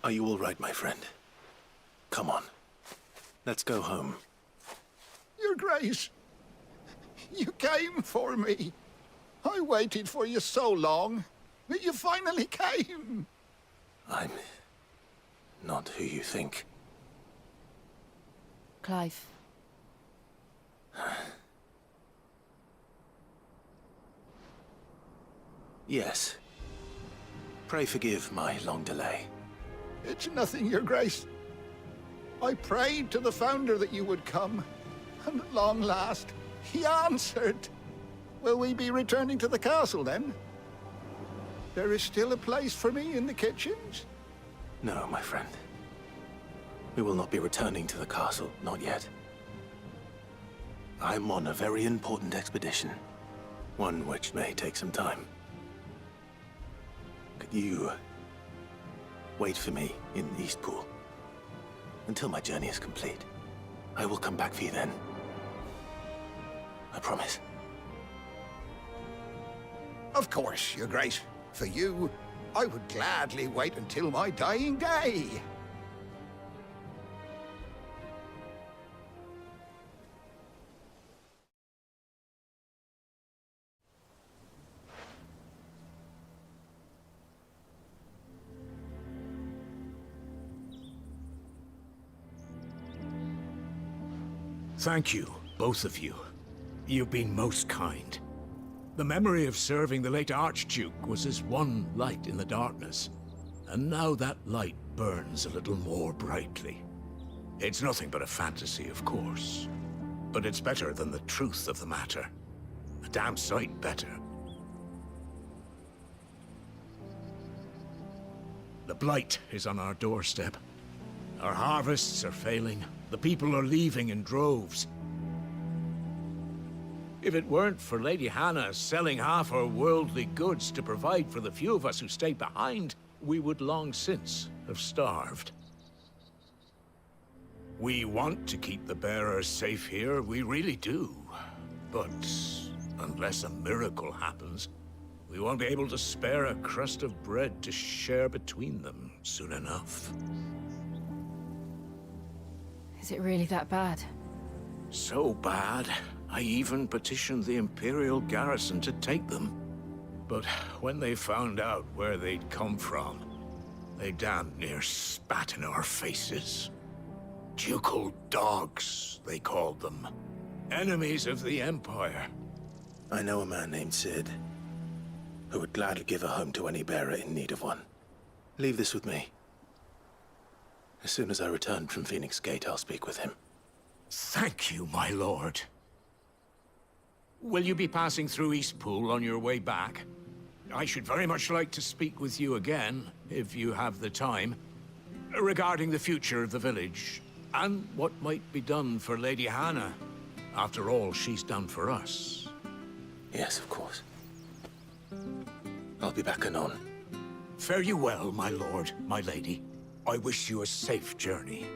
Are you all right, my friend? Come on. Let's go home. Your Grace, you came for me. I waited for you so long, but you finally came. I'm not who you think. Clive. Yes. Pray forgive my long delay. It's nothing, Your Grace. I prayed to the Founder that you would come, and at long last, he answered. Will we be returning to the castle, then? There is still a place for me in the kitchens? No, my friend. We will not be returning to the castle, not yet. I'm on a very important expedition. One which may take some time. Could you wait for me in Eastpool until my journey is complete? I will come back for you then. I promise. Of course, Your Grace. For you, I would gladly wait until my dying day. Thank you, both of you. You've been most kind. The memory of serving the late Archduke was as one light in the darkness, and now that light burns a little more brightly. It's nothing but a fantasy, of course, but it's better than the truth of the matter. A damn sight better. The blight is on our doorstep. Our harvests are failing. The people are leaving in droves. If it weren't for Lady Hannah selling half her worldly goods to provide for the few of us who stayed behind, we would long since have starved. We want to keep the bearers safe here, we really do. But unless a miracle happens, we won't be able to spare a crust of bread to share between them soon enough. Is it really that bad? So bad, I even petitioned the Imperial garrison to take them. But when they found out where they'd come from, they damn near spat in our faces. Ducal dogs, they called them. Enemies of the Empire. I know a man named Sid, who would gladly give a home to any bearer in need of one. Leave this with me. As soon as I return from Phoenix Gate, I'll speak with him. Thank you, my lord. Will you be passing through Eastpool on your way back? I should very much like to speak with you again, if you have the time, regarding the future of the village, and what might be done for Lady Hannah. After all she's done for us. Yes, of course. I'll be back anon. Fare you well, my lord, my lady. I wish you a safe journey.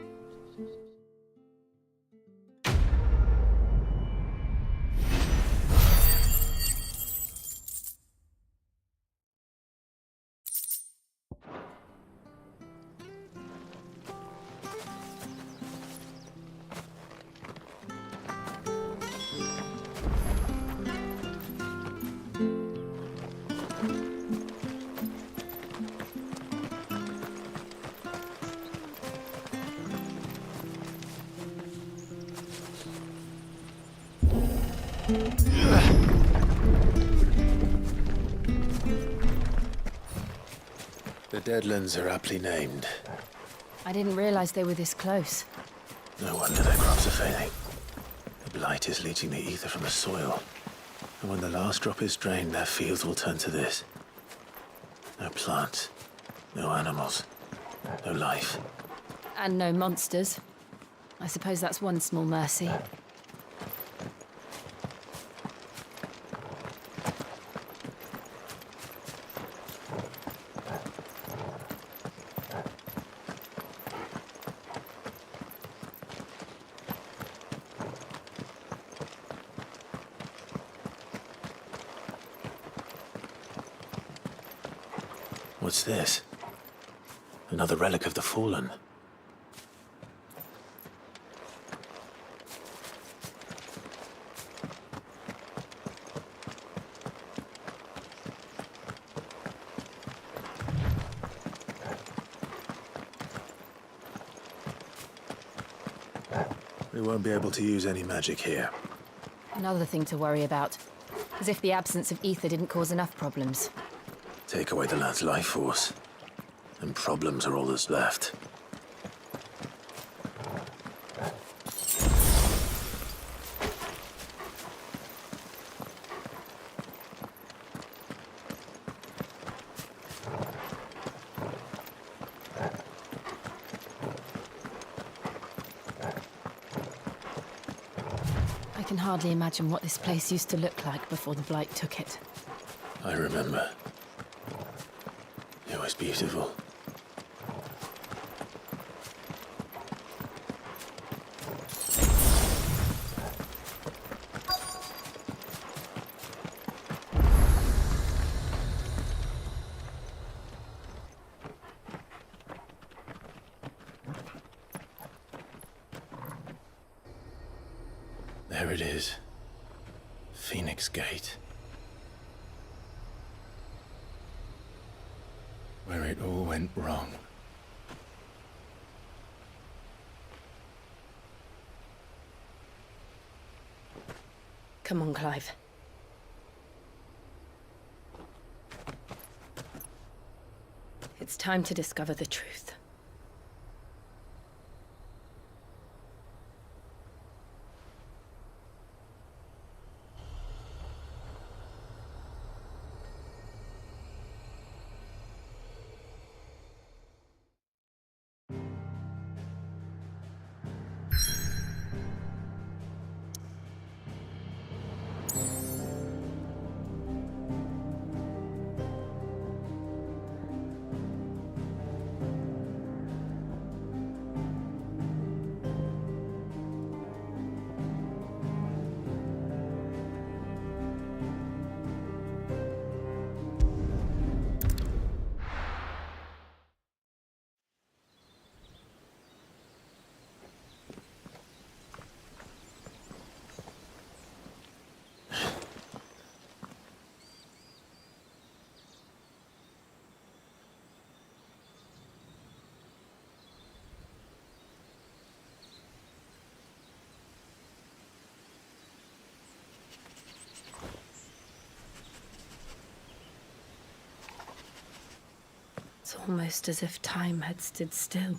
The Deadlands are aptly named. I didn't realize they were this close. No wonder their crops are failing. The blight is leaching the ether from the soil. And when the last drop is drained, their fields will turn to this. No plants, no animals, no life. And no monsters. I suppose that's one small mercy. What's this? Another relic of the Fallen. We won't be able to use any magic here. Another thing to worry about. As if the absence of ether didn't cause enough problems. Take away the lad's life force, and problems are all that's left. I can hardly imagine what this place used to look like before the Blight took it. I remember. It was beautiful. There it is. Phoenix Gate. Where it all went wrong. Come on, Clive. It's time to discover the truth. It's almost as if time had stood still.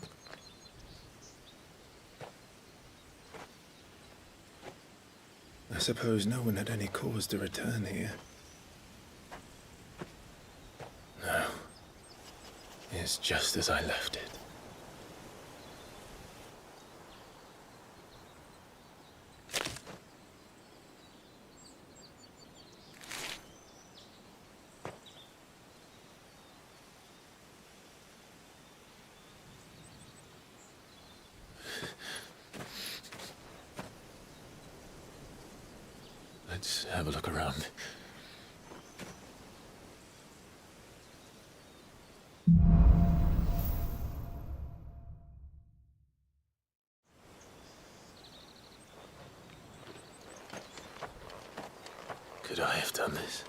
I suppose no one had any cause to return here. No. It's just as I left it. Let's have a look around. Could I have done this?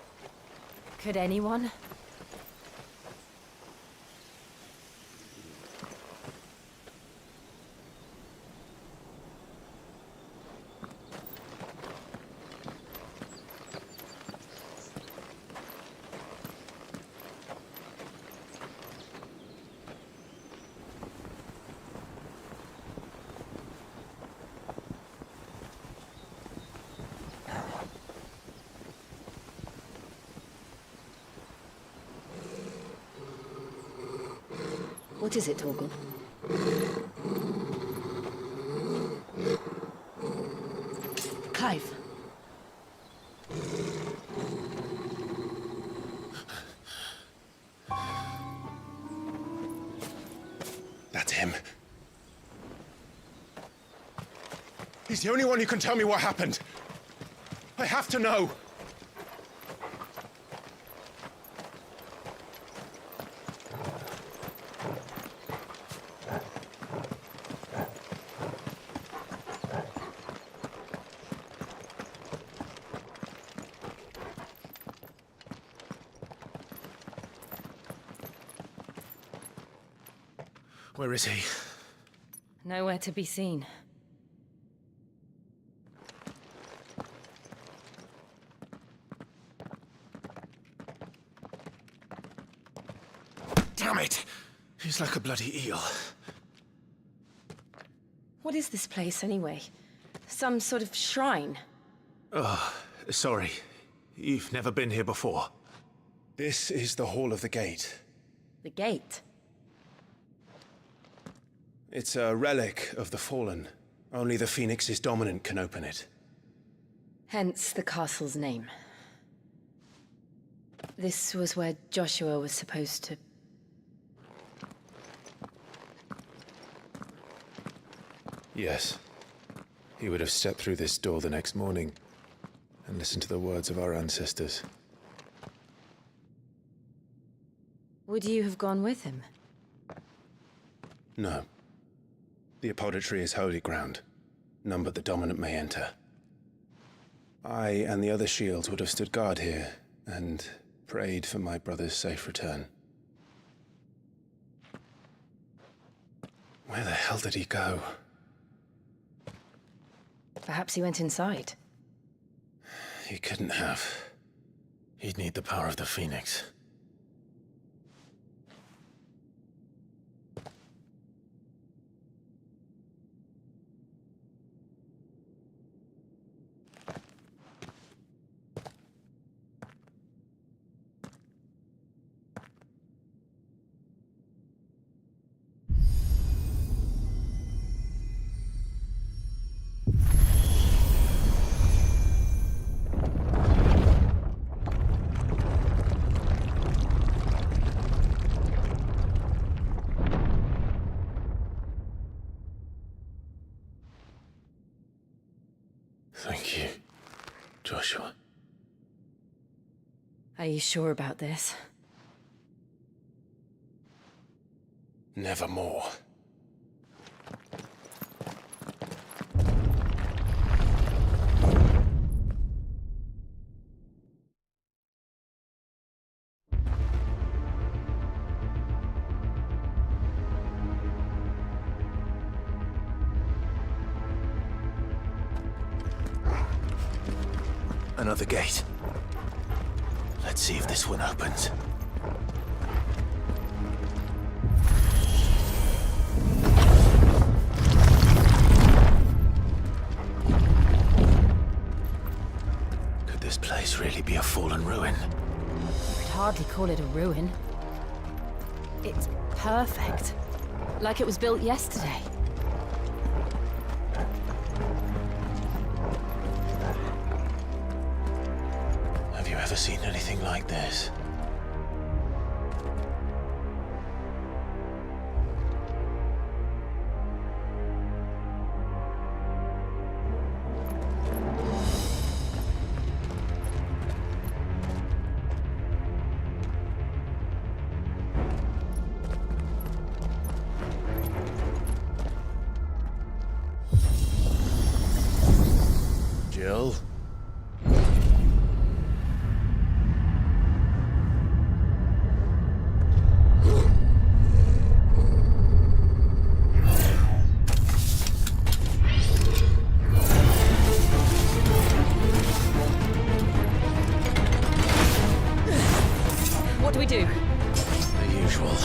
Could anyone? What is it, Torgal? Clive. That's him. He's the only one who can tell me what happened. I have to know. Where is he? Nowhere to be seen. Damn it! He's like a bloody eel. What is this place, anyway? Some sort of shrine? Oh, sorry. You've never been here before. This is the Hall of the Gate. The gate? It's a relic of the Fallen. Only the Phoenix's dominant can open it. Hence the castle's name. This was where Joshua was supposed to... Yes. He would have stepped through this door the next morning and listened to the words of our ancestors. Would you have gone with him? No. The apodatory is holy ground. None but the dominant may enter. I and the other shields would have stood guard here and prayed for my brother's safe return. Where the hell did he go? Perhaps he went inside. He couldn't have. He'd need the power of the Phoenix. Thank you, Joshua. Are you sure about this? Nevermore. Another gate. Let's see if this one opens. Could this place really be a fallen ruin? I'd hardly call it a ruin. It's perfect. Like it was built yesterday. Have you ever seen anything like this? Jill? What do we do? The usual.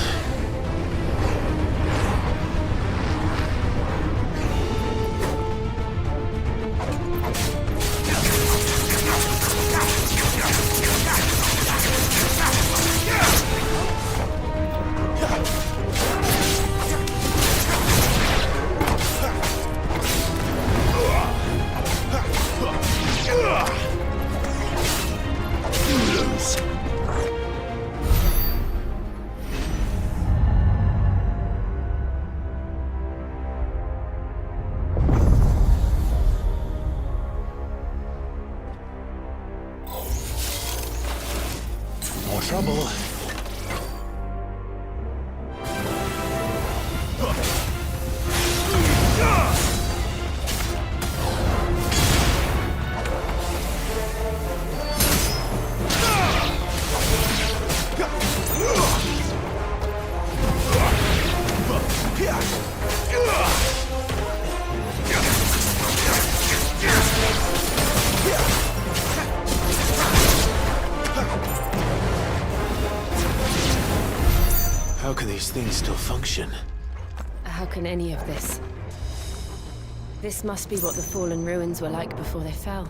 More trouble. How can these things still function? How can any of this? This must be what the fallen ruins were like before they fell.